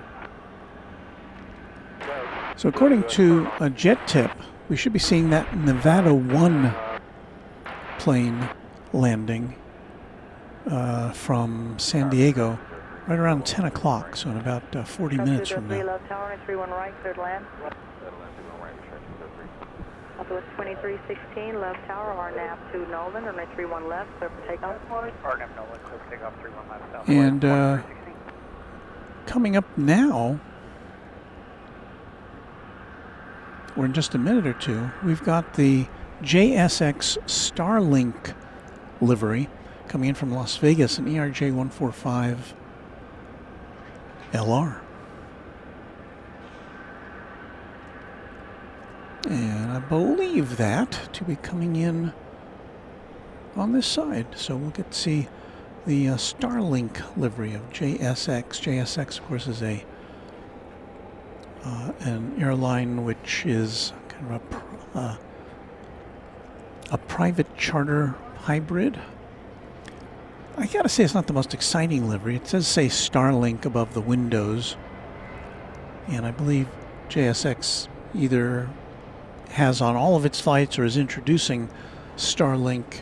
Speaker 1: So according to a jet tip, we should be seeing that Nevada 1 plane landing from San Diego right around 10 o'clock, so in about 40 minutes from now.
Speaker 8: Love Tower, 31 right, cleared land. Southwest 2316, Love Tower, RNAV to Nolan, runway 31 left, clear for takeoff.
Speaker 7: RNAV Nolan, clear for takeoff, 31 left, south.
Speaker 1: And coming up now, or in just a minute or two, we've got the JSX Starlink livery coming in from Las Vegas, an ERJ 145 LR. And I believe that to be coming in on this side. So we'll get to see the Starlink livery of JSX. JSX, of course, is an airline which is kind of a private charter hybrid. I gotta say it's not the most exciting livery. It says say Starlink above the windows, and I believe JSX either has on all of its flights or is introducing Starlink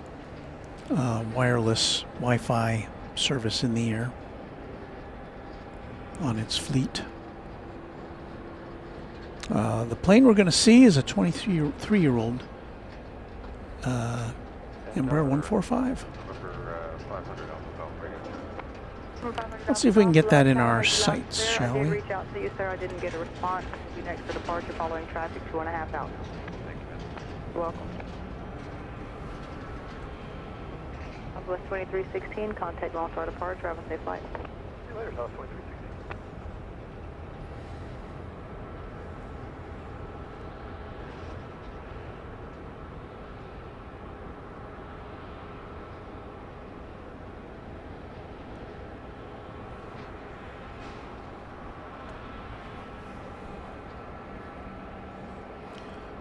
Speaker 1: wireless Wi-Fi service in the air on its fleet. The plane we're going to see is a 23-year-old Embraer 145. Let's see if we can get that in our sights, shall we?
Speaker 8: Reach out to you, sir. I didn't get a response. Be next to departure following traffic 2.5 hours. You're welcome. Southwest 2316, contact Lone Star departure. Have a safe flight.
Speaker 4: See you later, South 2316.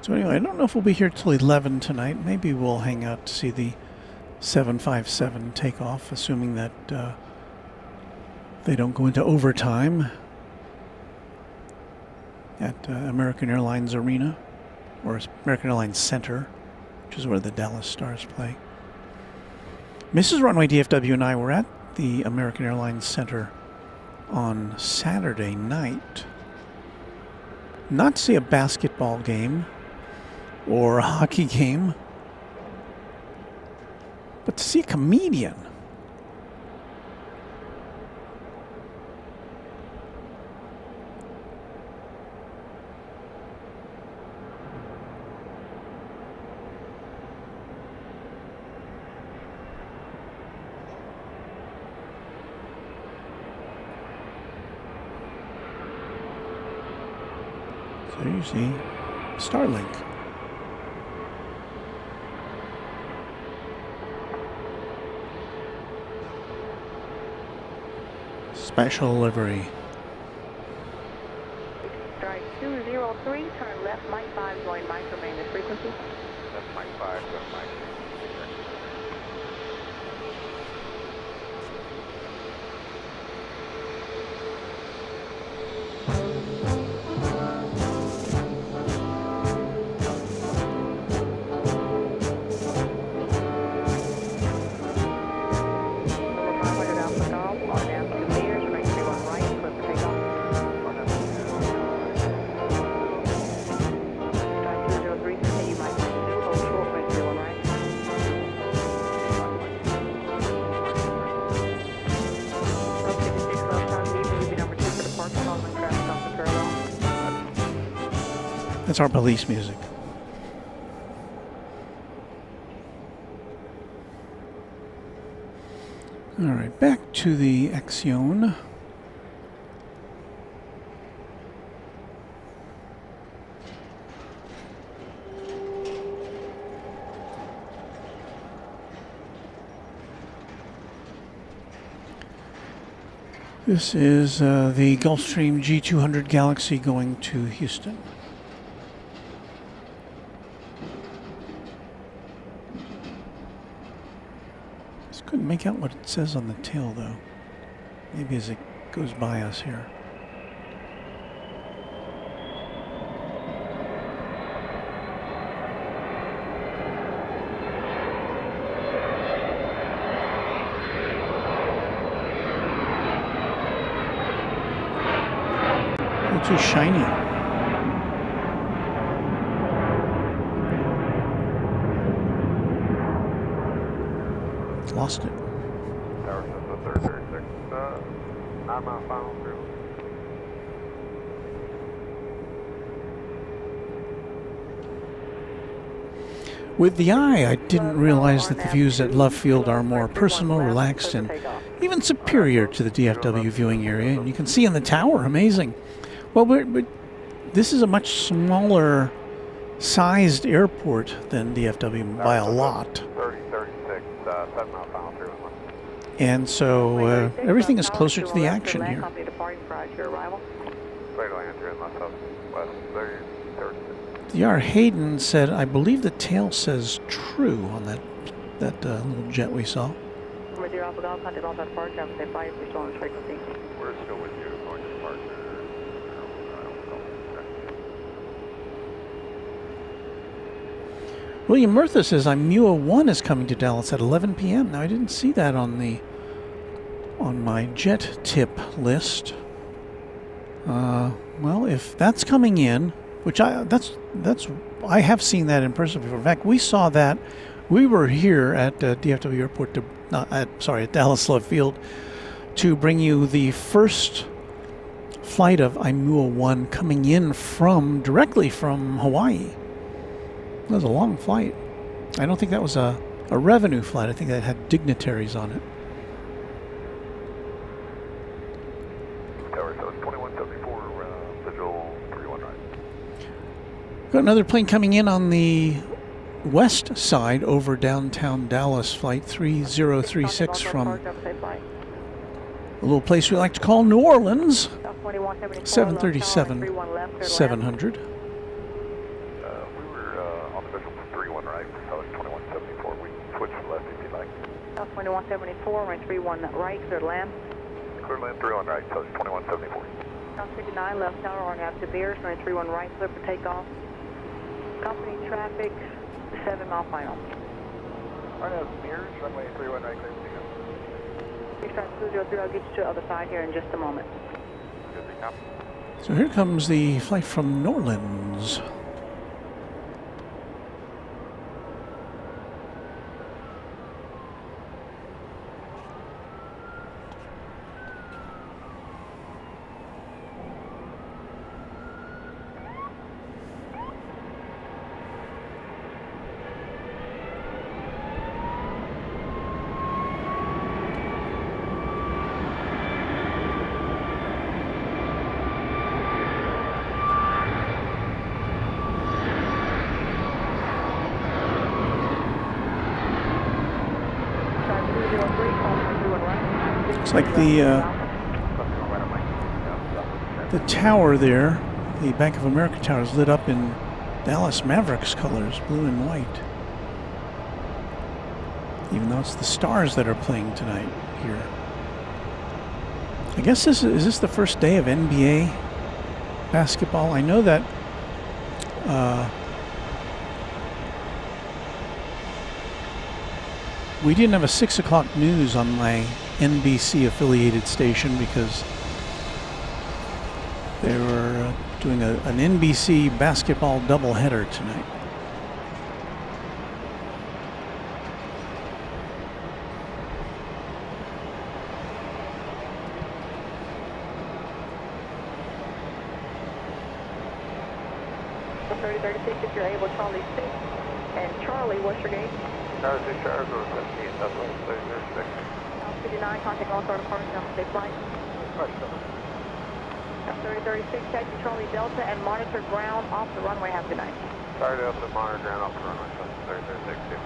Speaker 1: So anyway, I don't know if we'll be here till 11 tonight. Maybe we'll hang out to see the 757 take off, assuming that they don't go into overtime at American Airlines Arena, or American Airlines Center, which is where the Dallas Stars play. Mrs. Runway DFW and I were at the American Airlines Center on Saturday night, not to see a basketball game or a hockey game, but to see a comedian. So you see Starlink. Special livery.
Speaker 8: Strike 203, turn left, Mike 5, join Mike, remain at frequency.
Speaker 4: That's Mike 5, so Mike.
Speaker 1: That's our police music. All right, back to the Axion. This is the Gulfstream G200 Galaxy going to Houston. Couldn't make out what it says on the tail, though. Maybe as it goes by us here. It's too shiny. Lost it.
Speaker 4: Tower System 336, 9-mile final through.
Speaker 1: With the eye, I didn't realize that the views at Love Field are more personal, relaxed, and even superior to the DFW viewing area. And you can see in the tower, amazing. Well, this is a much smaller sized airport than DFW by a lot.
Speaker 4: 3036, 7-mile final through.
Speaker 1: And so everything is closer to the action here. DR Hayden said, I believe the tail says true on that little jet we saw.
Speaker 4: We're still with you, going to departure.
Speaker 1: William Murtha says, I'm MUA 1 is coming to Dallas at 11 p.m. Now, I didn't see that on my jet tip list. Well, if that's coming in, which I have seen that in person before. In fact, we saw that. We were here at DFW Airport at Dallas Love Field to bring you the first flight of IMUA 1 coming in directly from Hawaii. That was a long flight. I don't think that was a revenue flight. I think that had dignitaries on it.
Speaker 4: Tower 2174, visual 31 right.
Speaker 1: Got another plane coming in on the west side over downtown Dallas, flight 3036 from a little place we like to call New Orleans, 737-700.
Speaker 4: We were
Speaker 8: 2174, runway 31 right, clear to land.
Speaker 4: Clear to land 31 right, so it's 2174.
Speaker 8: South 59, left tower, on out to Beers, runway 31 right, clear for takeoff. Company traffic, 7 mile final.
Speaker 4: Right now, Beers, runway 31 right, clear for takeoff.
Speaker 8: Beers, 203, I'll get you to the other side here in just a moment.
Speaker 4: Good thing, copy.
Speaker 1: So here comes the flight from New Orleans. Looks like the tower there, the Bank of America tower, is lit up in Dallas Mavericks colors, blue and white. Even though it's the Stars that are playing tonight here. I guess is this the first day of NBA basketball? I know that we didn't have a 6 o'clock news on my NBC affiliated station because they were doing an NBC basketball doubleheader tonight.
Speaker 8: So 3036, if you're able, Charlie 6. And Charlie, what's your gate?
Speaker 4: Charlie 6, Charlie 17, Southwest 3036.
Speaker 8: 59, contact all sort of department, number 6 flight. 3036, taxi Charlie Delta and monitor ground off the runway. Have a good night.
Speaker 4: Sorry to open the monitor ground off the runway, so 3036 too.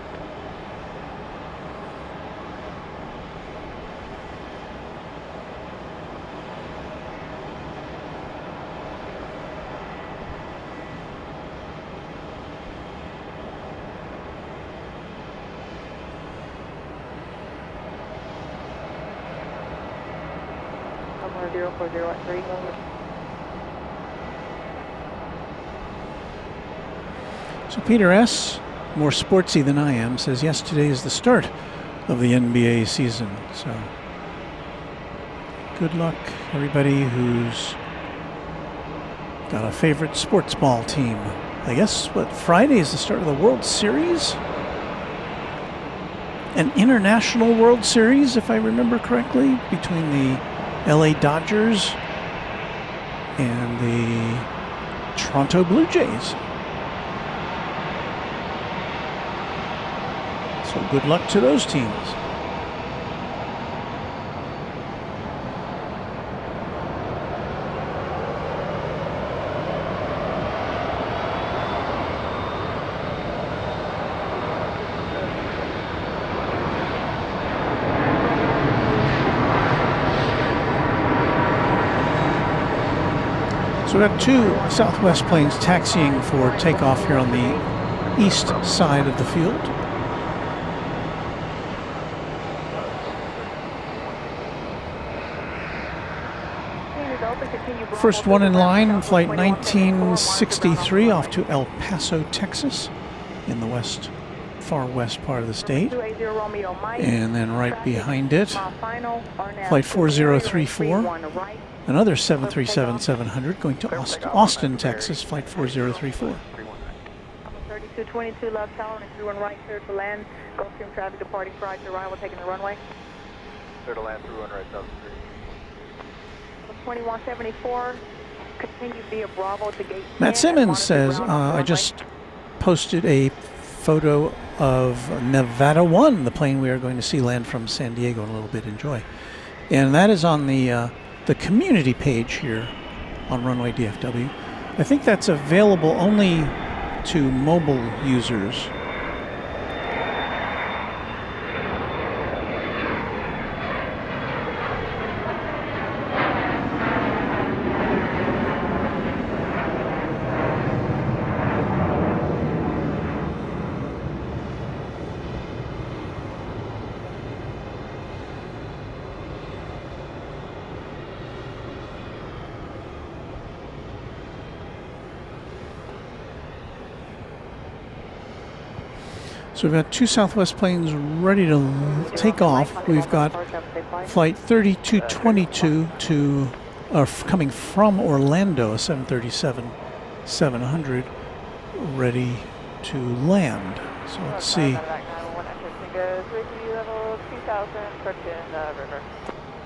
Speaker 8: Number 0403.
Speaker 1: So Peter S., more sportsy than I am, says yesterday is the start of the NBA season. So good luck, everybody who's got a favorite sports ball team. I guess, Friday is the start of the World Series? An international World Series, if I remember correctly, between the LA Dodgers and the Toronto Blue Jays. So good luck to those teams. So we've got two Southwest planes taxiing for takeoff here on the east side of the field. First one in line, flight 1963 off to El Paso, Texas, in the far west part of the state. And then right behind it, flight 4034, another 737-700 going to Austin, Texas, flight 4034.
Speaker 8: 3222 left tower and 31 right, clear to land. Gulfstream traffic departing prior to arrival, taking the runway.
Speaker 4: Clear to land 31 right, South
Speaker 8: 2174, continue via Bravo to gate 10.
Speaker 1: Matt Simmons says, I just posted a photo of Nevada 1, the plane we are going to see land from San Diego in a little bit. Enjoy. And that is on the community page here on Runway DFW. I think that's available only to mobile users. So we've got two Southwest planes ready to take off. We've got flight 3222 to, coming from Orlando, a 737-700, ready to land. So let's see.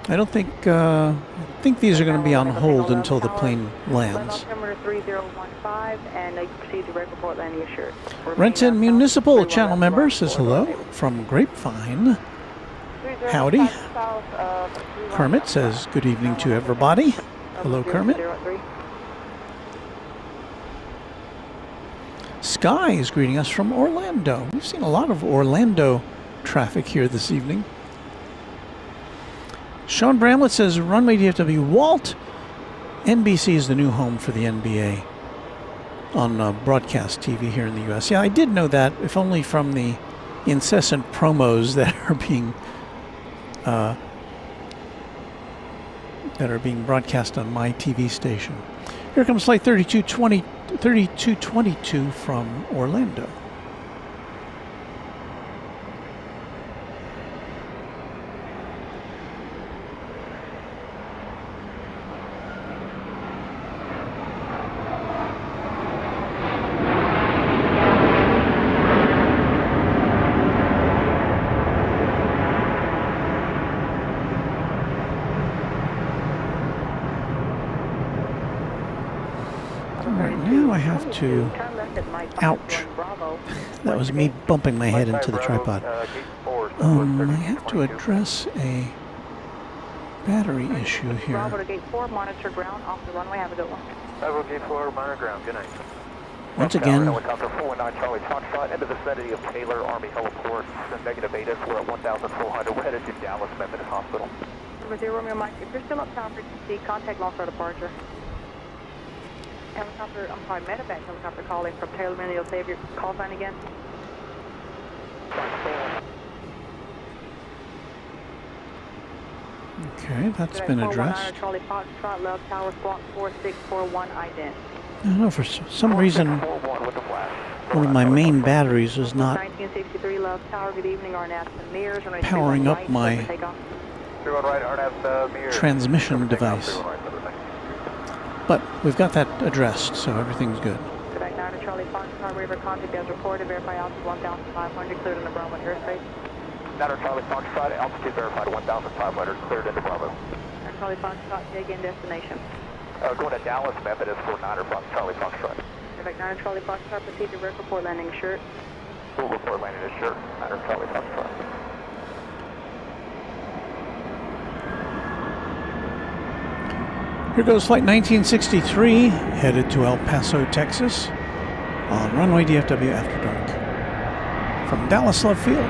Speaker 1: I don't think, I think these are going to be on hold until the plane lands. Renton Municipal channel member says hello from Grapevine. Howdy. Kermit says good evening to everybody. Hello, Kermit. Sky is greeting us from Orlando. We've seen a lot of Orlando traffic here this evening. Sean Bramlett says Runway DFW Walt. NBC is the new home for the NBA on broadcast TV here in the U.S. Yeah, I did know that, if only from the incessant promos that are being broadcast on my TV station. Here comes flight 3222 from Orlando. To ouch, that was me bumping my head into the tripod. I have to address a battery issue here.
Speaker 8: Bravo to gate 4, monitor ground off the runway. Have a good one.
Speaker 4: Bravo gate 4, monitor ground. Good night.
Speaker 1: Once again,
Speaker 7: Helicopter 419 Charlie Foxtrot in the vicinity of Taylor Army Heliport. Negative ATIS. We're at 1,400. We're headed to Dallas Methodist Hospital.
Speaker 8: Number 0 Romeo Mike. If you're still up top, frequency, contact launch for departure. Helicopter, I'm sorry, medevac helicopter calling from Taylor Menino. Save your call sign again.
Speaker 1: Okay, that's been addressed.
Speaker 8: Charlie Foxtrot, Love Tower, Squawk 4641, ident.
Speaker 1: I don't know, for some reason, one of my main batteries was not
Speaker 8: 1963 Love Tower, good evening, Arnett Mears.
Speaker 1: powering up my transmission device. But we've got that addressed, so everything's good.
Speaker 8: Quebec 9 Charlie Foxtrot, River contact as reported, verify altitude 1,500, cleared into Bravo airspace.
Speaker 7: 9 Charlie Foxtrot, altitude verified 1,500, cleared into Bravo.
Speaker 8: 9 Charlie Foxtrot, take in destination.
Speaker 7: Going to Dallas Methodist for 9 Charlie Foxtrot.
Speaker 8: Quebec 9 Charlie Foxtrot, proceed to report landing assured.
Speaker 7: We'll report landing assured, 9 Charlie Foxtrot.
Speaker 1: Here goes flight 1963, headed to El Paso, Texas, on Runway DFW After Dark, from Dallas Love Field.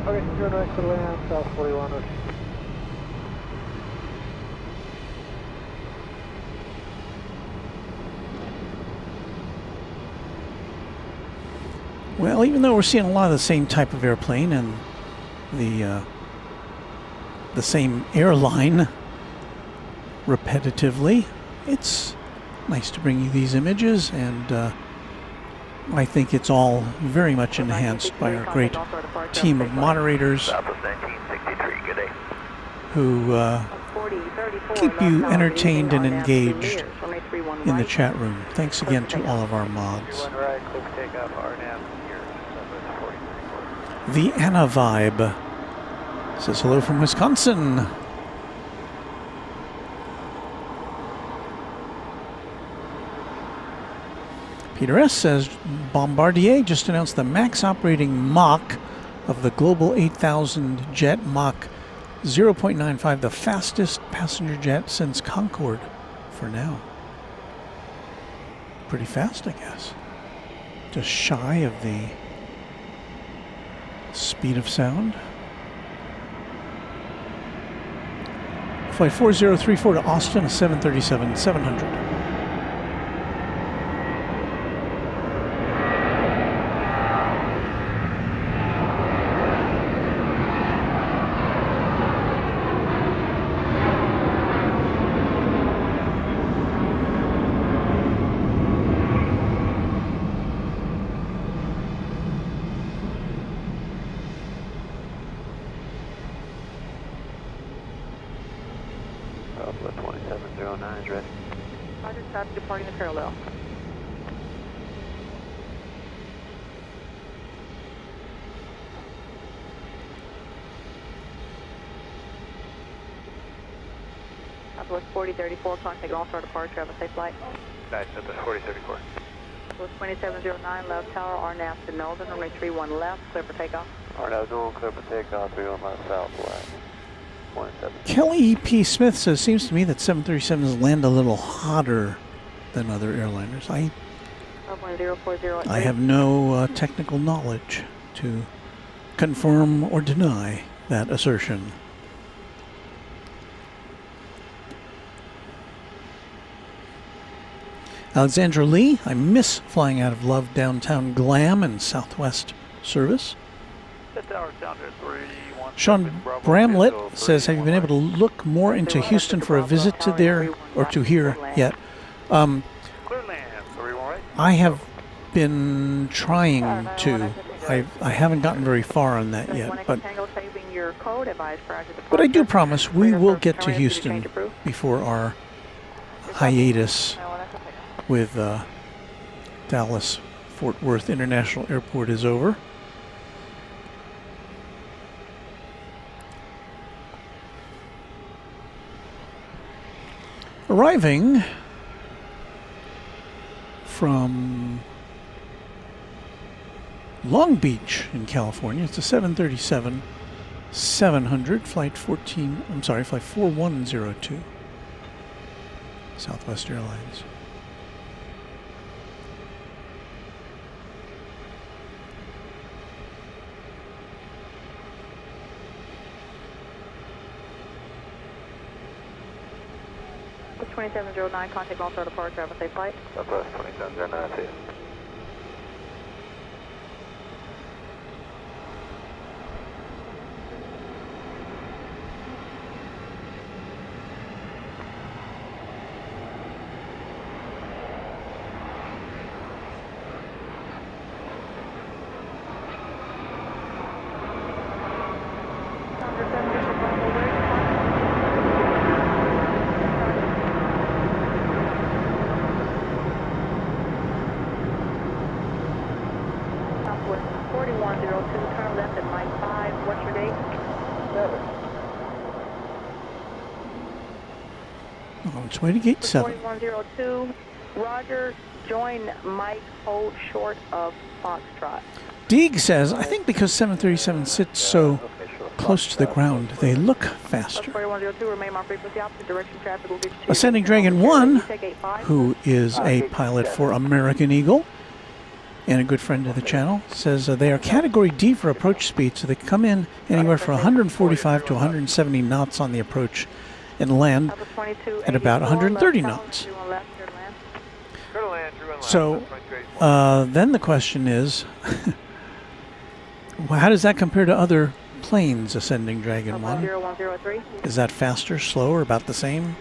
Speaker 5: Okay, you're next to land, South 41.
Speaker 1: Well, even though we're seeing a lot of the same type of airplane and the same airline repetitively, it's nice to bring you these images, and I think it's all very much enhanced by our great team of moderators who keep you entertained and engaged in the chat room. Thanks again to all of our mods. The Anna Vibe says hello from Wisconsin. Peter S. says Bombardier just announced the max operating Mach of the Global 8000 jet, Mach 0.95, the fastest passenger jet since Concorde for now. Pretty fast, I guess. Just shy of the speed of sound. Flight 4034 to Austin, a 737-700.
Speaker 4: Southwest 2709 is ready.
Speaker 8: Roger, stop departing the parallel. Southwest 4034, contact all star departure, have a safe flight.
Speaker 4: Nice, Southwest 4034.
Speaker 8: Southwest 2709, left tower, RNAV to Northern, runway 31 left, clear for takeoff.
Speaker 4: RNAV Northern, clear for takeoff, 31 left southwest. 27.
Speaker 1: Kelly P. Smith says, seems to me that 737s land a little hotter than other airliners. I have no technical knowledge to confirm or deny that assertion. Alexandra Lee, I miss flying out of Love Downtown Glam and Southwest service. Sean Bramlett says, have you been able to look more into Houston for a visit to there or to here yet? I have been trying to. I haven't gotten very far on that yet, but I do promise we will get to Houston before our hiatus with Dallas Fort Worth International Airport is over. Arriving from Long Beach in California, it's a 737-700, flight 4102, Southwest Airlines.
Speaker 8: Southwest 2709, contact all star departure, have a safe flight.
Speaker 4: Southwest 2709, see you.
Speaker 1: On its way to gate 7.
Speaker 8: 4102, Roger, join Mike, hold short of Foxtrot.
Speaker 1: Deeg says, I think because 737 sits so close to the ground, they look faster.
Speaker 8: 4102, remain on frequency opposite direction, traffic will be
Speaker 1: Ascending Dragon 1, who is a pilot for American Eagle and a good friend of the channel, says they are category D for approach speed, so they come in anywhere from 145 to 170 knots on the approach and land at about 130 knots. So then the question is, how does that compare to other planes, Ascending Dragon 1? Is that faster, slower, about the same?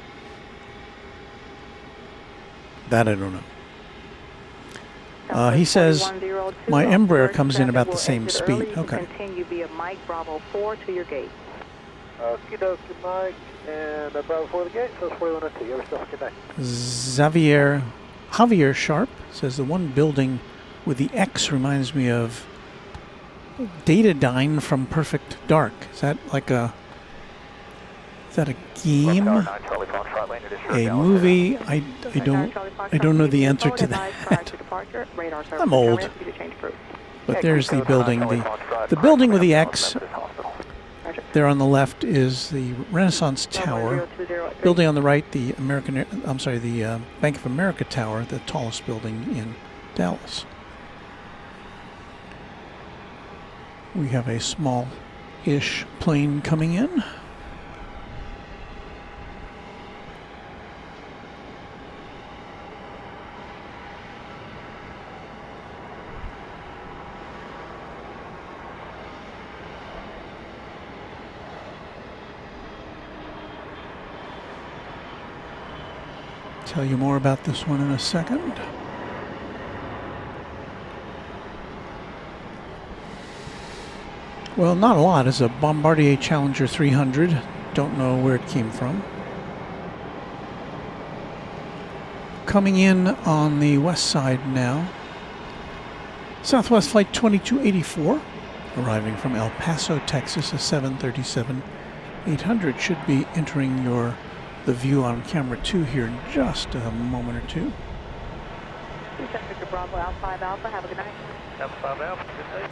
Speaker 1: That I don't know. He says my Embraer comes in about the same speed. Okay.
Speaker 8: Continue via Mike Bravo 4 to your gate.
Speaker 7: Okie Mike, and Bravo 4 the gate, so 4102. You have yourself a good night.
Speaker 1: Javier Sharp says the one building with the X reminds me of Datadyne from Perfect Dark. Is that like a... Is that a game? A movie? I don't know the answer to that. I'm old. But there's the building. The building with the X. There on the left is the Renaissance Tower. Building on the right, the Bank of America Tower, the tallest building in Dallas. We have a small-ish plane coming in. Tell you more about this one in a second. Well, not a lot. It's a Bombardier Challenger 300. Don't know where it came from. Coming in on the west side now. Southwest Flight 2284, arriving from El Paso, Texas, a 737-800 should be entering the view on camera 2 here in just a moment or two.
Speaker 8: Victor Bravo, Alpha 5 Alpha, have a good night.
Speaker 4: Alpha 5 Alpha, good day.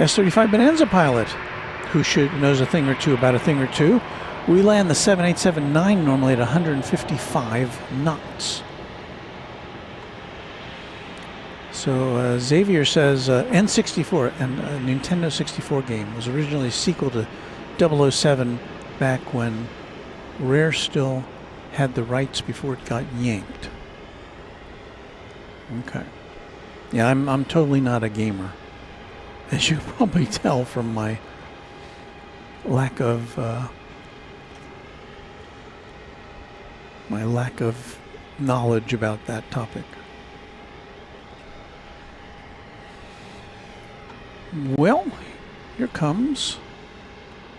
Speaker 1: S-35 Bonanza pilot, who knows a thing or two about a thing or two. We land the 7879 normally at 155 knots. So Xavier says N64, and a Nintendo 64 game, was originally a sequel to 007 back when Rare still had the rights before it got yanked. Okay. Yeah, I'm totally not a gamer, as you can probably tell from my lack of knowledge about that topic. Well, here comes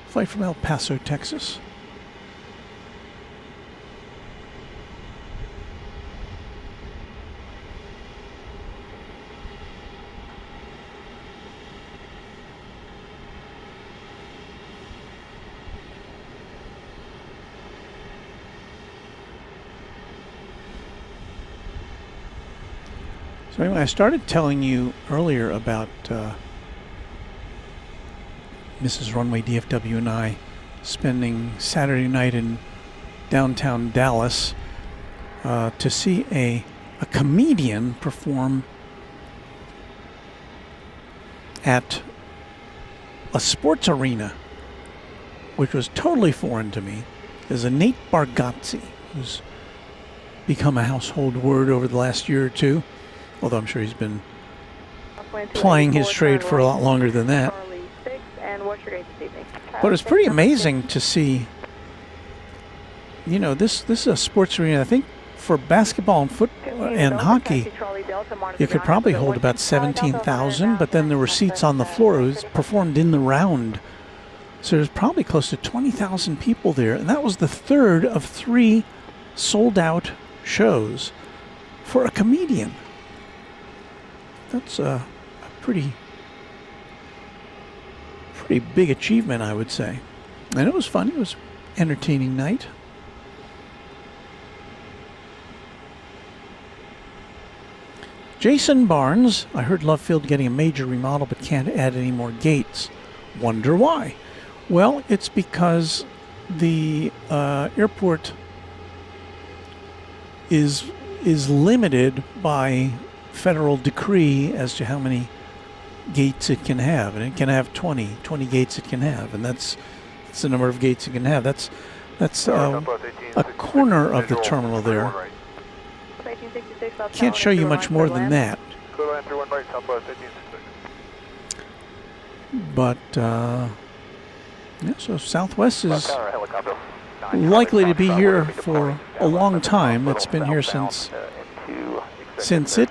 Speaker 1: flight from El Paso, Texas. So anyway, I started telling you earlier about Mrs. Runway DFW and I spending Saturday night in downtown Dallas to see a comedian perform at a sports arena, which was totally foreign to me. There's a Nate Bargatze, who's become a household word over the last year or two, although I'm sure he's been plying his trade for a lot longer than that. But it's pretty amazing to see, this is a sports arena. I think for basketball and football and hockey, it could probably hold about 17,000, but then there were seats on the floor. It was performed in the round. So there's probably close to 20,000 people there. And that was the third of 3 sold-out shows for a comedian. That's a pretty big achievement, I would say. And it was fun. It was an entertaining night. Jason Barnes, I heard Love Field getting a major remodel but can't add any more gates. Wonder why? Well, it's because the airport is limited by federal decree as to how many gates it can have, and it can have 20 gates it can have, and that's the number of gates it can have. That's a corner of the terminal there. Can't show you much more than that. But yeah, so Southwest is likely to be here for a long time. It's been here since it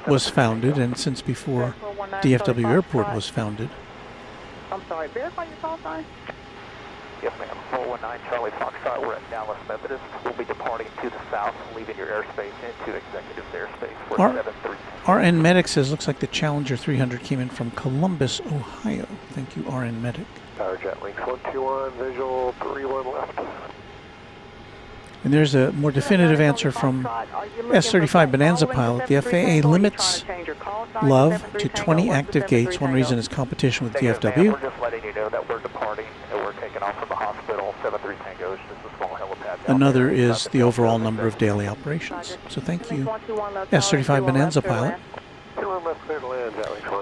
Speaker 1: was founded, and since before DFW Airport was founded.
Speaker 8: I'm sorry, verify your call sign?
Speaker 4: Yes, ma'am. 419 Charlie Foxtrot. We're at Dallas Methodist. We'll be departing to the south, leaving your airspace into Executive's airspace.
Speaker 1: RN Medic says, looks like the Challenger 300 came in from Columbus, Ohio. Thank you, RN Medic.
Speaker 4: Power jet links 121, visual 31 left.
Speaker 1: And there's a more definitive answer from S-35 Bonanza pilot. The FAA limits Love to 20 active gates. One reason is competition with DFW.
Speaker 4: We're just letting you know that we're departing and we're taking off from the hospital. 73 Tango is just a small helipad.
Speaker 1: Another is the overall number of daily operations. So thank you, S-35 Bonanza pilot.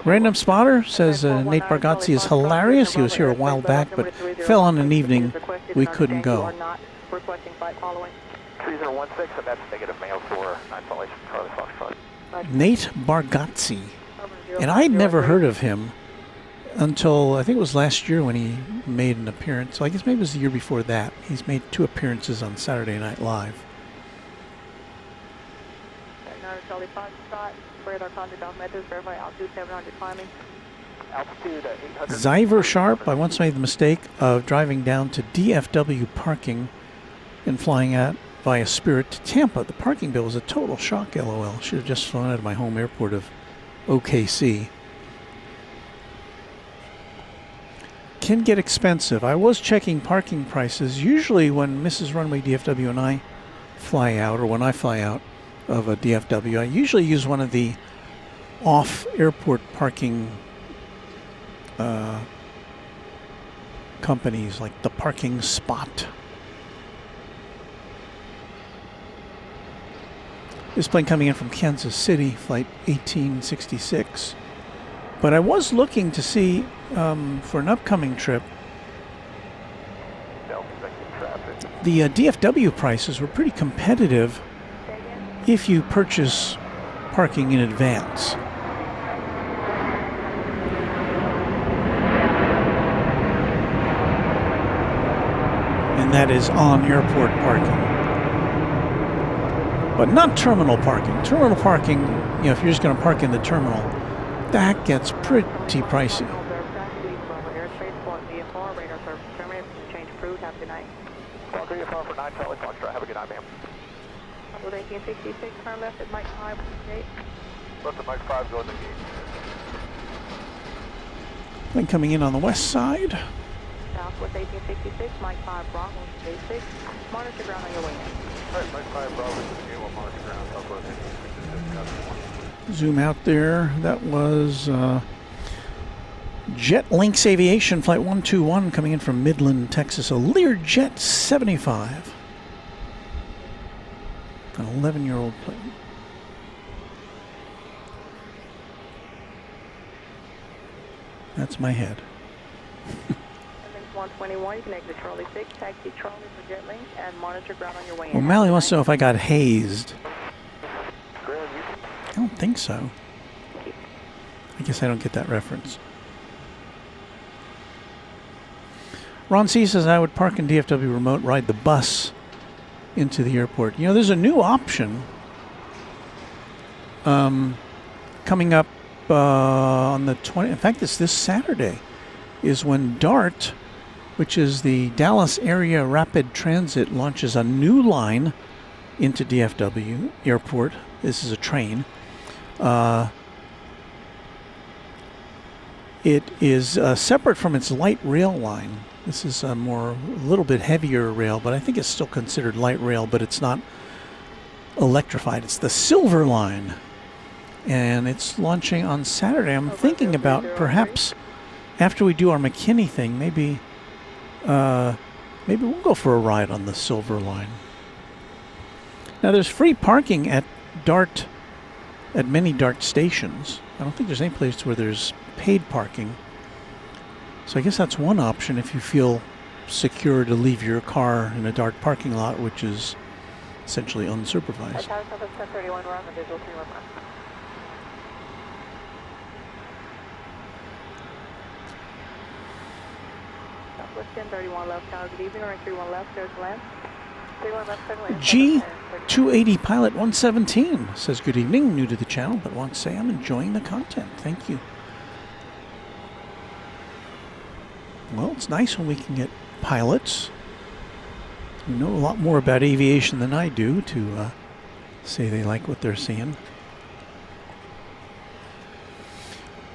Speaker 1: Random Spotter says Nate Bargatze is hilarious. He was here a while back, but fell on an evening we couldn't go.
Speaker 8: Requesting flight following.
Speaker 4: 3016, and that's negative mail for 9 Charlie Foxtrot.
Speaker 1: Nate Bargatze. And I'd never heard of him until I think it was last year when he made an appearance. So I guess maybe it was the year before that. He's made 2 appearances on Saturday Night Live.
Speaker 8: Charlie Foxtrot, spread our contact off methods, verify altitude 700 climbing.
Speaker 4: altitude 800.
Speaker 1: Zyver Sharp, I once made the mistake of driving down to DFW parking and flying out via Spirit to Tampa. The parking bill was a total shock, LOL. Should have just flown out of my home airport of OKC. Can get expensive. I was checking parking prices. Usually when Mrs. Runway DFW and I fly out, or when I fly out of a DFW, I usually use one of the off-airport parking companies like the Parking Spot. This plane coming in from Kansas City, flight 1866. But I was looking to see for an upcoming trip. The DFW prices were pretty competitive if you purchase parking in advance. And that is on airport parking. But not terminal parking. Terminal parking, you know, if you're just going to park in the terminal, that gets pretty pricey.
Speaker 4: For 9 Charlie Foxtrot. Have a good night, ma'am.
Speaker 8: 1866, turn left at Mike 5, gate.
Speaker 4: Left at Mike 5, go to the gate.
Speaker 1: Then coming in on the west side.
Speaker 8: Southwest 1866, Mike 5, Bravo, gate 6. Monitor ground on your way in.
Speaker 4: All right, Mike 5, Bravo, you will monitor ground, Southwest 1866.
Speaker 1: Zoom out there. That was Jet Lynx Aviation Flight 121 coming in from Midland, Texas. A Learjet 75. An 11-year-old plane. That's my head.
Speaker 8: 121, you can exit Charlie 6, taxi Charlie for Jet Lynx, and monitor ground on your way in.
Speaker 1: Well, Mally wants to know if I got hazed. I don't think so. I guess I don't get that reference. Ron C. says I would park in DFW remote, ride the bus into the airport. You know, there's a new option coming up on the 20th. In fact, it's this Saturday is when DART, which is the Dallas Area Rapid Transit, launches a new line into DFW Airport. This is a train. It is separate from its light rail line. This is a little bit heavier rail, but I think it's still considered light rail, but it's not electrified. It's the Silver Line, and it's launching on Saturday. I'm thinking about perhaps after we do our McKinney thing, maybe we'll go for a ride on the Silver Line. Now, there's free parking at many DART stations. I don't think there's any place where there's paid parking. So I guess that's one option if you feel secure to leave your car in a DART parking lot, which is essentially unsupervised.
Speaker 8: Southwest 1031, we're on the visual 311. Southwest 1031 left tower, good evening, runway 31 left, there's land. 31 left, suddenly.
Speaker 1: G280 Pilot 117 says good evening, new to the channel, but wants to say I'm enjoying the content. Thank you. Well, it's nice when we can get pilots who know a lot more about aviation than I do to say they like what they're seeing.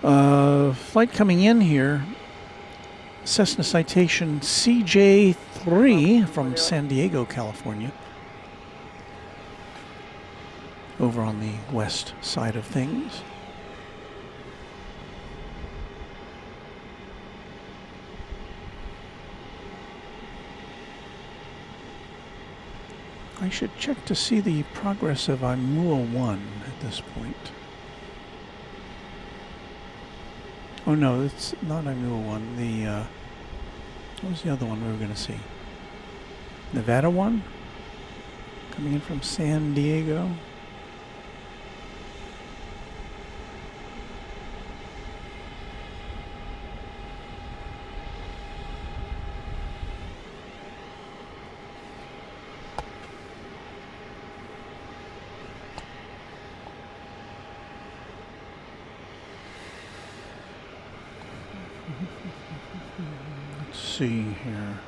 Speaker 1: Flight coming in here, Cessna Citation CJ3 from San Diego, California. Over on the west side of things. I should check to see the progress of IMUA 1 at this point. Oh no, it's not IMUA 1. What was the other one we were going to see? Nevada 1? Coming in from San Diego. see here.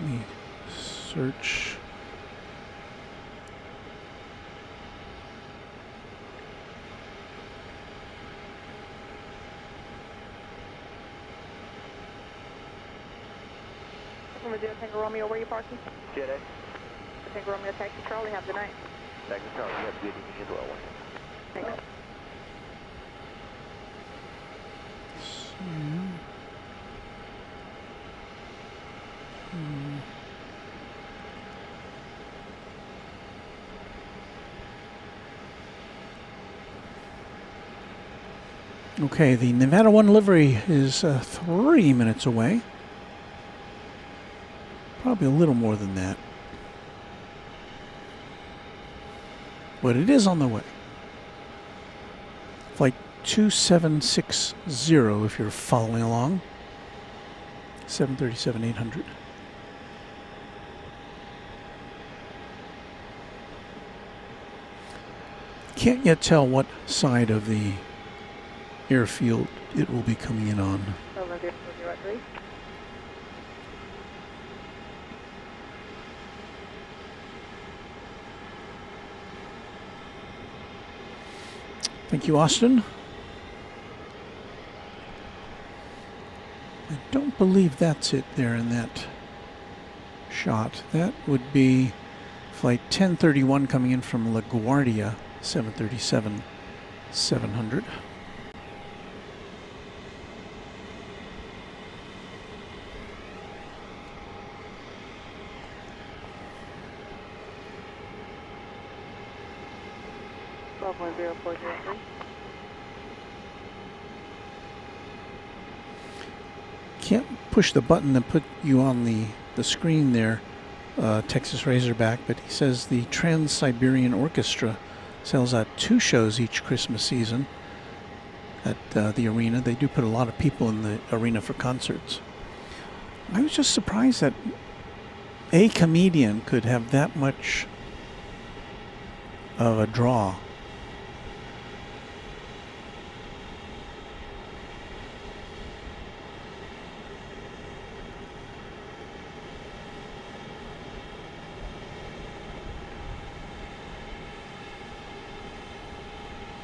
Speaker 1: Let me search.
Speaker 8: Tango Romeo, where are you parking?
Speaker 4: Jet A.
Speaker 8: Tango Romeo, taxi Charlie, have a good night.
Speaker 4: Taxi Charlie, you have a good evening as well.
Speaker 8: Thanks.
Speaker 1: Okay, the Nevada 1 livery is 3 minutes away. Probably a little more than that. But it is on the way. Flight 2760 if you're following along. 737-800. Can't yet tell what side of the airfield it will be coming in on. Thank you, Austin. I don't believe that's it there in that shot. That would be flight 1031 coming in from LaGuardia, 737-700. Can't push the button that put you on the screen there, Texas Razorback, but he says the Trans-Siberian Orchestra sells out 2 shows each Christmas season at the arena. They do put a lot of people in the arena for concerts. I was just surprised that a comedian could have that much of a draw.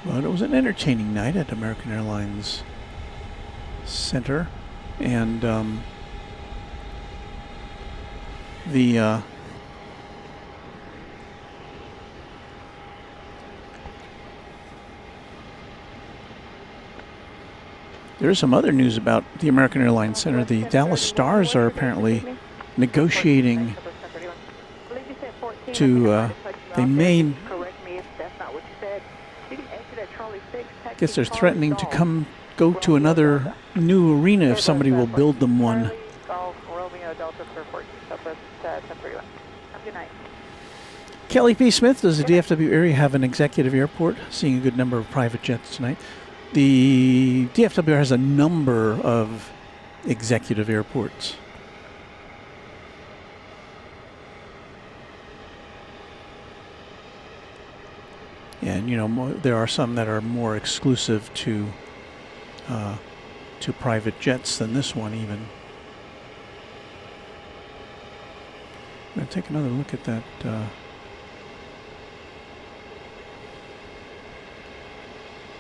Speaker 1: But it was an entertaining night at American Airlines Center, and there's some other news about the American Airlines Center. The Dallas Stars are apparently negunegotiating to they may. I guess they're threatening to go to another new arena if somebody will build them one. Kelly P. Smith, does the DFW area have an executive airport? Seeing a good number of private jets tonight. The DFW has a number of executive airports. And you know, there are some that are more exclusive to private jets than this one even. I'm going to take another look at that.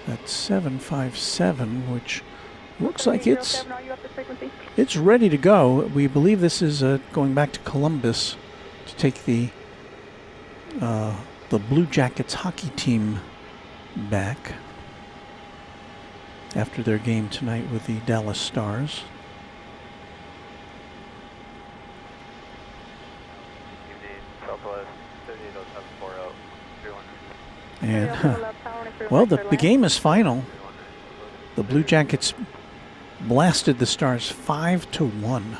Speaker 1: That 757, which looks like it's ready to go. We believe this is going back to Columbus to take the Blue Jackets hockey team back after their game tonight with the Dallas Stars. And well, the game is final. The Blue Jackets blasted the Stars 5-1.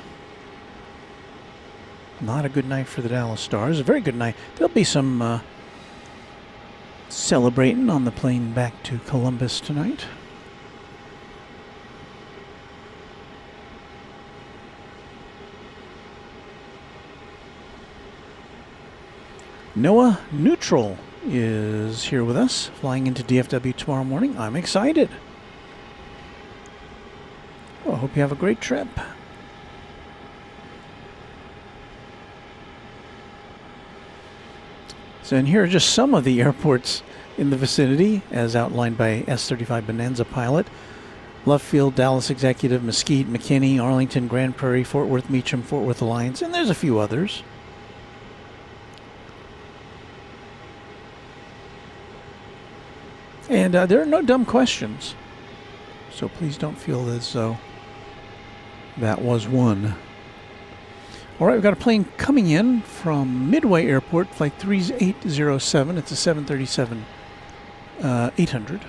Speaker 1: Not a good night for the Dallas Stars. A very good night. There'll be some celebrating on the plane back to Columbus tonight. Noah Neutral is here with us, flying into DFW tomorrow morning. I'm excited. Well, I hope you have a great trip. So, and here are just some of the airports in the vicinity, as outlined by S-35 Bonanza pilot. Love Field, Dallas Executive, Mesquite, McKinney, Arlington, Grand Prairie, Fort Worth, Meacham, Fort Worth Alliance, and there's a few others. And there are no dumb questions. So please don't feel as though that was one. All right, we've got a plane coming in from Midway Airport, flight 3807. It's a 737 800.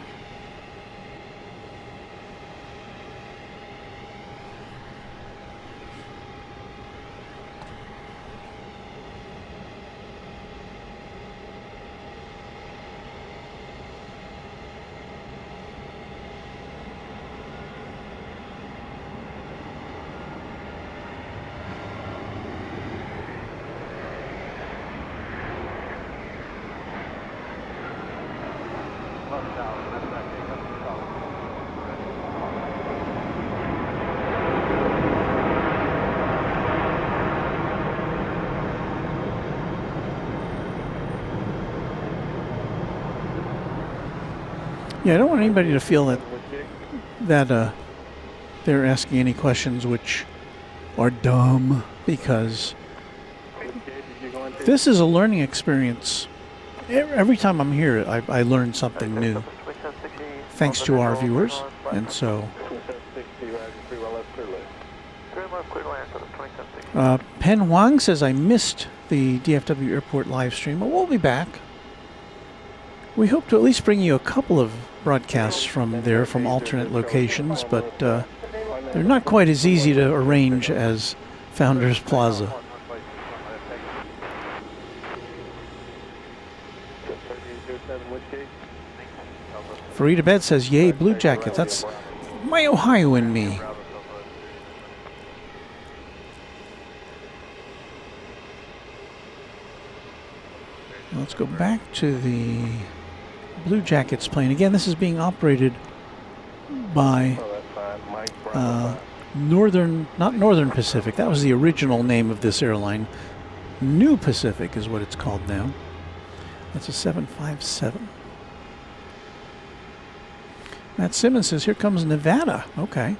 Speaker 1: Yeah, I don't want anybody to feel that they're asking any questions which are dumb, because this is a learning experience. Every time I'm here, I learn something new, thanks to our viewers, and so. Pen Wang says, I missed the DFW Airport live stream, but we'll be back. We hope to at least bring you a couple of broadcasts from there, from alternate locations, but they're not quite as easy to arrange as Founders Plaza. Farida Bed says, yay, Blue Jackets. That's my Ohio in me. Let's go back to the Blue Jackets plane. Again, this is being operated by not Northern Pacific. That was the original name of this airline. New Pacific is what it's called now. That's a 757. Matt Simmons says, here comes Nevada. Okay.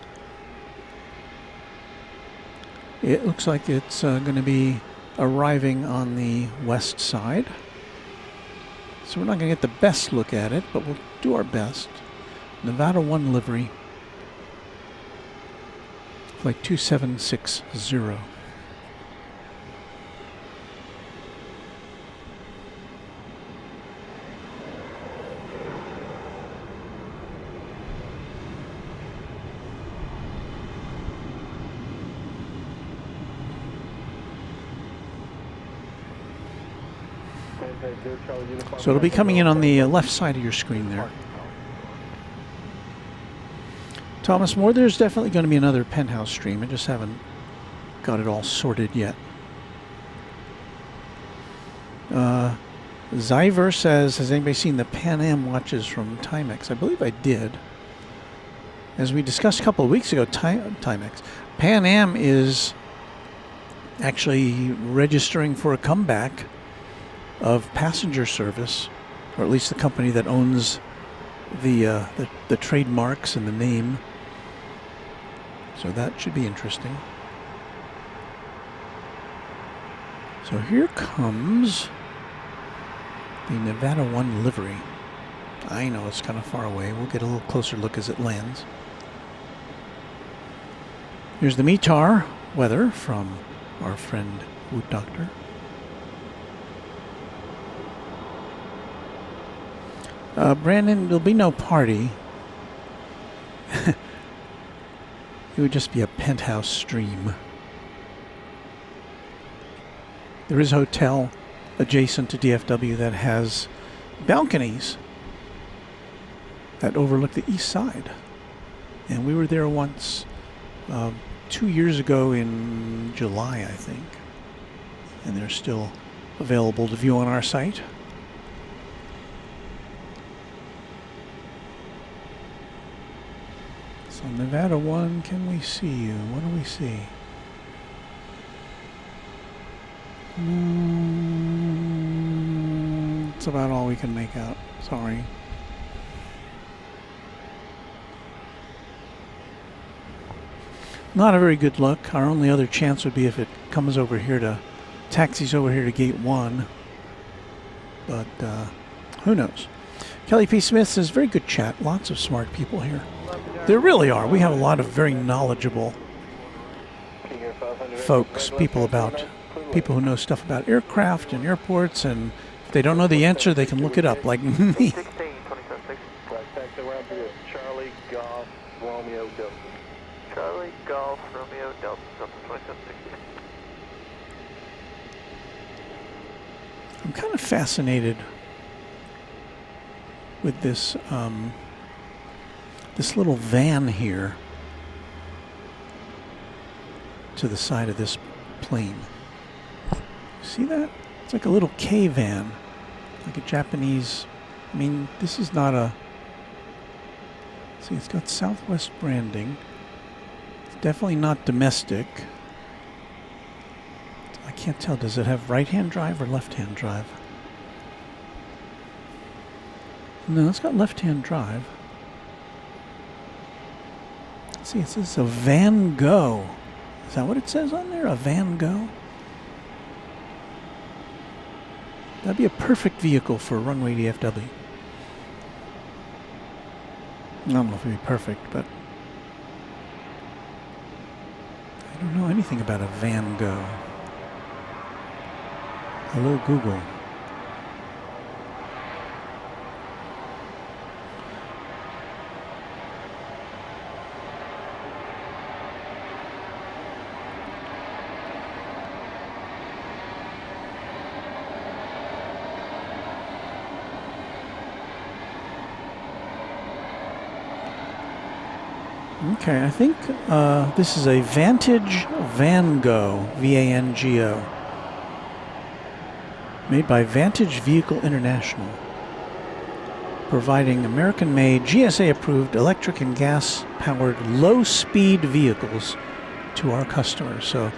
Speaker 1: It looks like it's going to be arriving on the west side. So we're not going to get the best look at it, but we'll do our best. Nevada 1 livery. Flight 2760. So it'll be coming in on the left side of your screen there. Thomas Moore, there's definitely going to be another Penthouse stream. I just haven't got it all sorted yet. Zyver says, has anybody seen the Pan Am watches from Timex? I believe I did. As we discussed a couple of weeks ago, Timex. Pan Am is actually registering for a comeback of passenger service, or at least the company that owns the trademarks and the name. So that should be interesting. So here comes the Nevada 1 livery. I know it's kind of far away. We'll get a little closer look as it lands. Here's the METAR weather from our friend Woot Doctor. Brandon, there'll be no party. It would just be a penthouse stream. There is a hotel adjacent to DFW that has balconies that overlook the east side. And we were there once 2 years ago in July, I think. And they're still available to view on our site. So Nevada 1, can we see you? What do we see? That's about all we can make out. Sorry. Not a very good look. Our only other chance would be if it comes over here to, taxis over here to gate 1. But who knows? Kelly P. Smith says, very good chat. Lots of smart people here. There really are. We have a lot of very knowledgeable folks, people who know stuff about aircraft and airports, and if they don't know the answer, they can look it up, like me.
Speaker 7: Charlie Golf Romeo Delta.
Speaker 4: Charlie Golf Romeo Delta, Delta 2760.
Speaker 1: I'm kind of fascinated with this this little van here to the side of this plane. See that? It's like a little K van, like a Japanese. I mean, this is not a. See, it's got Southwest branding. It's definitely not domestic. I can't tell. Does it have right-hand drive or left-hand drive? No, it's got left-hand drive. See, it says a Van Gogh. Is that what it says on there? A Van Gogh? That'd be a perfect vehicle for Runway DFW. I don't know if it'd be perfect, but I don't know anything about a Van Gogh. Hello, Google. Okay, I think this is a Vantage Van Gogh, V-A-N-G-O, made by Vantage Vehicle International, providing American-made, GSA-approved electric and gas-powered low-speed vehicles to our customers. So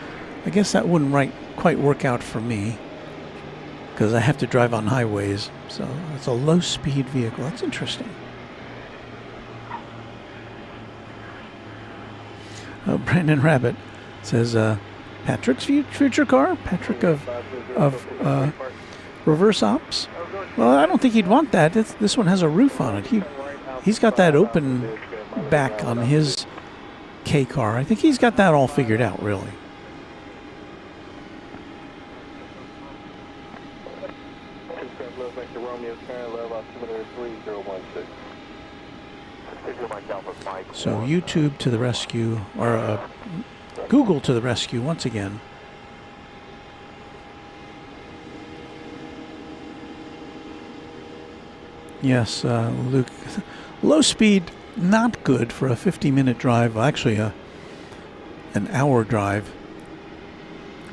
Speaker 1: I guess that wouldn't quite work out for me, because I have to drive on highways. So it's a low-speed vehicle. That's interesting. Brandon Rabbit says, Patrick's future car? Patrick of reverse ops? Well, I don't think he'd want that. This one has a roof on it. He's got that open back on his K car. I think he's got that all figured out, really. So YouTube to the rescue, or Google to the rescue once again. Yes, Luke. Low speed, not good for a 50-minute drive. Actually, an hour drive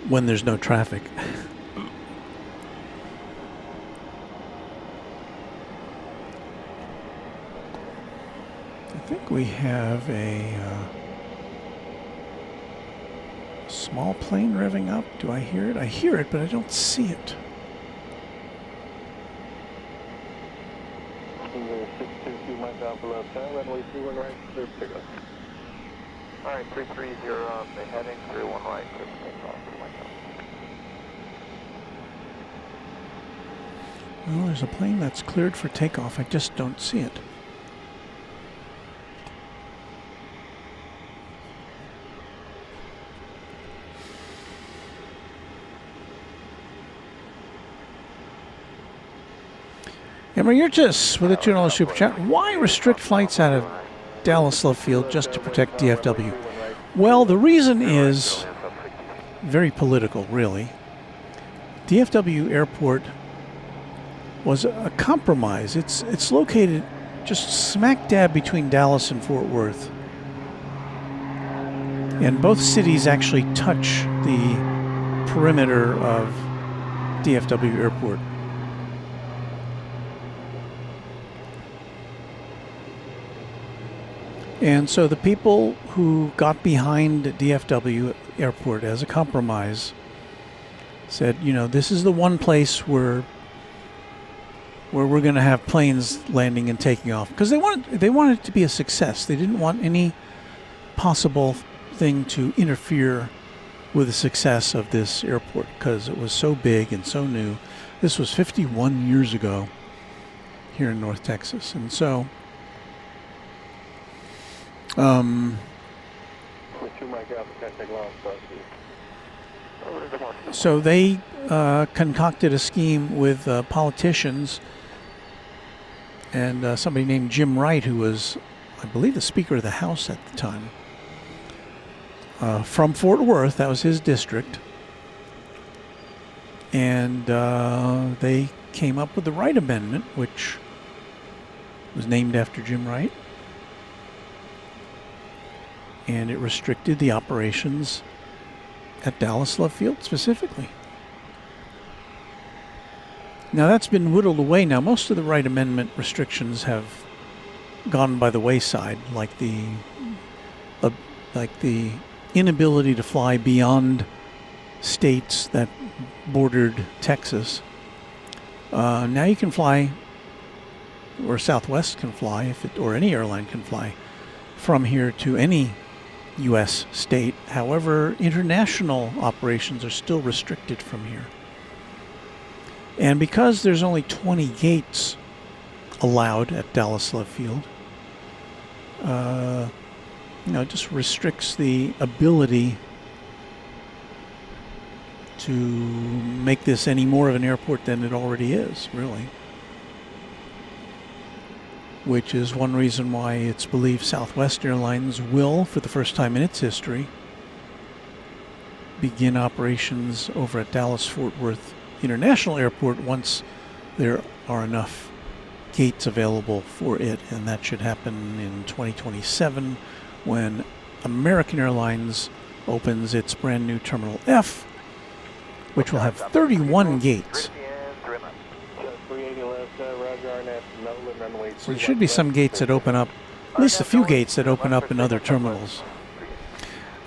Speaker 1: when there's no traffic. I think we have a small plane revving up. Do I hear it? I hear it, but I don't see it.
Speaker 7: 622 miles down below town, runway 31 right, clear pickup.
Speaker 4: Alright, 330, the heading, 31 right, clear pickup.
Speaker 1: Well, there's a plane that's cleared for takeoff. I just don't see it. Emergurchis with a $2 super chat. Why restrict flights out of Dallas Love Field just to protect DFW? Well, the reason is very political, really. DFW Airport was a compromise. It's located just smack dab between Dallas and Fort Worth. And both cities actually touch the perimeter of DFW Airport. And so the people who got behind DFW Airport as a compromise said, you know, this is the one place where where we're going to have planes landing and taking off, because they wanted it to be a success. They didn't want any possible thing to interfere with the success of this airport, because it was so big and so new. This was 51 years ago here in North Texas, and so so they concocted a scheme with politicians and somebody named Jim Wright, who was, I believe, the Speaker of the House at the time, from Fort Worth. That was his district. And they came up with the Wright Amendment, which was named after Jim Wright. And it restricted the operations at Dallas Love Field specifically. Now that's been whittled away now. Most of the Wright Amendment restrictions have gone by the wayside, like the inability to fly beyond states that bordered Texas. Now you can fly, or Southwest can fly, or any airline can fly from here to any U.S. state. However, international operations are still restricted from here. And because there's only 20 gates allowed at Dallas Love Field, it just restricts the ability to make this any more of an airport than it already is, really. Which is one reason why it's believed Southwest Airlines will, for the first time in its history, begin operations over at Dallas-Fort Worth International Airport once there are enough gates available for it, and that should happen in 2027 when American Airlines opens its brand new Terminal F, which will have 31 gates. So there should be some gates that open up, at least a few gates that open up in other terminals.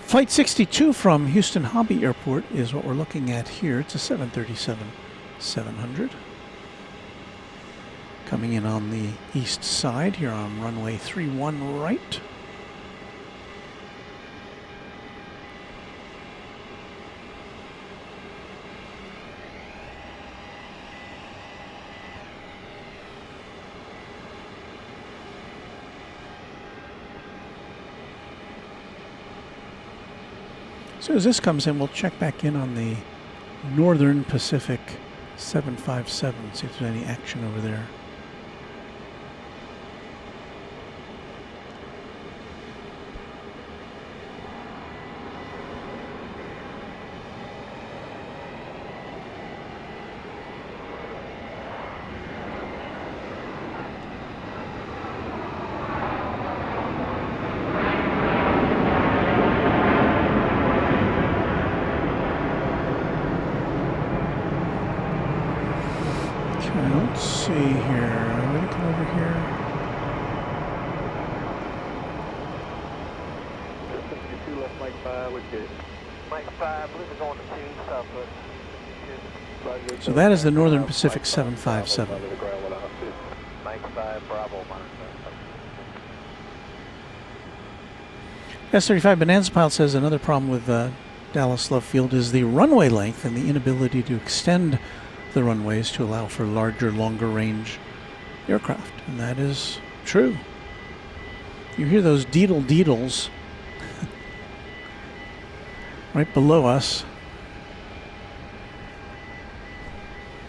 Speaker 1: Flight 62 from Houston Hobby Airport is what we're looking at here. It's a 737-700. Coming in on the east side here on runway 31 right. As soon as this comes in, we'll check back in on the Northern Pacific 757, see if there's any action over there. Let's see here. I'm going to come over here.
Speaker 7: Left Mike 5 with good. Mike 5, believe it's on the 2 Southwest.
Speaker 1: So that is the Northern Pacific 757.
Speaker 7: Mike 5, Bravo,
Speaker 1: S-35 Bonanza Pilot says another problem with Dallas Love Field is the runway length and the inability to extend the runways to allow for larger, longer range aircraft. And that is true. You hear those deedles right below us.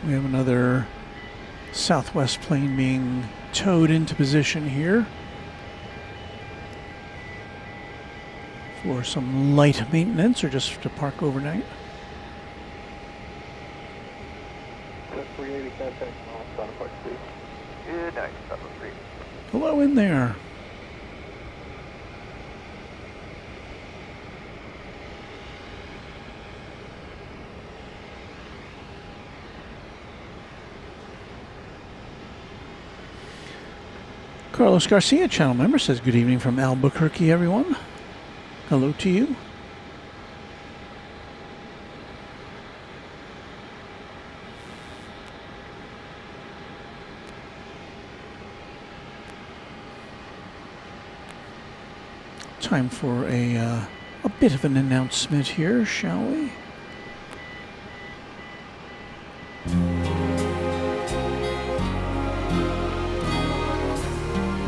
Speaker 1: We have another Southwest plane being towed into position here for some light maintenance or just to park overnight.
Speaker 7: Good night, Southwest 3.
Speaker 1: Hello in there. Carlos Garcia, channel member, says good evening from Albuquerque, everyone. Hello to you. Time for a bit of an announcement here, shall we?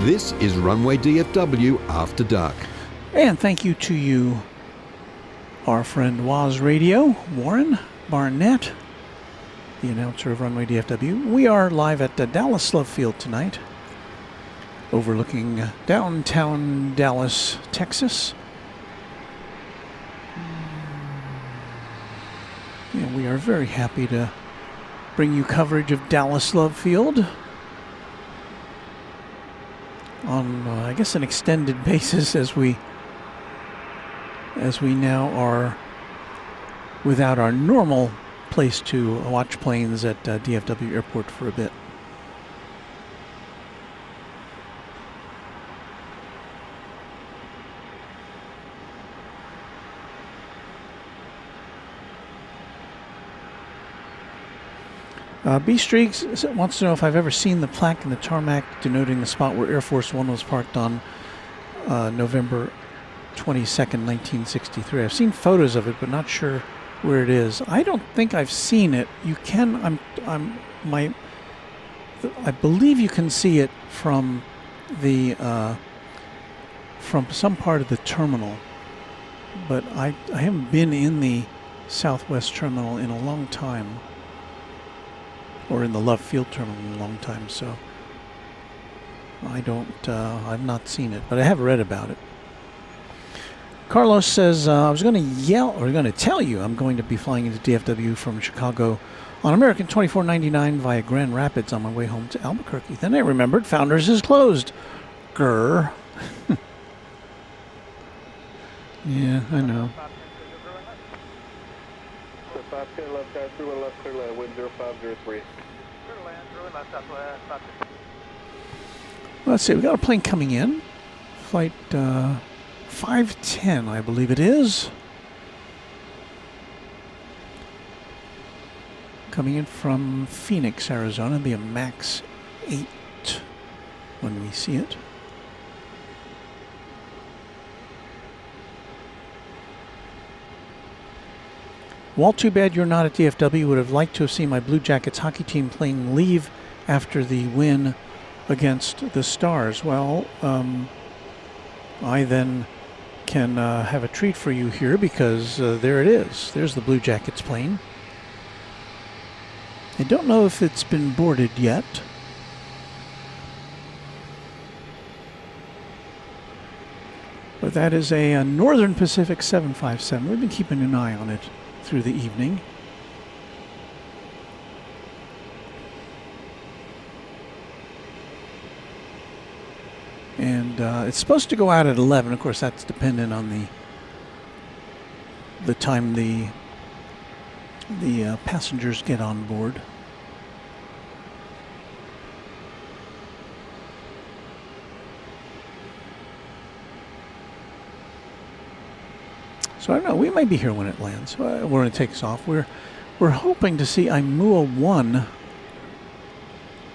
Speaker 6: This is Runway DFW After Dark.
Speaker 1: And thank you to you, our friend Waz Radio, Warren Barnett, the announcer of Runway DFW. We are live at Dallas Love Field tonight, overlooking downtown Dallas, Texas. And we are very happy to bring you coverage of Dallas Love Field on, I guess, an extended basis as we now are without our normal place to watch planes at DFW Airport for a bit. B Streaks wants to know if I've ever seen the plaque in the tarmac denoting the spot where Air Force One was parked on November 22nd, 1963. I've seen photos of it, but not sure where it is. I don't think I've seen it. You can. I believe you can see it from the from some part of the terminal, but I haven't been in the Southwest terminal in a long time, or in the Love Field terminal in a long time. So I've not seen it, but I have read about it. Carlos says, I was going to tell you I'm going to be flying into DFW from Chicago on American 2499 via Grand Rapids on my way home to Albuquerque. Then I remembered Founders is closed. Grr. Yeah, I know. Let's see, we got a plane coming in. Flight 510, I believe it is. Coming in from Phoenix, Arizona. It'll be a MAX 8 when we see it. Walt, too bad you're not at DFW. Would have liked to have seen my Blue Jackets hockey team playing leave after the win against the Stars. Well, I then can have a treat for you here, because there it is. There's the Blue Jackets plane. I don't know if it's been boarded yet. But that is a Northern Pacific 757. We've been keeping an eye on it through the evening. And it's supposed to go out at 11. Of course, that's dependent on the time the passengers get on board. So I don't know. We might be here when it lands. When it takes off. We're hoping to see Imua 1,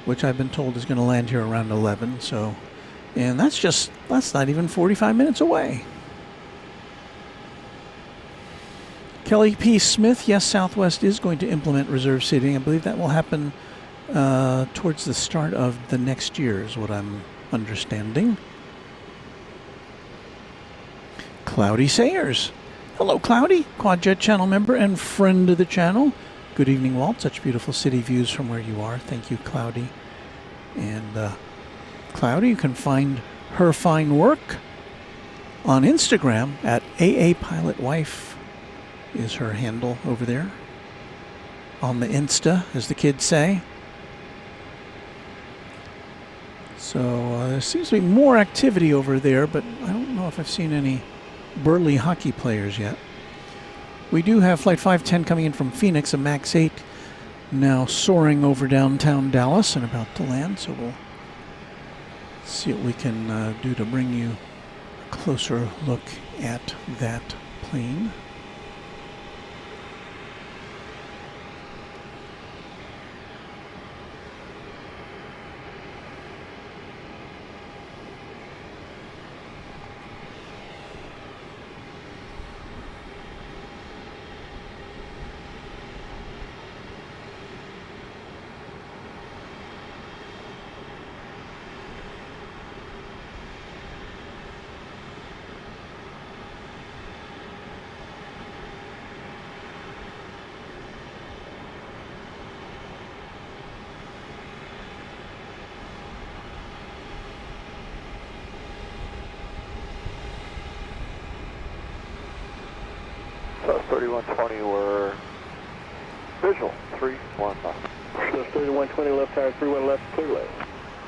Speaker 1: which I've been told is going to land here around 11. So. And that's not even 45 minutes away. Kelly P. Smith, yes, Southwest is going to implement reserve seating. I believe that will happen towards the start of the next year, is what I'm understanding. Cloudy Sayers. Hello, Cloudy, Quadjet channel member and friend of the channel. Good evening, Walt. Such beautiful city views from where you are. Thank you, Cloudy. And Cloudy, you can find her fine work on Instagram at AAPilotWife is her handle over there. On the Insta, as the kids say. So there seems to be more activity over there, but I don't know if I've seen any burly hockey players yet. We do have Flight 510 coming in from Phoenix, a MAX 8, now soaring over downtown Dallas and about to land, so we'll see what we can do to bring you a closer look at that plane.
Speaker 4: South 3120, we're visual, 31 left.
Speaker 7: South 3120, left tire, 31 left, clear lane.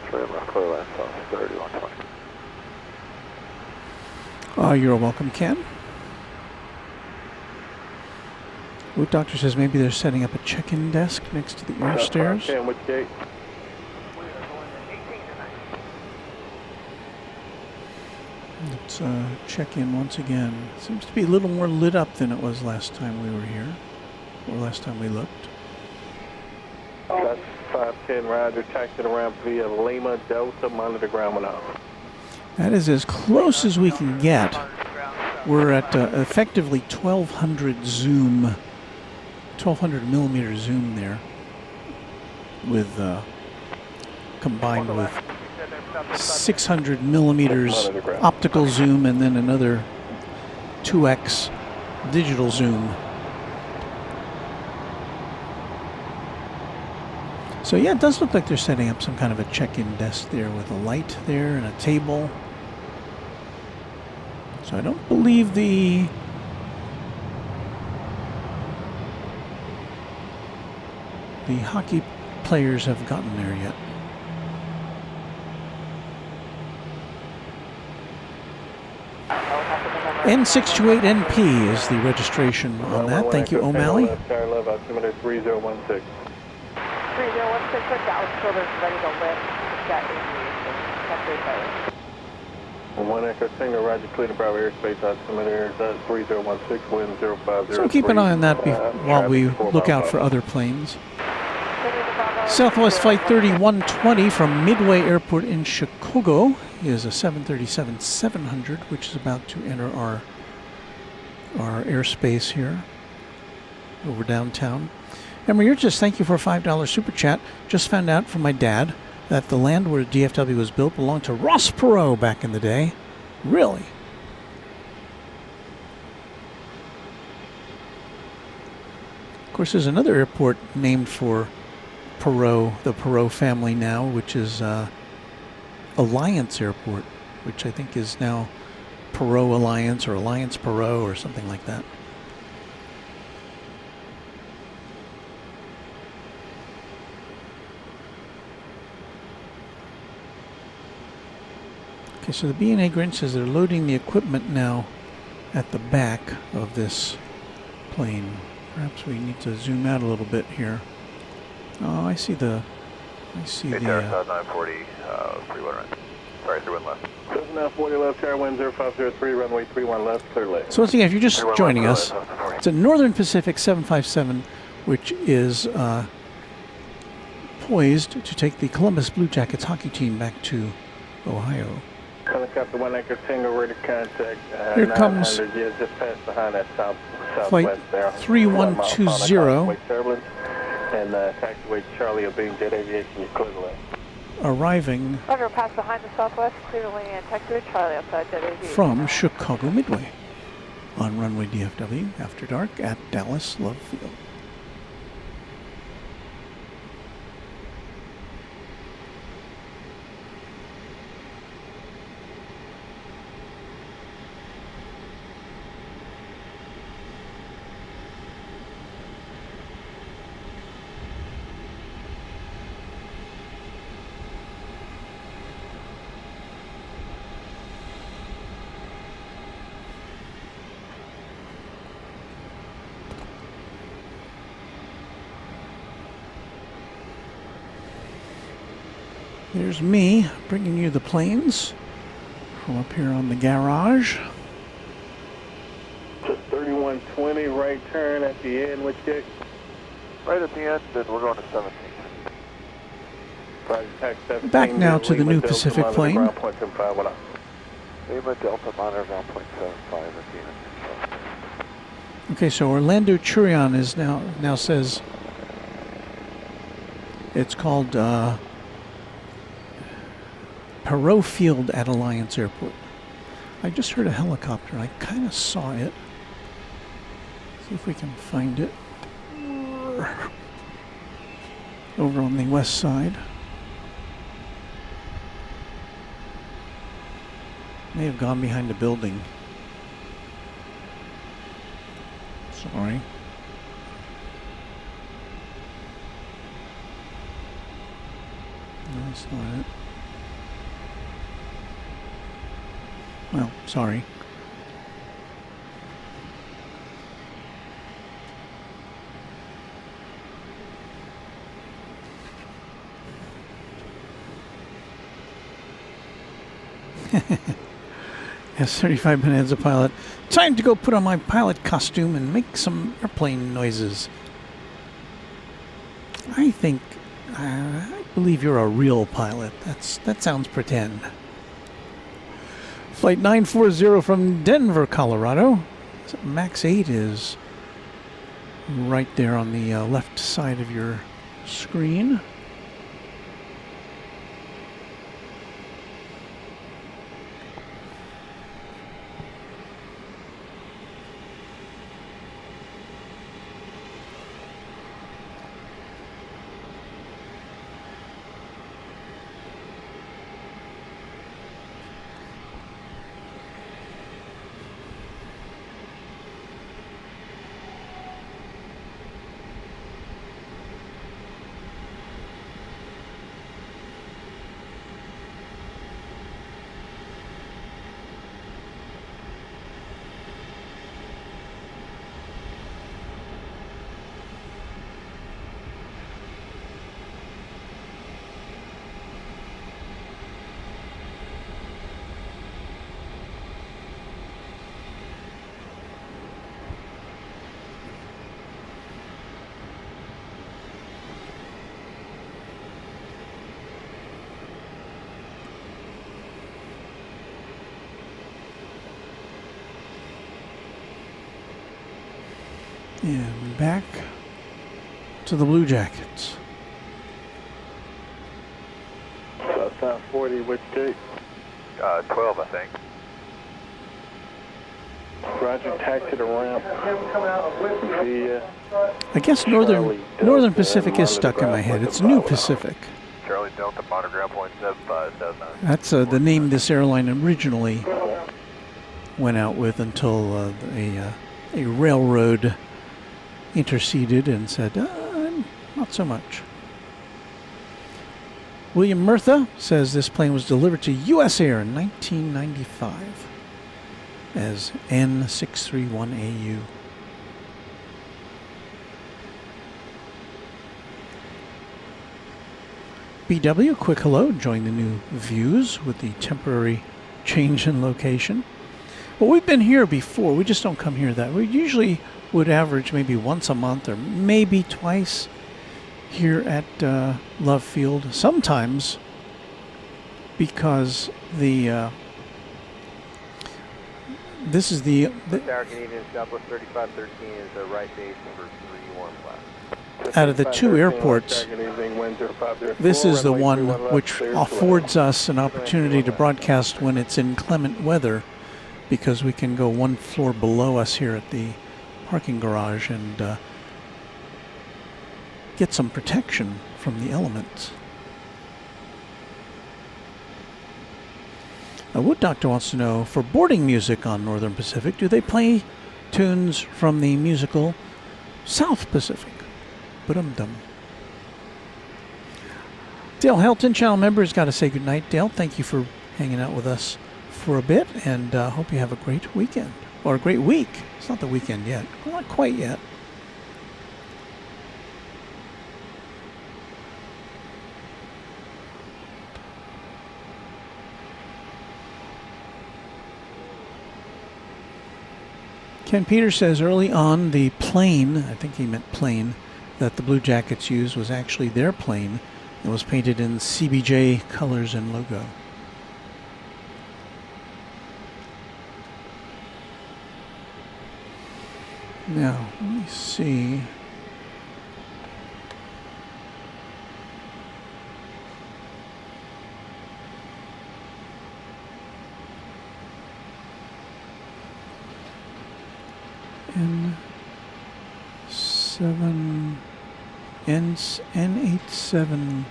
Speaker 4: 3 left, clear lane, South 3120.
Speaker 1: You're welcome, Ken. Route Doctor says maybe they're setting up a check-in desk next to the air stairs.
Speaker 7: Ken, which gate?
Speaker 1: Let's check in once again. Seems to be a little more lit up than it was last time we were here, or last time we looked.
Speaker 7: That's 510, Roger, taxi to ramp via Lima Delta, monitor ground 1 out.
Speaker 1: That is as close as we can get. We're at effectively 1200 zoom, 1200 millimeter zoom there, with combined with 600 millimeters optical zoom and then another 2x digital zoom. So yeah, it does look like they're setting up some kind of a check-in desk there with a light there and a table. So I don't believe the hockey players have gotten there yet. N628NP is the registration on that. Thank you, O'Malley.
Speaker 7: Tire left, altimeter 3016.
Speaker 8: 3016 with Dallas Children's ready to lift. Got aviation.
Speaker 7: One Echo Tango, Roger, clear to Bravo airspace, altimeter 3016, wind 050.
Speaker 1: So keep an eye on that while we look out for other planes. Southwest Flight 3120 from Midway Airport in Chicago is a 737-700, which is about to enter our airspace here over downtown. Emery, you're just thank you for a $5 super chat. Just found out from my dad that the land where DFW was built belonged to Ross Perot back in the day. Really? Of course, there's another airport named for Perot, the Perot family now, which is Alliance Airport, which I think is now Perot Alliance or Alliance Perot or something like that. Okay, so the B&A Grinch says they're loading the equipment now at the back of this plane. Perhaps we need to zoom out a little bit here. Oh, I see the.
Speaker 4: Hey, Tower, South 940, 31 right. Sorry, 31 left.
Speaker 7: South 940 left, tower wind 0503, runway 31 left, clear lane.
Speaker 1: So once again, if you're just joining us, it's a Northern Pacific 757, which is poised to take the Columbus Blue Jackets hockey team back to Ohio.
Speaker 7: Helicopter 1 Echo Tango, ready to contact.
Speaker 1: Here comes
Speaker 7: just past behind that
Speaker 1: Flight 3120.
Speaker 7: And taxiway Charlie obeying Jet Aviation equivalent.
Speaker 1: Arriving
Speaker 8: Roger, pass behind the Southwest, clear the lane and taxiway Charlie outside Jet Aviation.
Speaker 1: from Chicago Midway on Runway DFW After Dark at Dallas Love Field. There's me bringing you the planes from up here on the garage.
Speaker 7: Just 3120, right turn at the end, which gate?
Speaker 4: Right at the end, then we're going to 17.
Speaker 1: Back now to the new Pacific plane.
Speaker 4: Lima Delta monitor ground point 75 at the end.
Speaker 1: Okay, so Orlando Churion is now says it's called Perot Field at Alliance Airport. I just heard a helicopter. I kind of saw it. See if we can find it. Over on the west side. May have gone behind a building. Sorry. No, that's not it. Well, sorry. Yes, 35 Bonanza pilot. Time to go put on my pilot costume and make some airplane noises. I think, I believe you're a real pilot. That sounds pretend. Flight 940 from Denver, Colorado. Max 8 is right there on the left side of your screen. And back to the Blue Jackets.
Speaker 7: South 40, which gate?
Speaker 4: 12, I think.
Speaker 7: Roger, taxi to ramp.
Speaker 1: I guess Northern Pacific is stuck in my head. It's New Pacific.
Speaker 4: Charlie Delta, monitor ground point 7579.
Speaker 1: That's the name this airline originally went out with until a railroad interceded and said, not so much. William Murtha says this plane was delivered to U.S. Air in 1995 as N631AU. BW, quick hello, enjoying the new views with the temporary change in location. Well, we've been here before, we just don't come here that. We usually would average maybe once a month or maybe twice here at Love Field. Sometimes because this is the
Speaker 7: Tower Canadian Southwest 3513 is a right base for 31 left.
Speaker 1: out of the two airports, this is the one which affords us an opportunity to broadcast when it's inclement weather, because we can go one floor below us here at the parking garage and get some protection from the elements. Wood Doctor wants to know, for boarding music on Northern Pacific, do they play tunes from the musical South Pacific? Ba-dum-dum. Dale Helton, channel member, has got to say goodnight. Dale, thank you for hanging out with us for a bit, and hope you have a great weekend. Or a great week. It's not the weekend yet. Well, not quite yet. Ken Peters says early on the plane, I think he meant plane, that the Blue Jackets used was actually their plane. It was painted in CBJ colors and logo. Now, let me see. N8710M.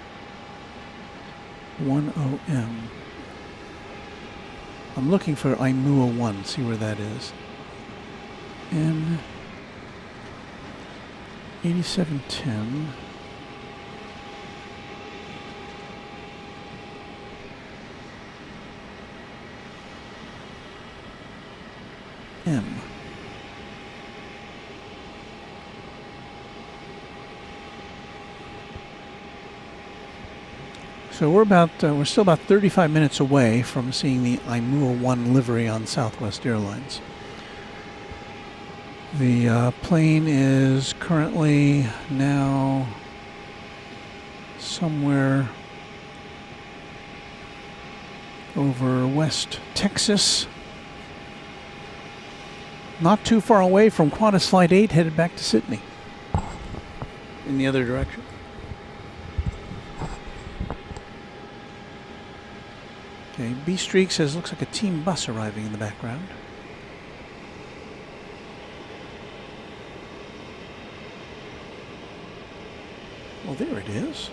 Speaker 1: I'm looking for Aimua 1, see where that is. 8710. M. So we're still about 35 minutes away from seeing the IMUA 1 livery on Southwest Airlines. The plane is currently now somewhere over West Texas, not too far away from Qantas Flight 8, headed back to Sydney in the other direction. Okay, B Streak says looks like a team bus arriving in the background. Well, there it is.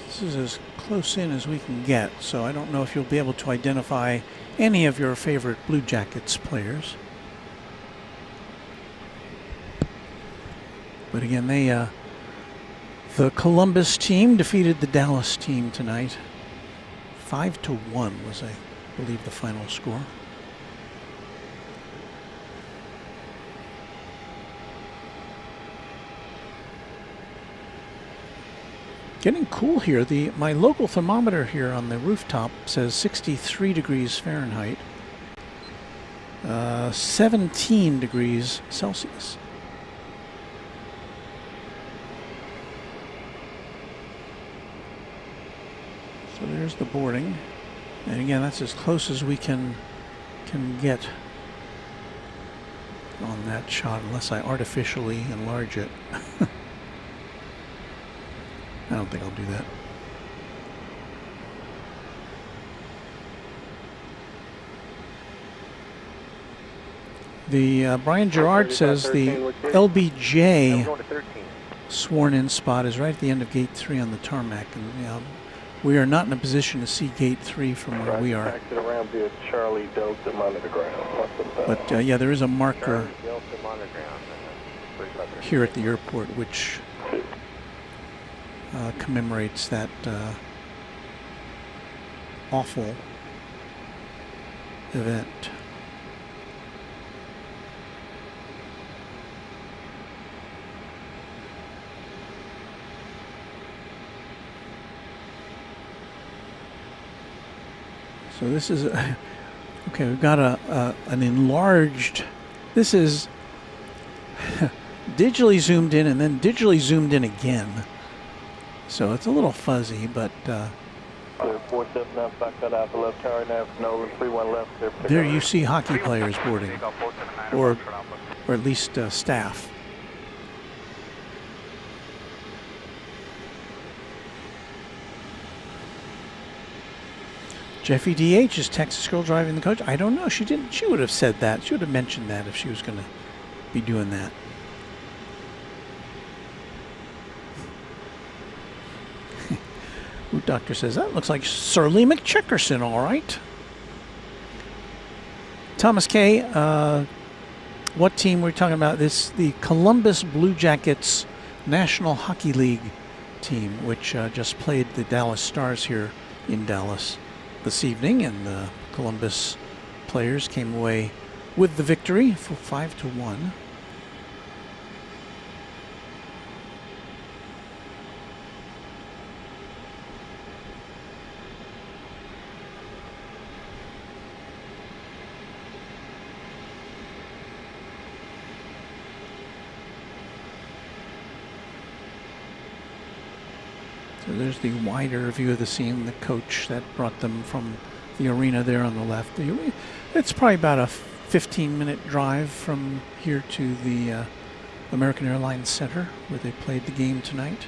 Speaker 1: This is as close in as we can get, so I don't know if you'll be able to identify any of your favorite Blue Jackets players. But again, the Columbus team defeated the Dallas team tonight. 5-1 was, I believe, the final score. Getting cool here. My local thermometer here on the rooftop says 63 degrees Fahrenheit, 17 degrees Celsius. So there's the boarding, and again, that's as close as we can get on that shot, unless I artificially enlarge it. I don't think I'll do that. The Brian Gerard says the LBJ sworn-in spot is right at the end of Gate 3 on the tarmac, and we are not in a position to see Gate 3 from where we are. But yeah, there is a marker here at the airport which commemorates that awful event. So this is okay. We've got an enlarged. This is digitally zoomed in and then digitally zoomed in again. So it's a little fuzzy, but there you see hockey players boarding, or at least staff. Jeffy DH, is Texas girl driving the coach? I don't know. She didn't. She would have said that. She would have mentioned that if she was going to be doing that. Root Doctor says that looks like Surly McCheckerson. All right. Thomas K. What team were we talking about? The Columbus Blue Jackets National Hockey League team, which just played the Dallas Stars here in Dallas this evening, and the Columbus players came away with the victory for 5-1. So there's the wider view of the scene, the coach that brought them from the arena there on the left. It's probably about a 15-minute drive from here to the American Airlines Center where they played the game tonight.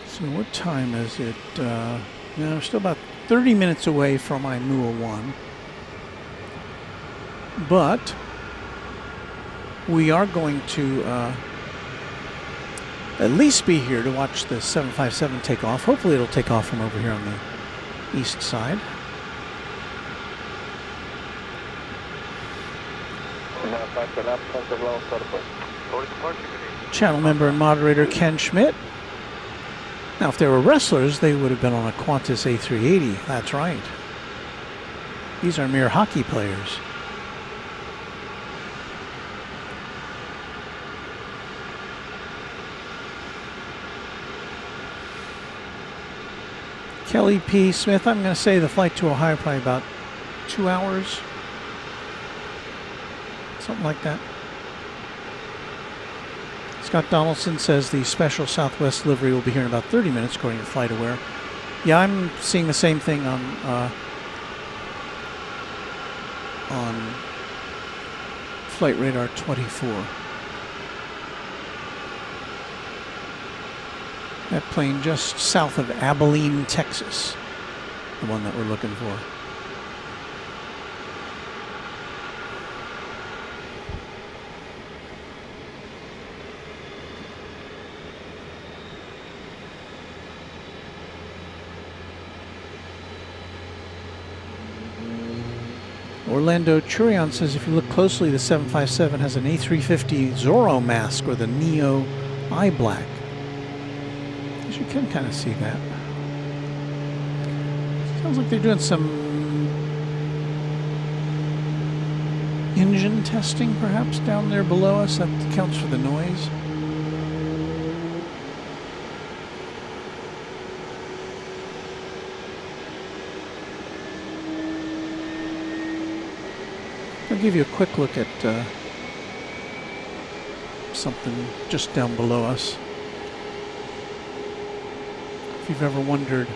Speaker 1: So what time is it? We're still about 30 minutes away from IMUA 1. But we are going to at least be here to watch the 757 take off. Hopefully it'll take off from over here on the east side. Channel member and moderator Ken Schmidt. Now, if they were wrestlers, they would have been on a Qantas A380. That's right. These are mere hockey players. Kelly P. Smith, I'm going to say the flight to Ohio probably about 2 hours. Something like that. Scott Donaldson says the special Southwest livery will be here in about 30 minutes, according to FlightAware. Yeah, I'm seeing the same thing on Flight Radar 24. That plane just south of Abilene, Texas, the one that we're looking for. Orlando Churion says if you look closely, the 757 has an A350 Zorro mask or the Neo eye black. You can kind of see that. Sounds like they're doing some engine testing perhaps down there below us. That accounts for the noise. I'll give you a quick look at something just down below us. If you've ever wondered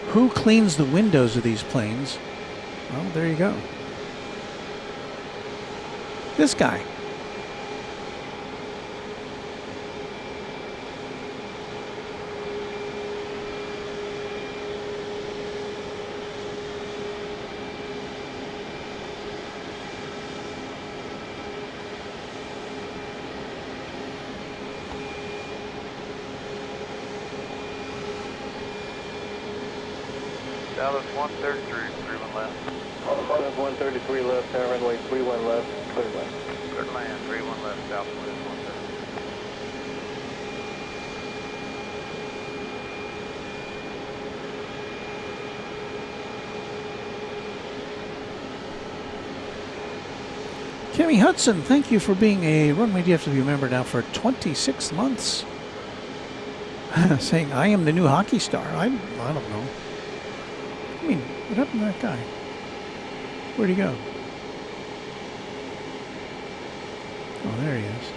Speaker 1: who cleans the windows of these planes, well, there you go. This guy.
Speaker 2: Dallas 133, 31 left.
Speaker 7: Dallas 133 left, runway 31 left, clear left.
Speaker 2: Clear to land, 31 left, Southwest 130.
Speaker 1: Kimmy Hudson, thank you for being a Runway DFW member now for 26 months. Saying, I am the new hockey star. I don't know. I mean, what happened to that guy? Where'd he go? Oh, there he is.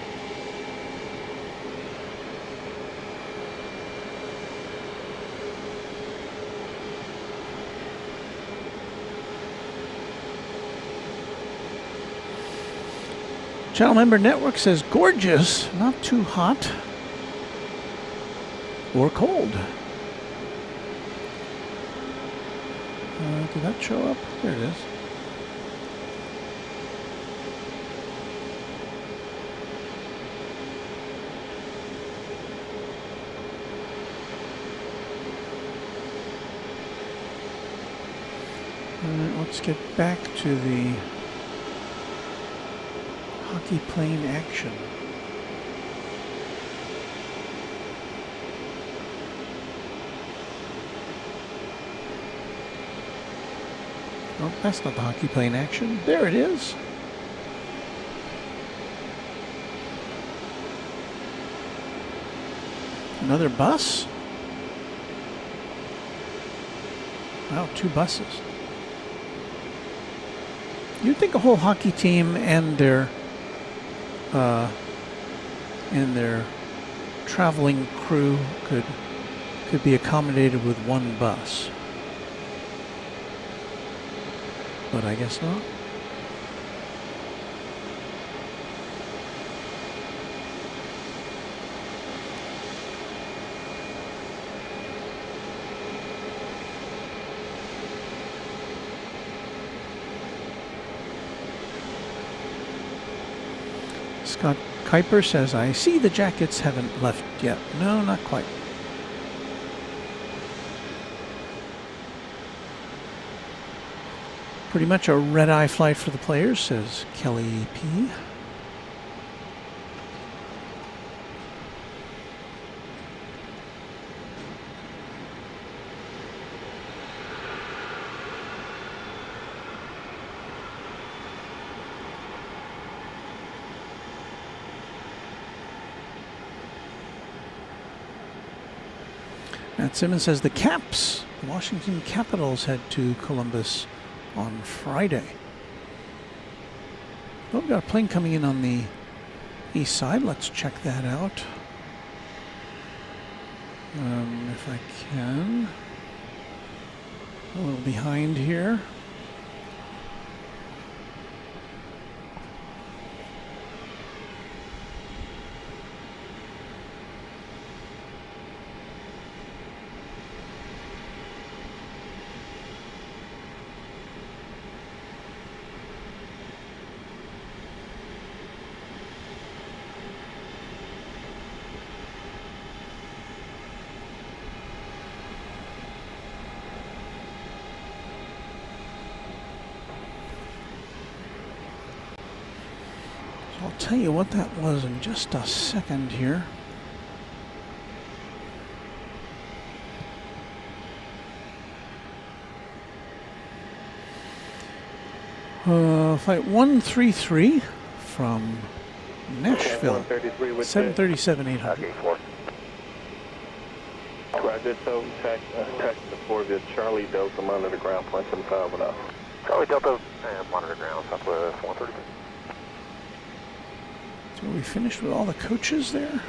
Speaker 1: Channel Member Network says, gorgeous, not too hot or cold. Did that show up? There it is. Let's get back to the hockey plane action. Oh, that's not the hockey plane action. There it is. Another bus? Wow, 2 buses. You'd think a whole hockey team and their traveling crew could be accommodated with 1 bus. But I guess not. Scott Kuiper says, I see the jackets haven't left yet. No, not quite. Pretty much a red-eye flight for the players, says Kelly P. Matt Simmons says the Caps, the Washington Capitals, head to Columbus on Friday. Well, we've got a plane coming in on the east side. Let's check that out. If I can. A little behind here. I'll tell you what that was in just a second here. Flight 133 from Nashville. 737-800.
Speaker 7: Okay, 4. Roger, so taxi to 4 via Charlie Delta, monitor ground, 0.75 and up.
Speaker 4: Charlie Delta, monitor ground, Southwest 133.
Speaker 1: So we finished with all the coaches there?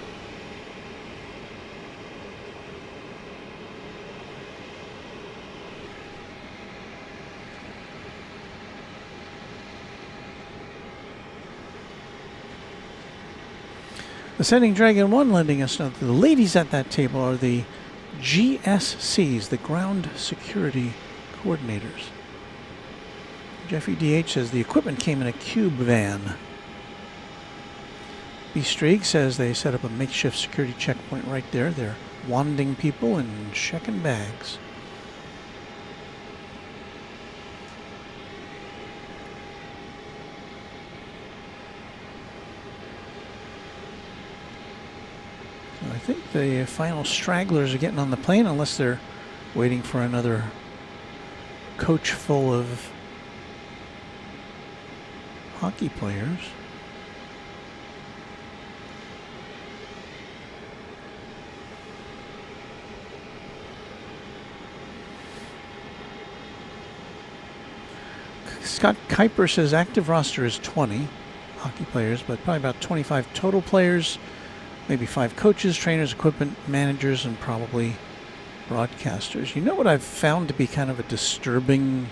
Speaker 1: Ascending Dragon 1 letting us know that the ladies at that table are the GSCs, the Ground Security Coordinators. Jeffy DH says the equipment came in a cube van. B. Streak says they set up a makeshift security checkpoint right there. They're wanding people and checking bags. I think the final stragglers are getting on the plane, unless they're waiting for another coach full of hockey players. Scott Kuiper says active roster is 20 hockey players, but probably about 25 total players. Maybe 5 coaches, trainers, equipment managers, and probably broadcasters. You know what I've found to be kind of a disturbing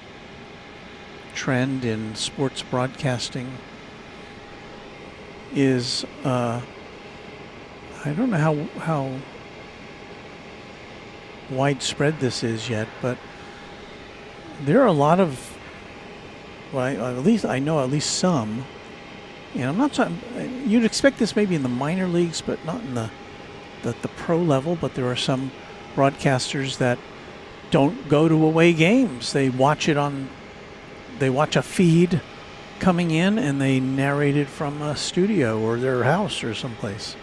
Speaker 1: trend in sports broadcasting is, I don't know how widespread this is yet, but there are a lot of, well, at least I know at least some. You know, I'm not talking, you'd expect this maybe in the minor leagues, but not in the pro level. But there are some broadcasters that don't go to away games. They watch a feed coming in and they narrate it from a studio or their house or someplace.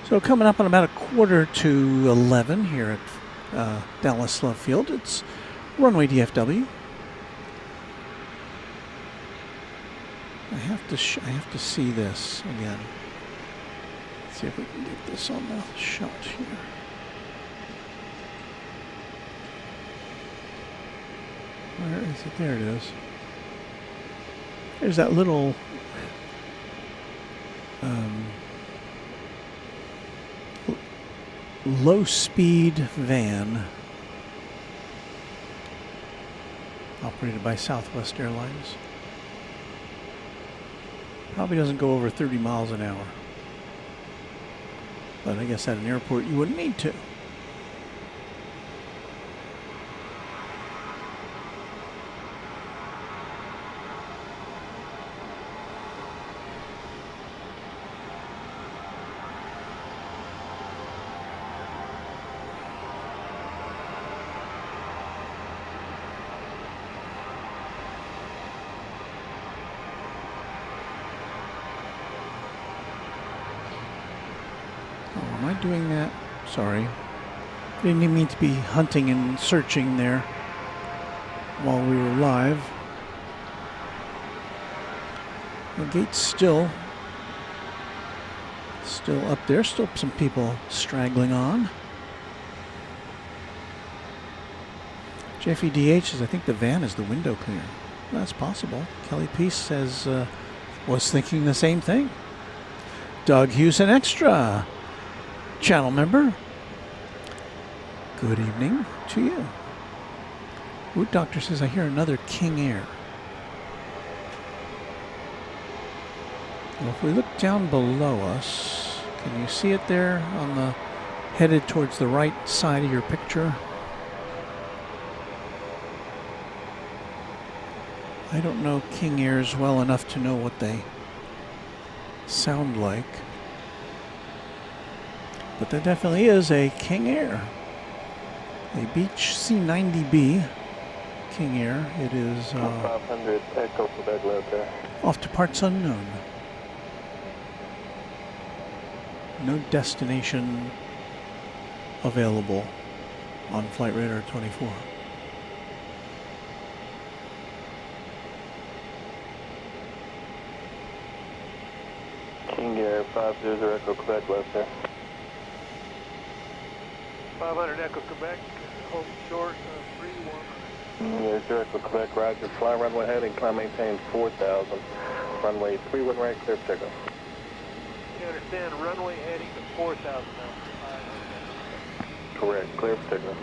Speaker 1: So coming up on about 11:15 here at Dallas Love Field, it's Runway DFW. I have to see this again. Let's see if we can get this on the shot here. Where is it? There it is. There's that little low-speed van operated by Southwest Airlines. Probably doesn't go over 30 miles an hour. But I guess at an airport you wouldn't need to. Am I doing that? Sorry. Didn't even mean to be hunting and searching there while we were live. The gate's still up there. Still some people straggling on. JFEDH says, I think the van is the window cleaner. That's possible. Kelly Peace says, was thinking the same thing. Doug Hewson Extra. Channel member, good evening to you. Root Doctor says, I hear another King Air. Well, if we look down below us, can you see it there on the headed towards the right side of your picture? I don't know King Airs well enough to know what they sound like. But there definitely is a King Air, a Beech C90B King Air. It is
Speaker 7: 500 Echo Quebec load there.
Speaker 1: Off to parts unknown. No destination available on Flight Radar 24.
Speaker 7: King Air 500 Echo Quebec load there.
Speaker 5: 500 Echo Quebec, hold short, 3-1.
Speaker 7: Yeah, Zero Echo Quebec, roger. Fly runway heading, climb maintain 4,000. Runway 31 right, clear for takeoff.
Speaker 5: You understand, runway heading to 4,000 now.
Speaker 7: Correct, clear for takeoff.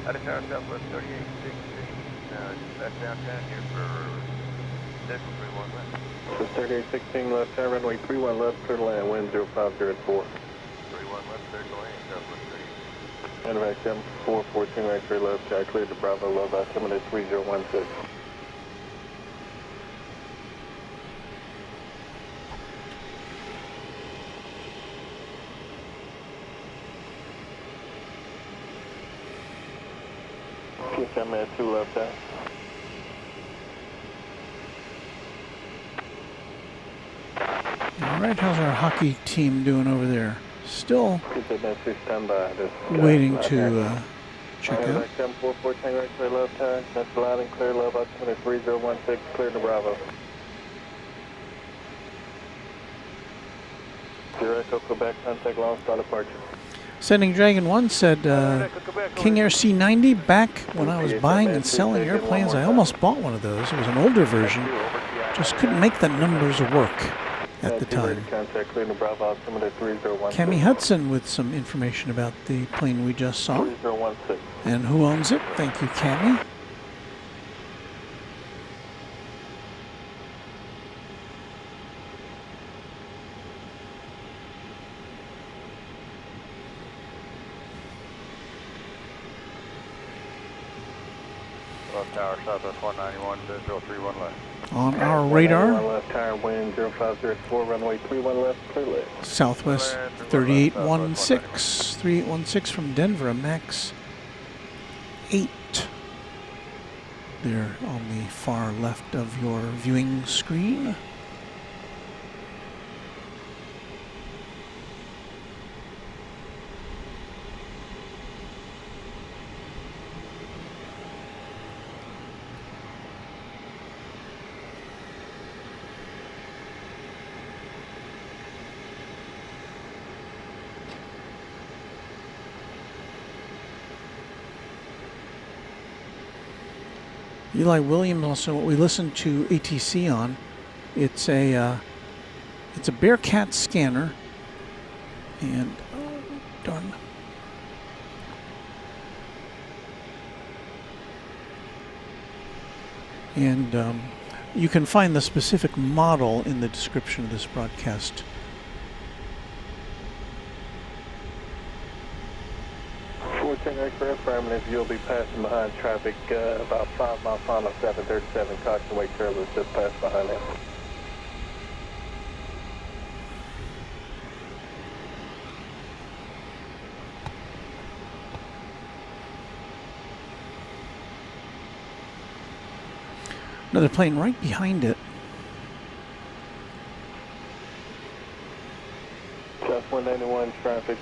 Speaker 2: Out of tower, Southwest 3816, back downtown here for Central 31 left.
Speaker 7: So 3816 left, tower runway 31 left, clear to land, wind 050 at 4.
Speaker 2: 31 left, clear to land, Southwest 38.
Speaker 7: Medevac 7414 right, 3 left, tower clear to Bravo, low altimeter 3016. I'm at 2 left there.
Speaker 1: All right, how's our hockey team doing over there? Still
Speaker 7: Keep that message standby.
Speaker 1: waiting to check out.
Speaker 7: 7414 right, clear left tower. That's loud and clear, low altimeter 3016, clear to Bravo. Zero Echo Quebec, contact long start departure.
Speaker 1: Sending Dragon 1 said, King Air C90, back when I was buying and selling airplanes, I almost bought one of those. It was an older version. Just couldn't make the numbers work at the time. Cami Hudson with some information about the plane we just saw. And who owns it? Thank you, Cami.
Speaker 7: Left tower, Southwest 191, 031 left.
Speaker 1: On our radar,
Speaker 7: Left tire, wind 0504, runway 31 left, clear left.
Speaker 1: Southwest 3816 from Denver, a max 8. There on the far left of your viewing screen. Eli Williams, also what we listened to ATC on. It's a Bearcat scanner, and oh darn. And you can find the specific model in the description of this broadcast.
Speaker 7: Aircraft, permanent, you'll be passing behind traffic about 5 miles on the 737. Caution wake trailers just passed behind them.
Speaker 1: Another plane right behind it.
Speaker 7: South 191 traffic,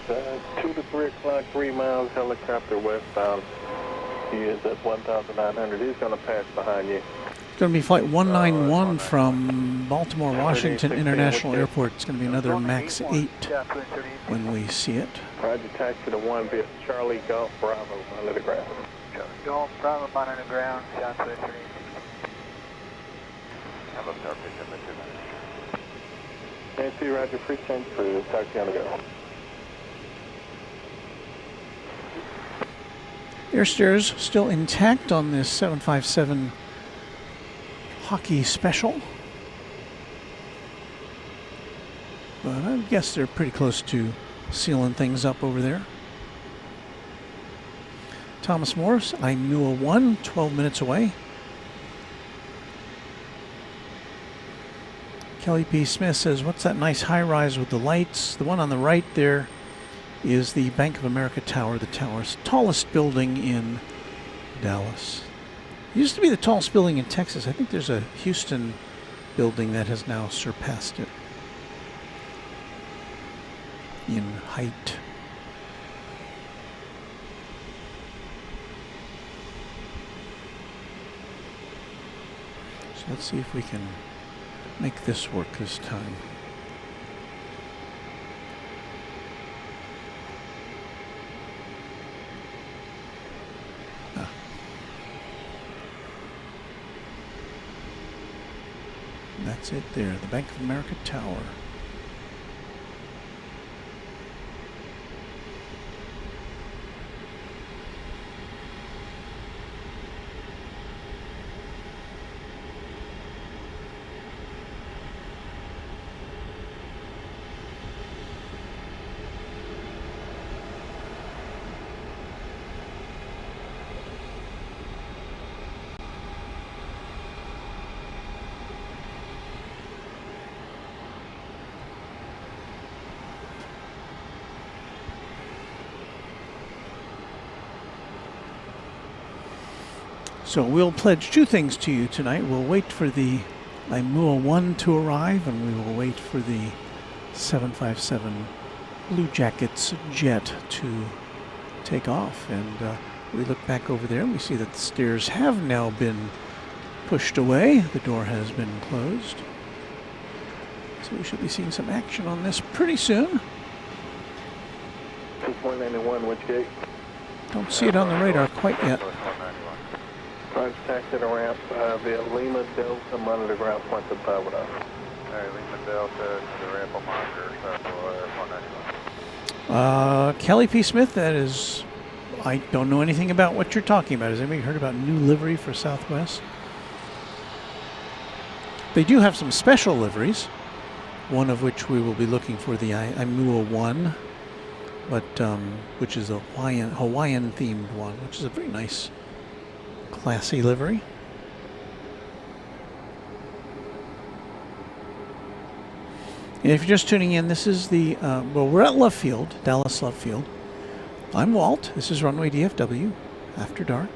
Speaker 7: 2 to 3 o'clock, 3 miles, helicopter westbound. He is at 1,900. He's going to pass behind you.
Speaker 1: It's going to be flight 191 from Baltimore Washington International Airport. It's going to be another max 8 when we see it.
Speaker 7: Roger, taxi to 1 via Charlie Golf Bravo under the ground.
Speaker 5: Golf Bravo under the ground, Southwest 38.
Speaker 7: Have a start pitch in the 2 minutes. Nancy, Roger, free change for taxi on the go.
Speaker 1: Air stairs still intact on this 757 hockey special. But I guess they're pretty close to sealing things up over there. Thomas Morris, I knew a 1, 12 minutes away. Kelly P. Smith says, what's that nice high rise with the lights? The one on the right there is the Bank of America Tower, the tallest building in Dallas. It used to be the tallest building in Texas. I think there's a Houston building that has now surpassed it in height. So let's see if we can make this work this time. That's it there, the Bank of America Tower. So we'll pledge 2 things to you tonight. We'll wait for the Laimua 1 to arrive, and we will wait for the 757 Blue Jackets jet to take off. And we look back over there and we see that the stairs have now been pushed away. The door has been closed. So we should be seeing some action on this pretty soon.
Speaker 7: 191, which gate?
Speaker 1: Don't see it on the radar quite yet.
Speaker 7: Roger, taxi to ramp via Lima Delta, monitor ground point to Power Off. Alright, Lima Delta to the ramp on monitor, Southwest 191.
Speaker 1: Kelly P. Smith, that is, I don't know anything about what you're talking about. Has anybody heard about new livery for Southwest? They do have some special liveries, one of which we will be looking for, the Aimua 1, but which is a Hawaiian themed one, which is a very nice Classy livery. And if you're just tuning in, this is the, well, we're at Love Field, Dallas Love Field. I'm Walt. This is Runway DFW After Dark.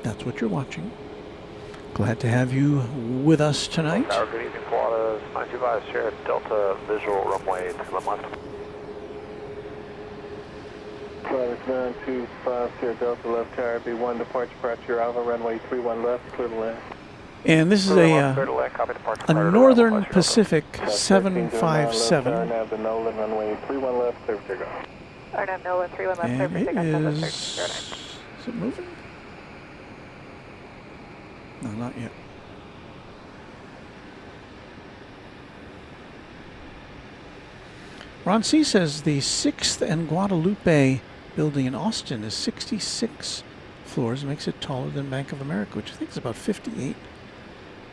Speaker 1: That's what you're watching. Glad to have you with us tonight.
Speaker 4: Good evening, Florida. 925 Sierra Delta Visual Runway to the left.
Speaker 7: 925 Sierra Delta left tower, B1 departure Alpha runway 31 left, clear to land.
Speaker 1: And this is a Northern Pacific 757.
Speaker 7: Arnav to Nolan, runway 31 left, clear for takeoff.
Speaker 3: Arnav Nolan, 31 left,
Speaker 1: And
Speaker 3: clear for
Speaker 1: it
Speaker 3: takeoff.
Speaker 1: is it moving? No, not yet. Ron C. says the 6th and Guadalupe building in Austin is 66 floors, makes it taller than Bank of America, which I think is about 58.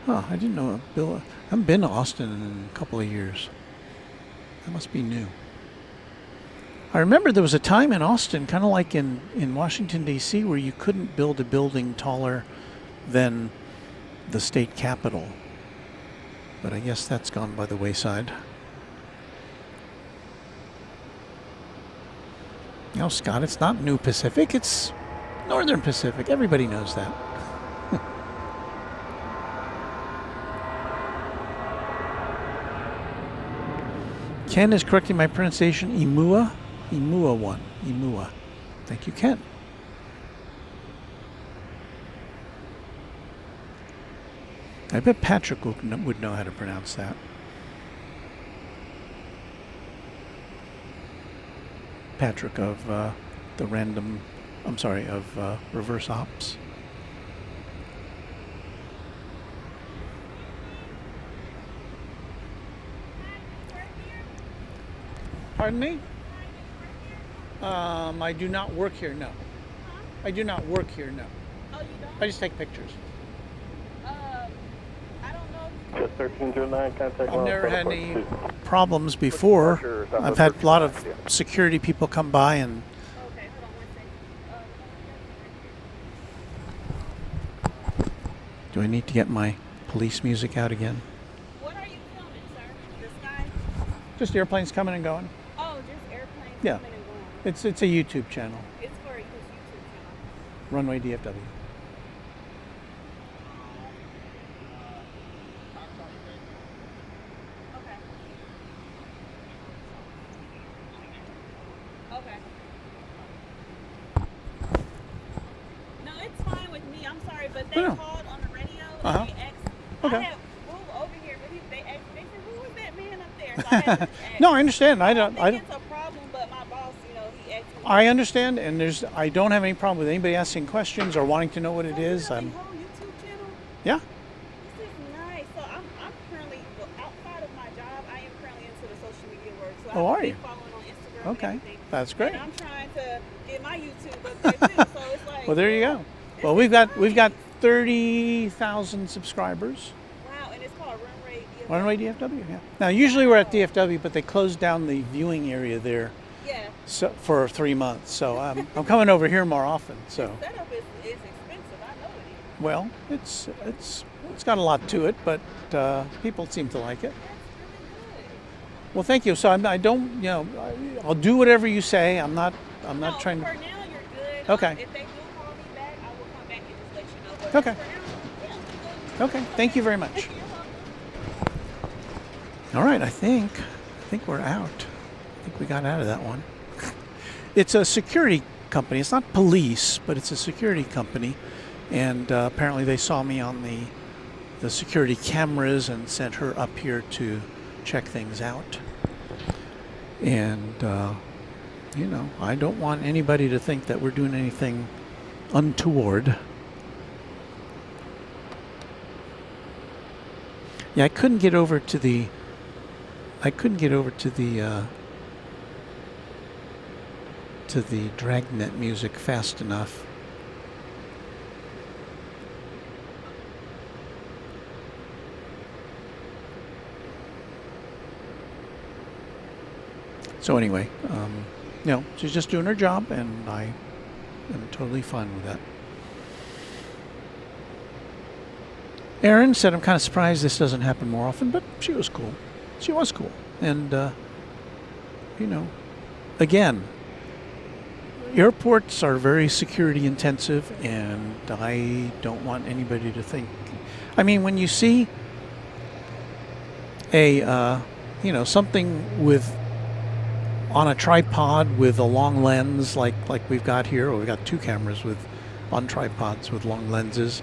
Speaker 1: Huh, I didn't know. I haven't been to Austin in a couple of years. That must be new. I remember there was a time in Austin, kind of like in Washington, D.C., where you couldn't build a building taller than the state capitol. But I guess that's gone by the wayside. No, Scott, it's not New Pacific, it's Northern Pacific. Everybody knows that. Ken is correcting my pronunciation. Imua 1. Imua. Thank you, Ken. I bet Patrick would know how to pronounce that. Patrick of the random, I'm sorry, of reverse ops. Pardon me? I do not work here, no. I do not work here, no.
Speaker 10: Oh, you don't?
Speaker 1: I just take pictures.
Speaker 10: I don't know.
Speaker 7: Just 1309, contact
Speaker 1: I've never had any problems before. I've had a lot of security people come by and...
Speaker 10: Okay, hold on 1 second.
Speaker 1: Do I need to get my police music out again?
Speaker 10: What are you filming, sir? The sky?
Speaker 1: Just airplanes coming and going.
Speaker 10: Oh, just airplanes
Speaker 1: Yeah.
Speaker 10: coming and going.
Speaker 1: It's a YouTube channel.
Speaker 10: It's for his YouTube channel.
Speaker 1: Runway DFW.
Speaker 10: Okay. No, it's fine with me. I'm sorry, but they
Speaker 1: Yeah.
Speaker 10: called on the radio
Speaker 1: Uh-huh.
Speaker 10: and they asked.
Speaker 1: Okay.
Speaker 10: I had moved over here, but they asked. They said, "Who was that man up there?" So I had to just ask.
Speaker 1: No, I understand. I don't.
Speaker 10: think it's a problem, but my boss, he asked me.
Speaker 1: I understand, and I don't have any problem with anybody asking questions or wanting to know what it is.
Speaker 10: You have a whole YouTube channel?
Speaker 1: Yeah.
Speaker 10: This is nice. So I'm currently, well, outside of my job, I am currently into the social media work. So
Speaker 1: Oh,
Speaker 10: I've
Speaker 1: are
Speaker 10: been
Speaker 1: you?
Speaker 10: following on Instagram
Speaker 1: Okay.
Speaker 10: and everything.
Speaker 1: That's great.
Speaker 10: And I'm trying to get my YouTube up there too. So it's like,
Speaker 1: Well, there you go. Well, we've got 30,000 subscribers.
Speaker 10: wow, and it's called Runway DFW.
Speaker 1: Runway DFW. Yeah. Now, usually we're at DFW, but they closed down the viewing area there.
Speaker 10: Yeah.
Speaker 1: So, for 3 months. So I'm coming over here more often. So.
Speaker 10: The setup is expensive. I know it is.
Speaker 1: Well, it's got a lot to it, but people seem to like it.
Speaker 10: That's really good.
Speaker 1: Well, thank you. So I don't, I'll do whatever you say. I'm not
Speaker 10: No,
Speaker 1: trying
Speaker 10: for
Speaker 1: to.
Speaker 10: now you're good.
Speaker 1: Okay.
Speaker 10: If they do call me back, I will come back and just let you know. But
Speaker 1: Okay.
Speaker 10: for now, yeah, good.
Speaker 1: Okay. Thank you very much.
Speaker 10: You're welcome.
Speaker 1: All right. I think we're out. I think we got out of that one. It's a security company. It's not police, but it's a security company, and apparently they saw me on the security cameras and sent her up here to check things out. And I don't want anybody to think that we're doing anything untoward. Yeah, I couldn't get over to the Dragnet music fast enough. So anyway, No, she's just doing her job, and I am totally fine with that. Erin said, I'm kind of surprised this doesn't happen more often, but she was cool. She was cool. And, you know, again, airports are very security intensive, and I don't want anybody to think. I mean, when you see a, you know, something with on a tripod with a long lens, like we've got here, or we've got two cameras with on tripods with long lenses.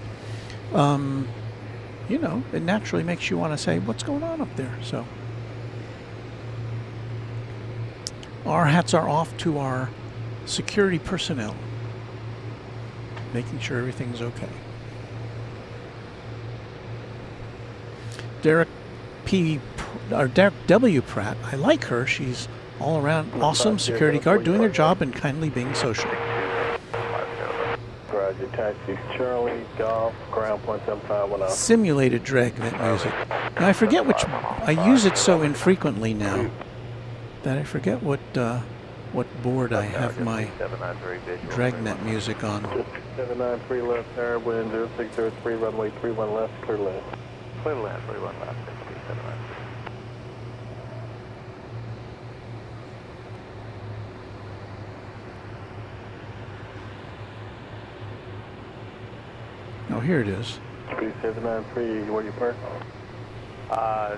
Speaker 1: You know, it naturally makes you want to say, what's going on up there? So our hats are off to our security personnel, making sure everything's okay. Derek W. Pratt, I like her. She's all around awesome security guard, doing her job and kindly being social.
Speaker 7: Roger, taxi Charlie, Golf, ground 17510.
Speaker 1: Simulated dragnet music. Now I forget which, I use it so infrequently now that I forget what board I have my dragnet music on.
Speaker 7: 793 left, tower, wind 0603, runway 31 left, clear left.
Speaker 4: Clear left, 31 left, 793.
Speaker 1: Oh, here it is.
Speaker 7: 793, where you park?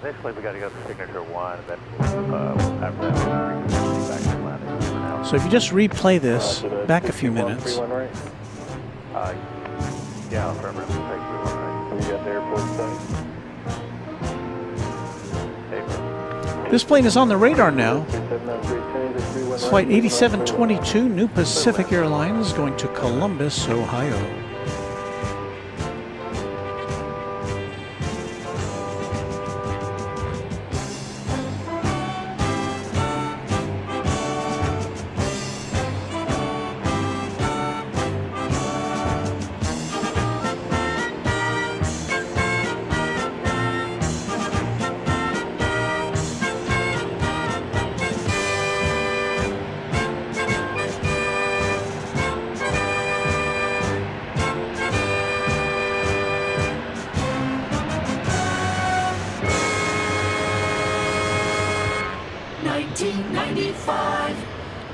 Speaker 4: Initially we got to go to signature 1, and then after that we'll back to landing.
Speaker 1: So if you just replay this back a few minutes.
Speaker 4: Yeah, affirmative. Take 31 right.
Speaker 7: You got the airport site?
Speaker 1: This plane is on the radar now. It's flight 8722, New Pacific Airlines, going to Columbus, Ohio.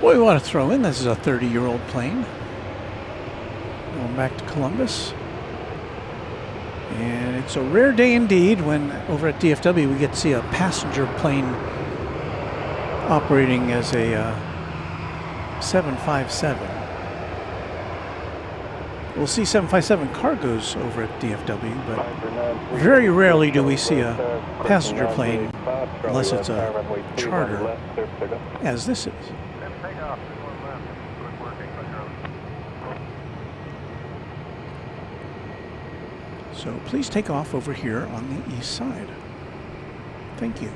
Speaker 1: What we want to throw in, this is a 30-year-old plane. Going back to Columbus. And it's a rare day indeed when over at DFW we get to see a passenger plane operating as a 757. We'll see 757 cargos over at DFW, but very rarely do we see a passenger plane unless it's a charter, as this is. So please take off over here on the east side. Thank you.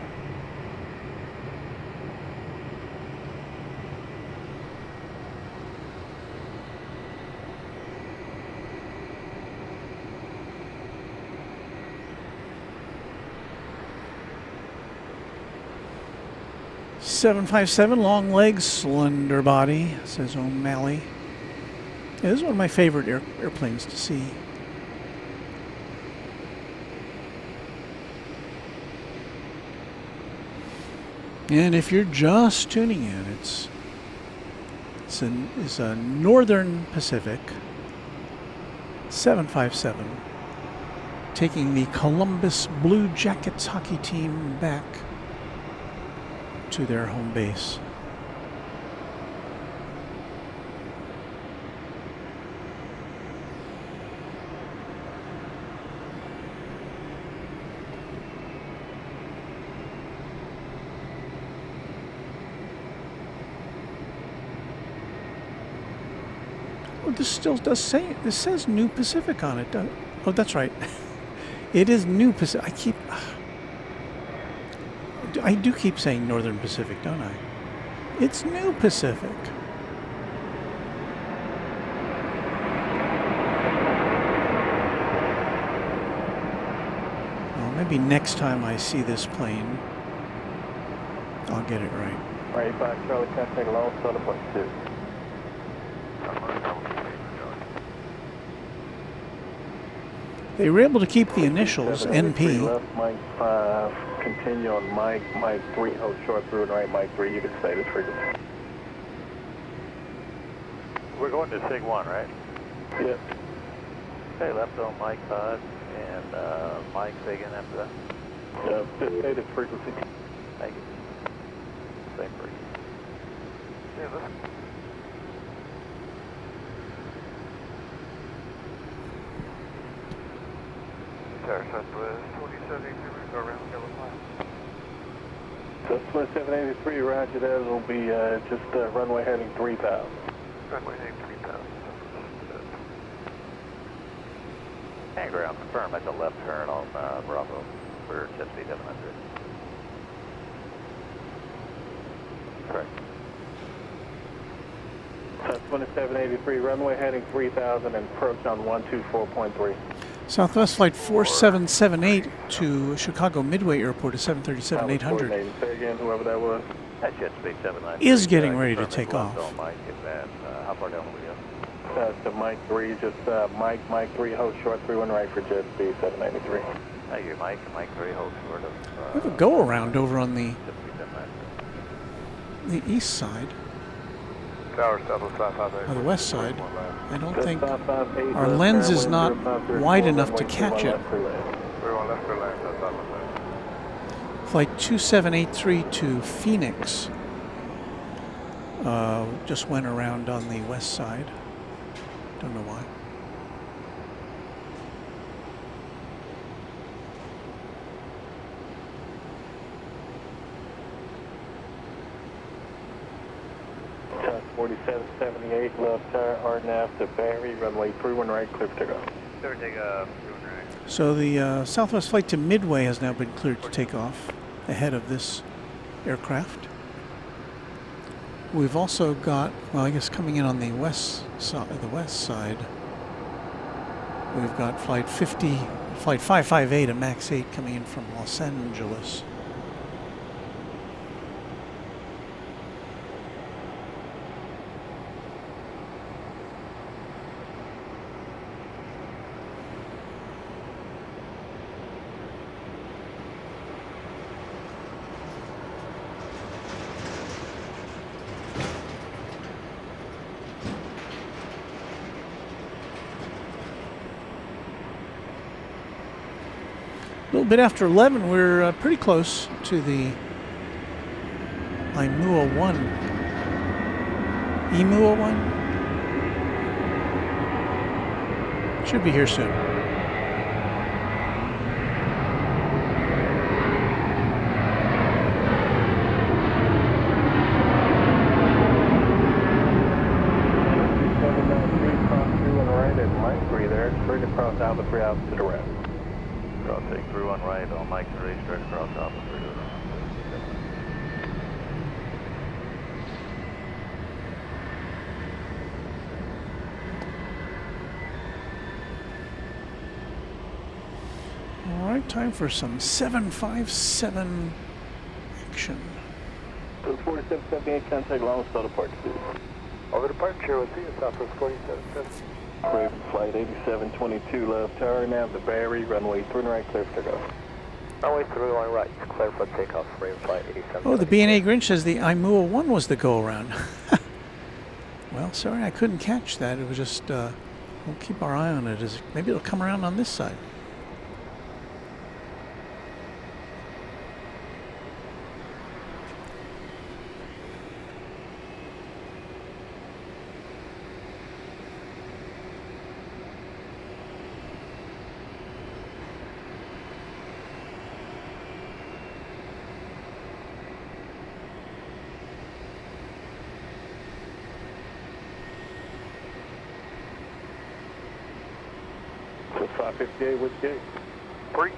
Speaker 1: .757, long legs, slender body, says O'Malley. Yeah, this is one of my favorite airplanes to see. And if you're just tuning in, it's a Northern Pacific 757 taking the Columbus Blue Jackets hockey team back to their home base. This still does say, this says New Pacific on it. Oh, that's right. It is New Pacific. I do keep saying Northern Pacific, don't I? It's New Pacific. Well, maybe next time I see this plane, I'll get it right.
Speaker 7: Right, 5 Charlie, contact Lone Star Depart 2.
Speaker 1: They were able to keep the initials,
Speaker 7: 783
Speaker 1: NP.
Speaker 7: left, Mike 5, continue on Mike 3, hold short through and right, Mike 3, you can stay the frequency.
Speaker 4: We're going to SIG 1, right?
Speaker 7: Yep.
Speaker 4: Okay, left on Mike 5, and Mike, say again after that.
Speaker 7: Just stay the frequency.
Speaker 4: Thank you. Same frequency. Yeah, listen. Tower Southwest 2783, go around California.
Speaker 7: Southwest 783, roger that. It'll be just runway heading 3000.
Speaker 4: Runway heading 3000. And ground confirm, that's a left turn on Bravo for jet speed 700. Correct.
Speaker 7: Southwest 783, runway heading 3000 and approach on 124.3.
Speaker 1: Southwest Flight 4778 to Chicago Midway Airport is 737-800.
Speaker 7: Say again, whoever that was.
Speaker 4: That's jet speed 700.
Speaker 1: Is getting ready to take off.
Speaker 4: Mike, is that, how far down will we go?
Speaker 7: To Mike 3, just Mike 3, hold short 31 right for jet speed 793.
Speaker 4: Thank you, Mike 3, hold short of.
Speaker 1: We have a go around over on the east side,
Speaker 4: Tower Southwest 558.
Speaker 1: or the west side. I don't think our lens is not wide enough to catch it. Flight 2783 to Phoenix just went around on the west side. Don't know why.
Speaker 7: Touch 4778, left tire, RNAV to Barry, runway 31 right, clear for takeoff.
Speaker 4: Clear to take off, 31 right.
Speaker 1: So the Southwest flight to Midway has now been cleared to take off ahead of this aircraft. We've also got, well, I guess coming in on the west side, we've got flight 558, a MAX 8 coming in from Los Angeles. A little bit after 11, we're pretty close to the IMUA 1. EMUA 1? Should be here soon.
Speaker 7: Cross through and right at Mike 3 there, straight across Alpha 3 out to the left.
Speaker 4: Cross take through on right on Mike 3, straight across Alpha 3.
Speaker 1: All right, time for some 757 action.
Speaker 7: So 4778, contact Lone Star Depart 2.
Speaker 4: Over departure, we'll see you, Southwest 4770.
Speaker 7: Craven flight 8722, left tower, nav to Barry, runway 3 right, clear for takeoff.
Speaker 4: Runway 31 right, clear for takeoff, Craven flight 87.
Speaker 1: Oh, the B&A Grinch says the IMUA 1 was the go-around. Well, sorry, I couldn't catch that. It was just, we'll keep our eye on it. Maybe it'll come around on this side.
Speaker 7: So 558, which gate?
Speaker 4: 3.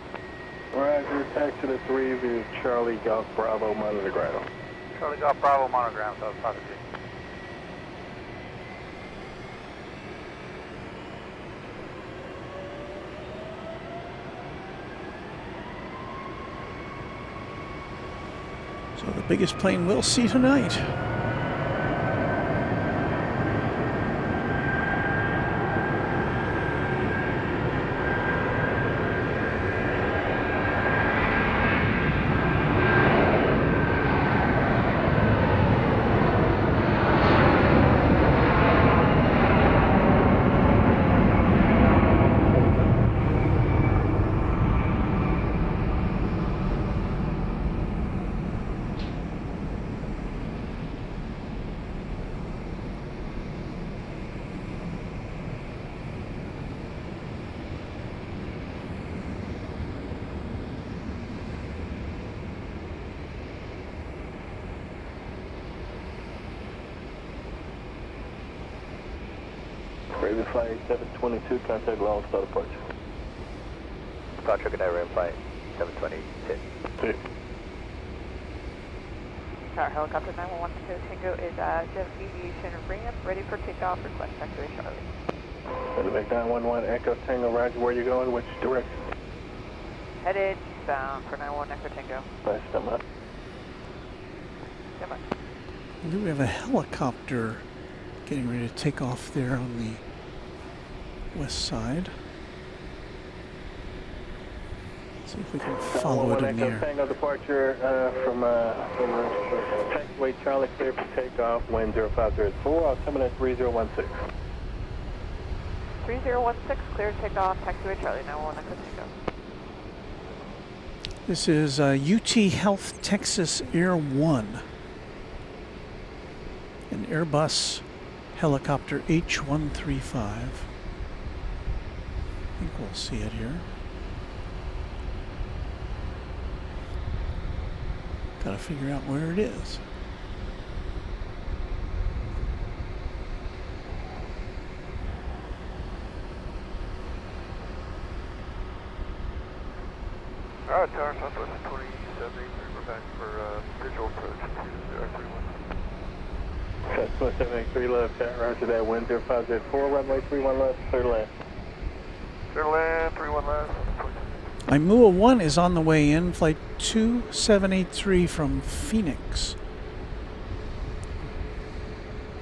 Speaker 7: Roger, taxi to 3 via Charlie Golf Bravo, monitor ground.
Speaker 4: Charlie Golf Bravo, monogram, South 558.
Speaker 1: So the biggest plane we'll see tonight.
Speaker 7: Raven Flight 722, contact long start approach.
Speaker 4: Departure, good night, Raven Flight 722.
Speaker 8: Tower Helicopter 911 Tango is jet aviation ramp, ready for takeoff, request taxiway Charlie.
Speaker 7: Make 911 Echo Tango, roger, where you going, which direction?
Speaker 8: Headed eastbound for 911 Echo Tango.
Speaker 7: Nice, stand by.
Speaker 8: Stand by.
Speaker 1: Do we have a helicopter getting ready to take off there on the west side? Let's see if we can follow it in the air.
Speaker 7: Tango departure from taxiway Charlie, clear for takeoff, wind 0504, altimeter 3016.
Speaker 8: 3016, clear to take off, taxiway Charlie, 911 Echo Tango.
Speaker 1: This is UT Health Texas Air 1. An Airbus helicopter H135. I think we'll see it here. Gotta figure out where it is.
Speaker 7: Alright, Tower Southwest 2783, we're back for visual approach to 031. Southwest 783 left, roger that, wind 0504, runway 31 left, clear to land. Clear to land, 31 left.
Speaker 1: Imua 1 is on the way in, flight 2783 from Phoenix.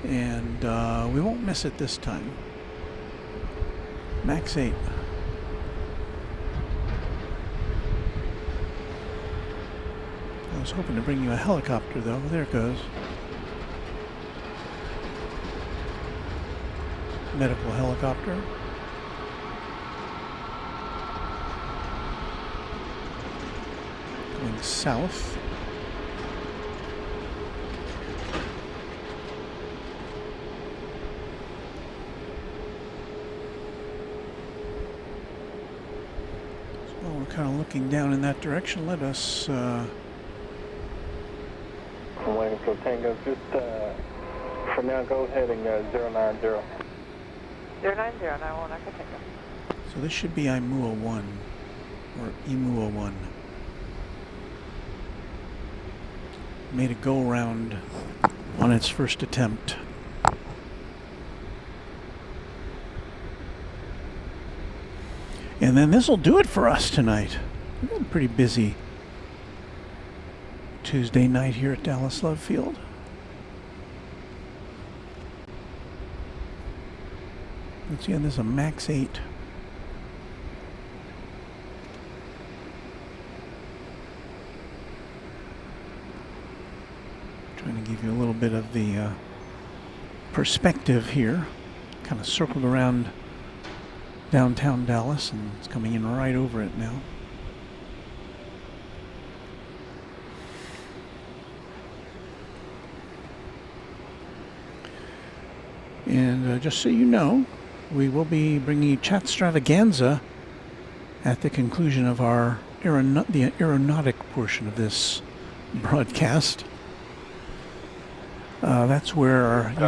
Speaker 1: And we won't miss it this time. Max 8. I was hoping to bring you a helicopter though. There it goes. Medical helicopter. Going south. So while we're kind of looking down in that direction, let us
Speaker 7: So Tango, just for now, go heading 090.
Speaker 8: 090, 911 Echo Tango.
Speaker 1: So this should be Imua 1 or Imua 1. Made a go around on its first attempt. And then this will do it for us tonight. We've been pretty busy Tuesday night here at Dallas Love Field. Once again, this is a Max 8. Trying to give you a little bit of the perspective here. Kind of circled around downtown Dallas and it's coming in right over it now. And just so you know, we will be bringing you Chatstravaganza at the conclusion of our the aeronautic portion of this broadcast. That's where you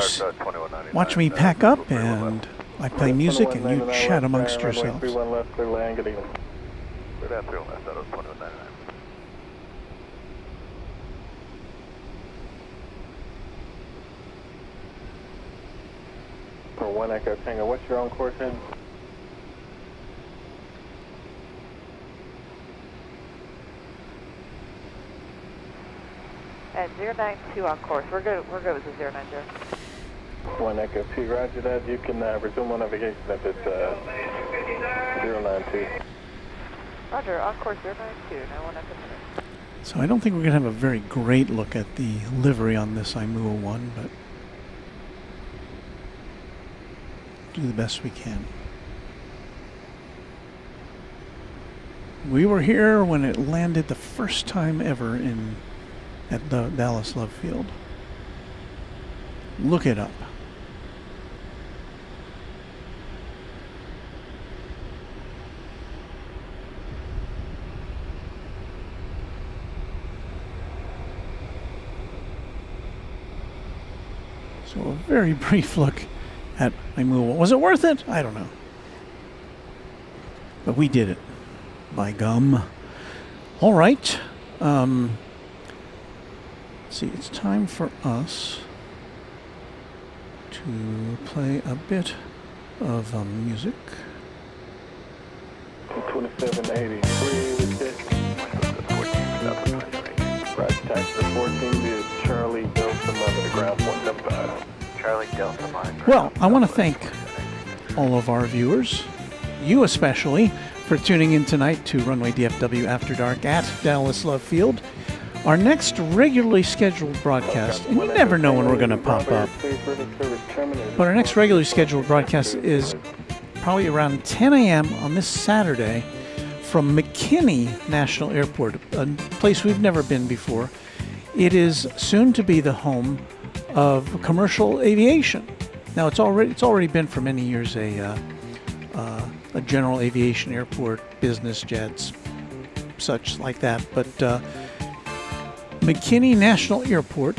Speaker 1: watch me pack up and I play music and you chat amongst yourselves.
Speaker 7: 31 left, clear land, good evening.
Speaker 4: Clear down 31 left, out of 2199.
Speaker 7: For 1 Echo Tango, what's your own course in?
Speaker 3: At 092 on course. We're good with the 090.
Speaker 7: 1 Echo 2, roger that. You can resume on navigation if it's 092.
Speaker 3: Roger, on course 092, now 1 Echo 2.
Speaker 1: So I don't think we're going to have a very great look at the livery on this IMUA 1, but do the best we can. We were here when it landed the first time ever at the Dallas Love Field. Look it up. So a very brief look at IMUA. Was it worth it? I don't know. But we did it. By gum. All right. See, it's time for us to play a bit of music.
Speaker 7: 2783 with it. Right, taxi 14 is Charlie Delta Mother, ground 175.
Speaker 4: Charlie Delta Mine.
Speaker 1: Well, I want to thank all of our viewers, you especially, for tuning in tonight to Runway DFW After Dark at Dallas Love Field. Our next regularly scheduled broadcast, and you never know when we're going to pop up, but our next regularly scheduled broadcast is probably around 10 a.m. on this Saturday from McKinney National Airport, a place we've never been before. It is soon to be the home of commercial aviation. Now, it's already been for many years a general aviation airport, business jets, such like that. But McKinney National Airport,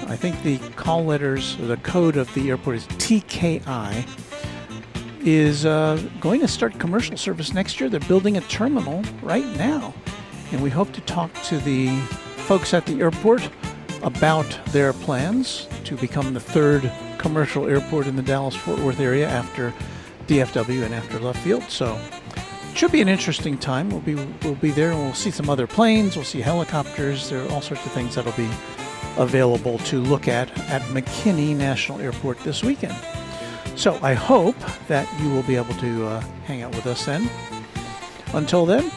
Speaker 1: I think the call letters, or the code of the airport is TKI, is going to start commercial service next year. They're building a terminal right now. And we hope to talk to the folks at the airport about their plans to become the third commercial airport in the Dallas-Fort Worth area after DFW and after Love Field. So it should be an interesting time. We'll be there, and we'll see some other planes. We'll see helicopters. There are all sorts of things that'll be available to look at McKinney National Airport this weekend. So I hope that you will be able to hang out with us then. Until then,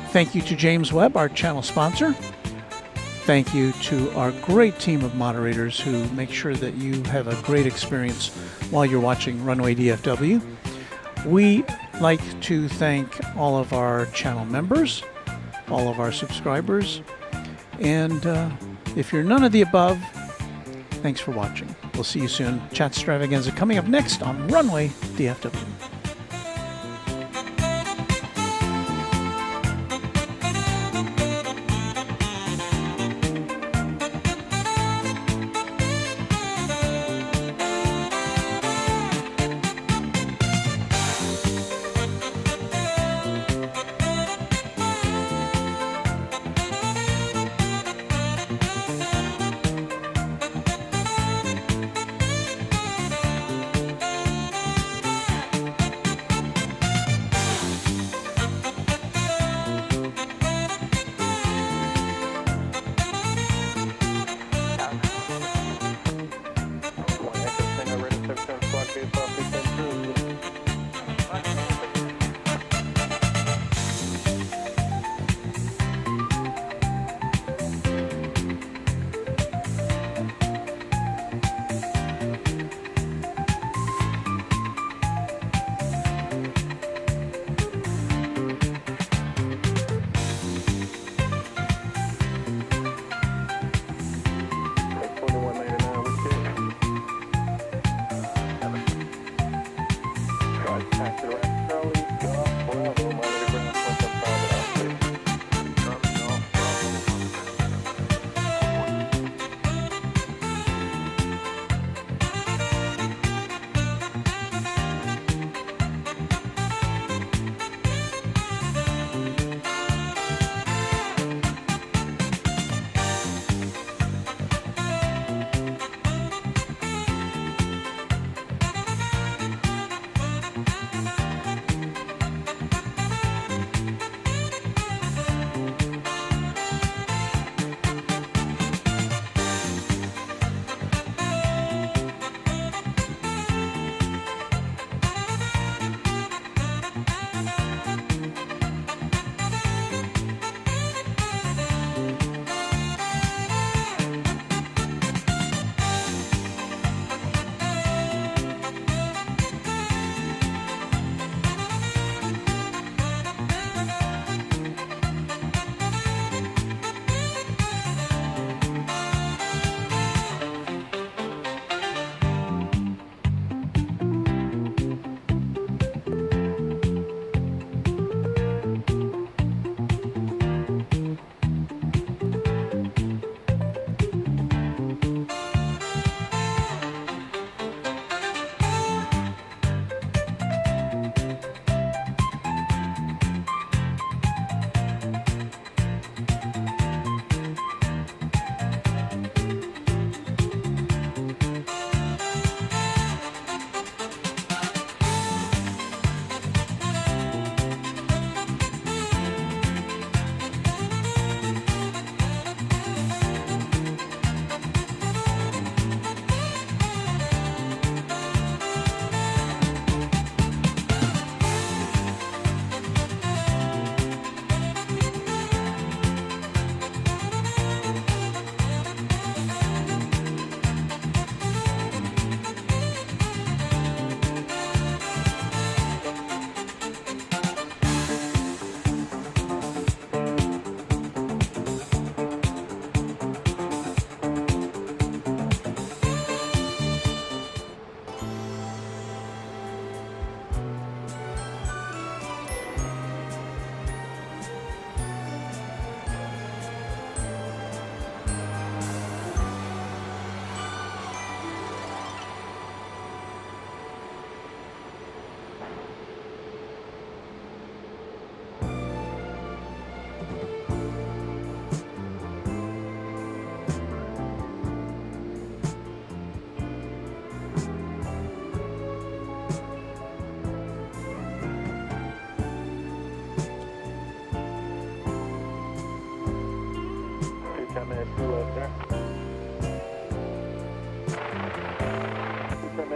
Speaker 1: thank you to James Webb, our channel sponsor. Thank you to our great team of moderators who make sure that you have a great experience while you're watching Runway DFW. We like to thank all of our channel members, all of our subscribers, and if you're none of the above, thanks for watching. We'll see you soon. Chat Extravaganza coming up next on Runway DFW.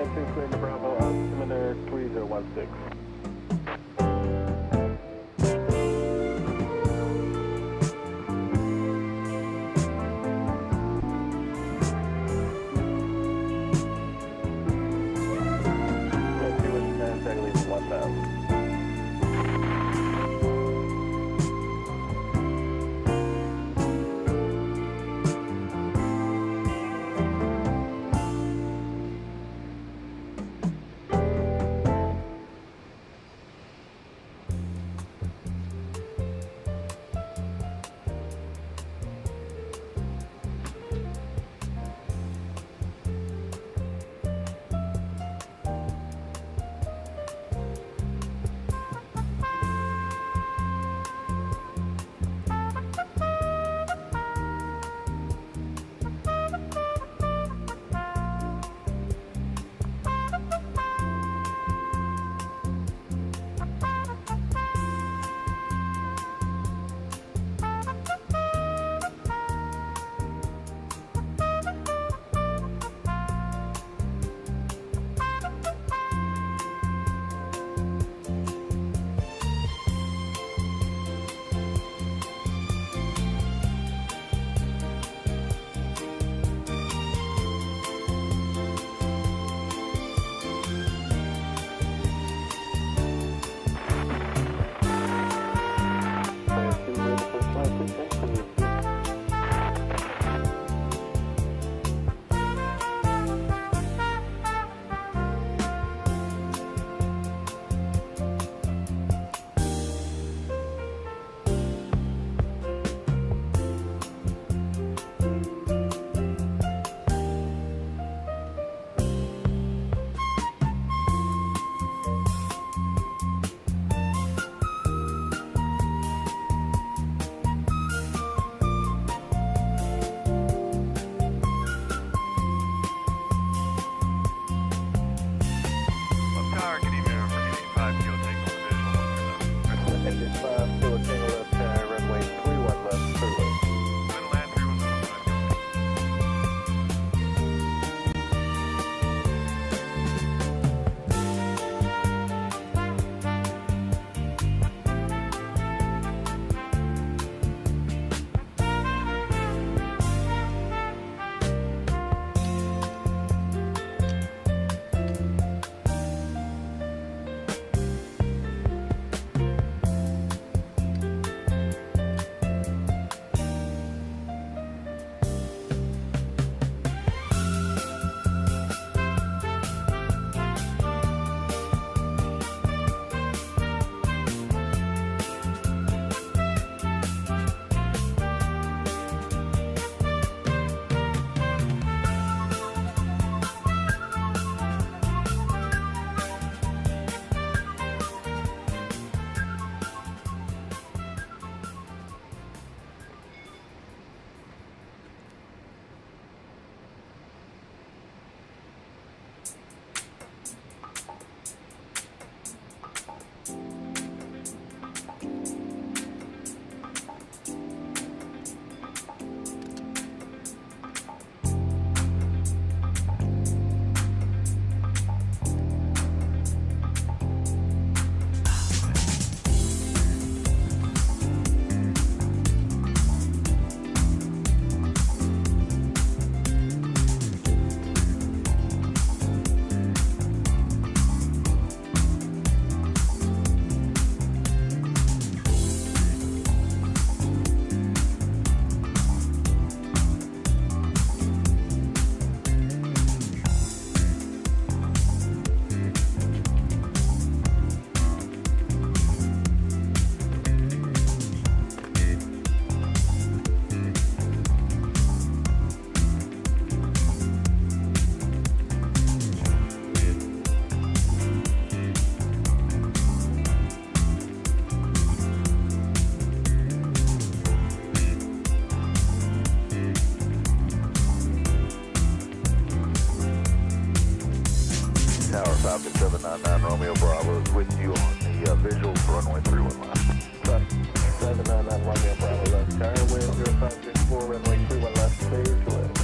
Speaker 7: Landing clear to Bravo, altimeter 3016. Falcon 799 Romeo Bravo is with you on the visual for runway 31 left. 799 Romeo Bravo left, tower wind 0564, runway 31 left, clear to land.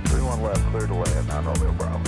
Speaker 7: 31 left, clear to land, 9 Romeo Bravo.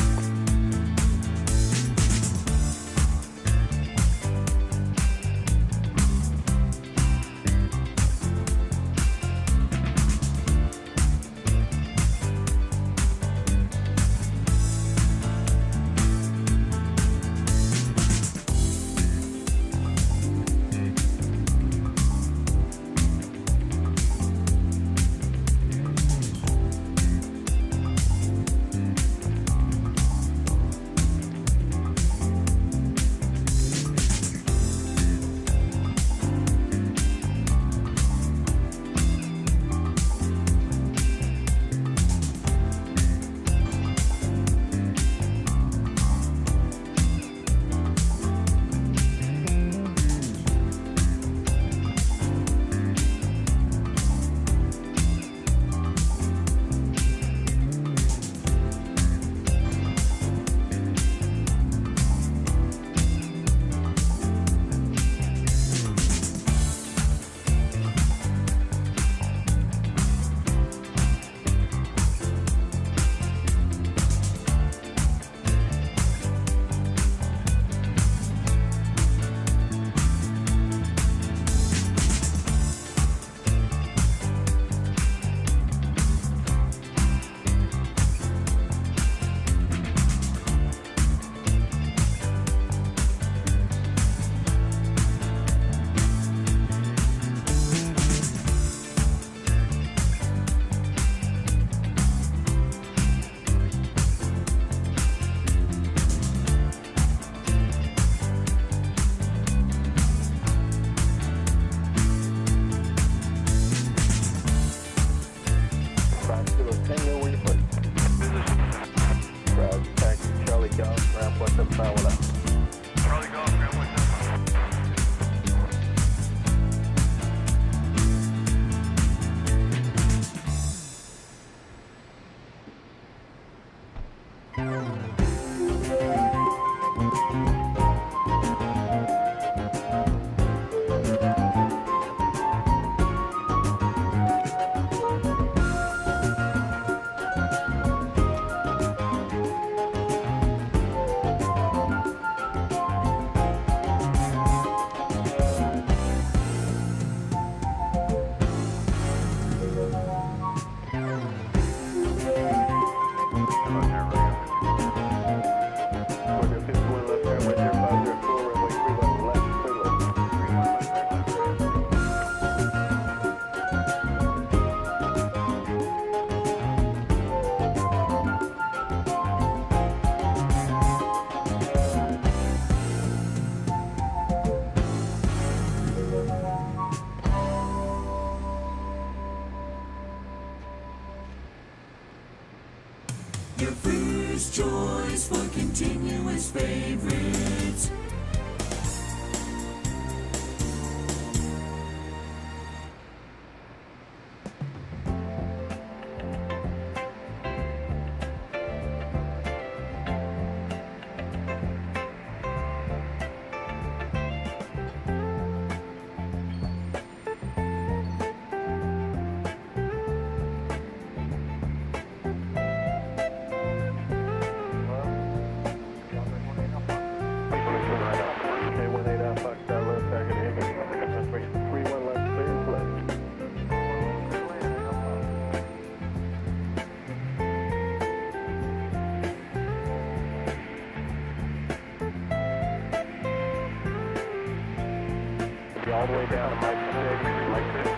Speaker 7: all the way down to Mike 6, Mike 6.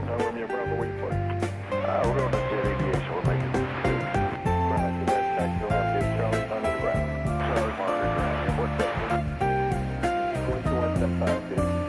Speaker 7: No, Romeo Bravo, where you put? We're going to Jet Aviation, we're making it. Right, so that's taxi around to Charlie under the ground. Charlie under the ground, and what's that? 2175, 2175,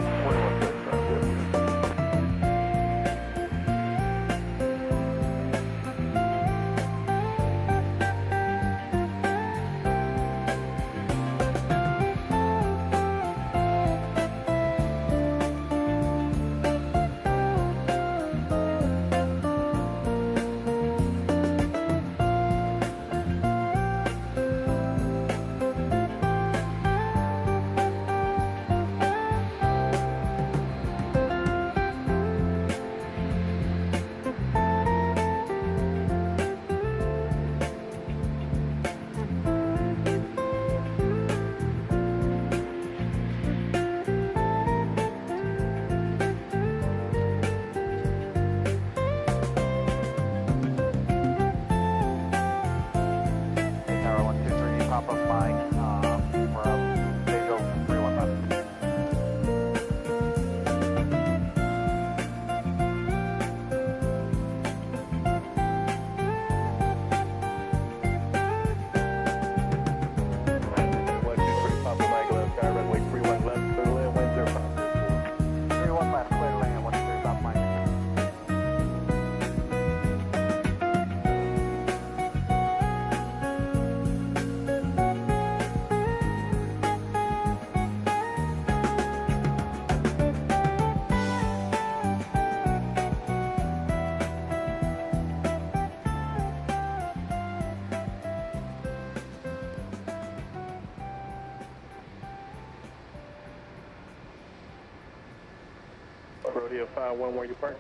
Speaker 7: Rodeo 51, where you park?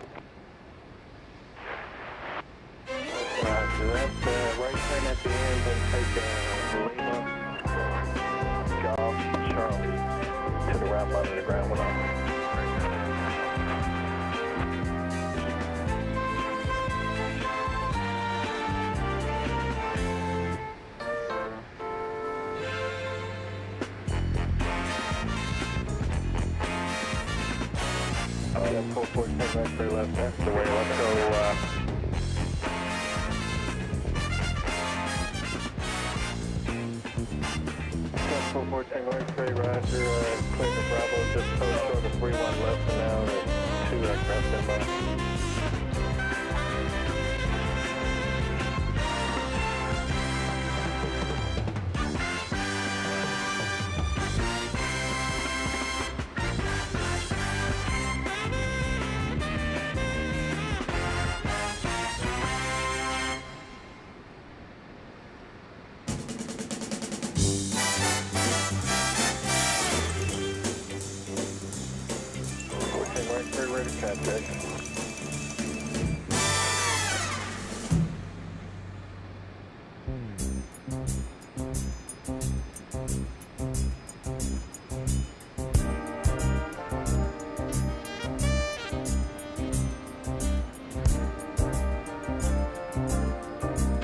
Speaker 7: So that's right turn at the end, then take Lima, Golf, Charlie to the ramp under the ground with us. Yeah, 414 right for left, that's the way. Let's go, 414 right, straight, Roger, Cleveland Bravo, just post short of 31 left, and now there's 2 aircraft inbound. Ready to contact.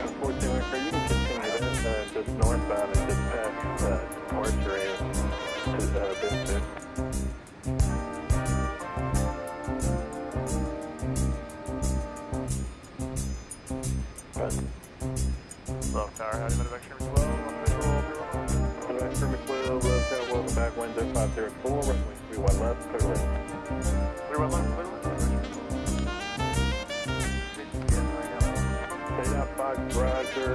Speaker 7: Unfortunately, you can continue that just northbound and just past departure area to Benson.
Speaker 4: Love tower, how do you medevac Sherman 12?
Speaker 7: Medevac Sherman 12, left tail, welcome back, winds 504, runway 31 left, clear left.
Speaker 4: 31 left, clear left.
Speaker 7: Stay out, Fox, Roger,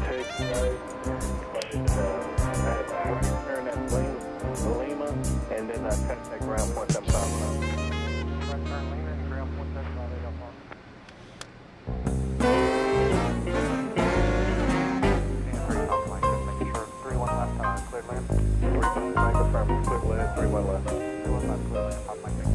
Speaker 7: take right, turn at Lima, and then contact ground point 75. Right turn Lima, ground point 75, up on. Clear land. 31 left, confirm. Clear land, 31 left. 31 left, clear land. Pop my thing.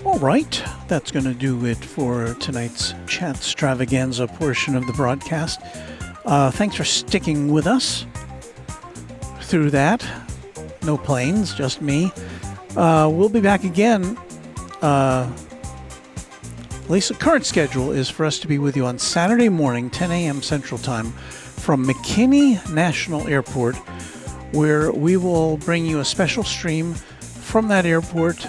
Speaker 1: All right, that's going to do it for tonight's chatstravaganza portion of the broadcast. Thanks for sticking with us through that. No planes, just me. We'll be back again. At least the current schedule is for us to be with you on Saturday morning, 10 a.m. Central Time, from McKinney National Airport, where we will bring you a special stream from that airport.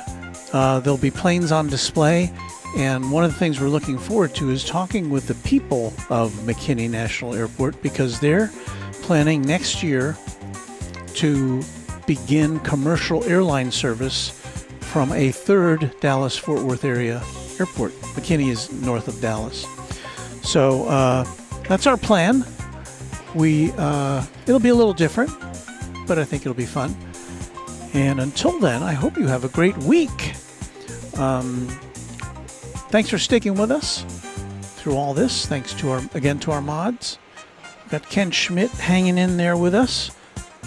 Speaker 1: There'll be planes on display, and one of the things we're looking forward to is talking with the people of McKinney National Airport, because they're planning next year to begin commercial airline service from a third Dallas-Fort Worth area airport. McKinney is north of Dallas. So that's our plan. It'll be a little different, but I think it'll be fun. And until then, I hope you have a great week. Thanks for sticking with us through all this. Thanks to our mods. We've got Ken Schmidt hanging in there with us,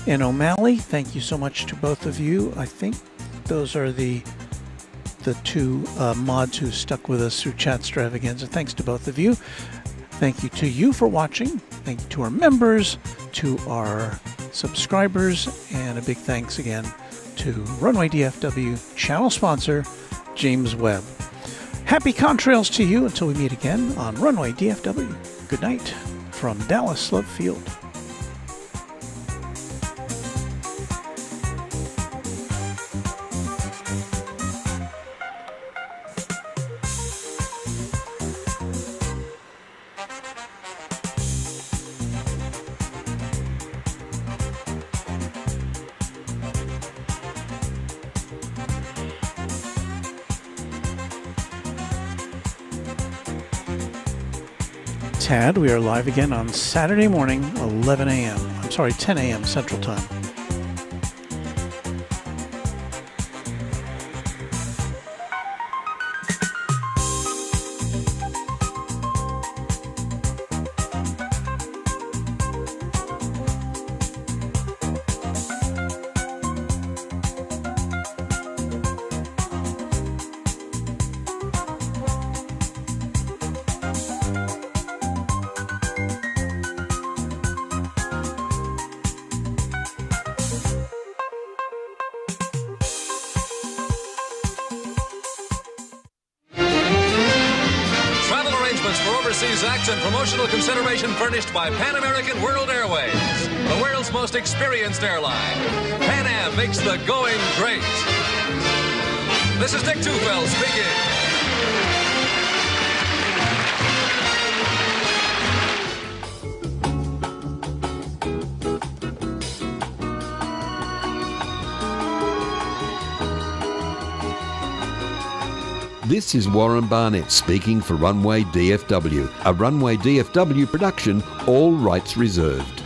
Speaker 1: and O'Malley. Thank you so much to both of you. I think those are the two mods who stuck with us through Chatstravaganza. Thanks to both of you. Thank you to you for watching. Thank you to our members, to our subscribers, and a big thanks again to Runway DFW channel sponsor, James Webb. Happy contrails to you until we meet again on Runway DFW. Good night from Dallas Love Field. Tad. We are live again on Saturday morning, 10 a.m. Central Time.
Speaker 11: Acts and promotional consideration furnished by Pan American World Airways, the world's most experienced airline. Pan Am makes the going great. This is Dick Tufeld speaking.
Speaker 6: This is Warren Barnett speaking for Runway DFW, a Runway DFW production, all rights reserved.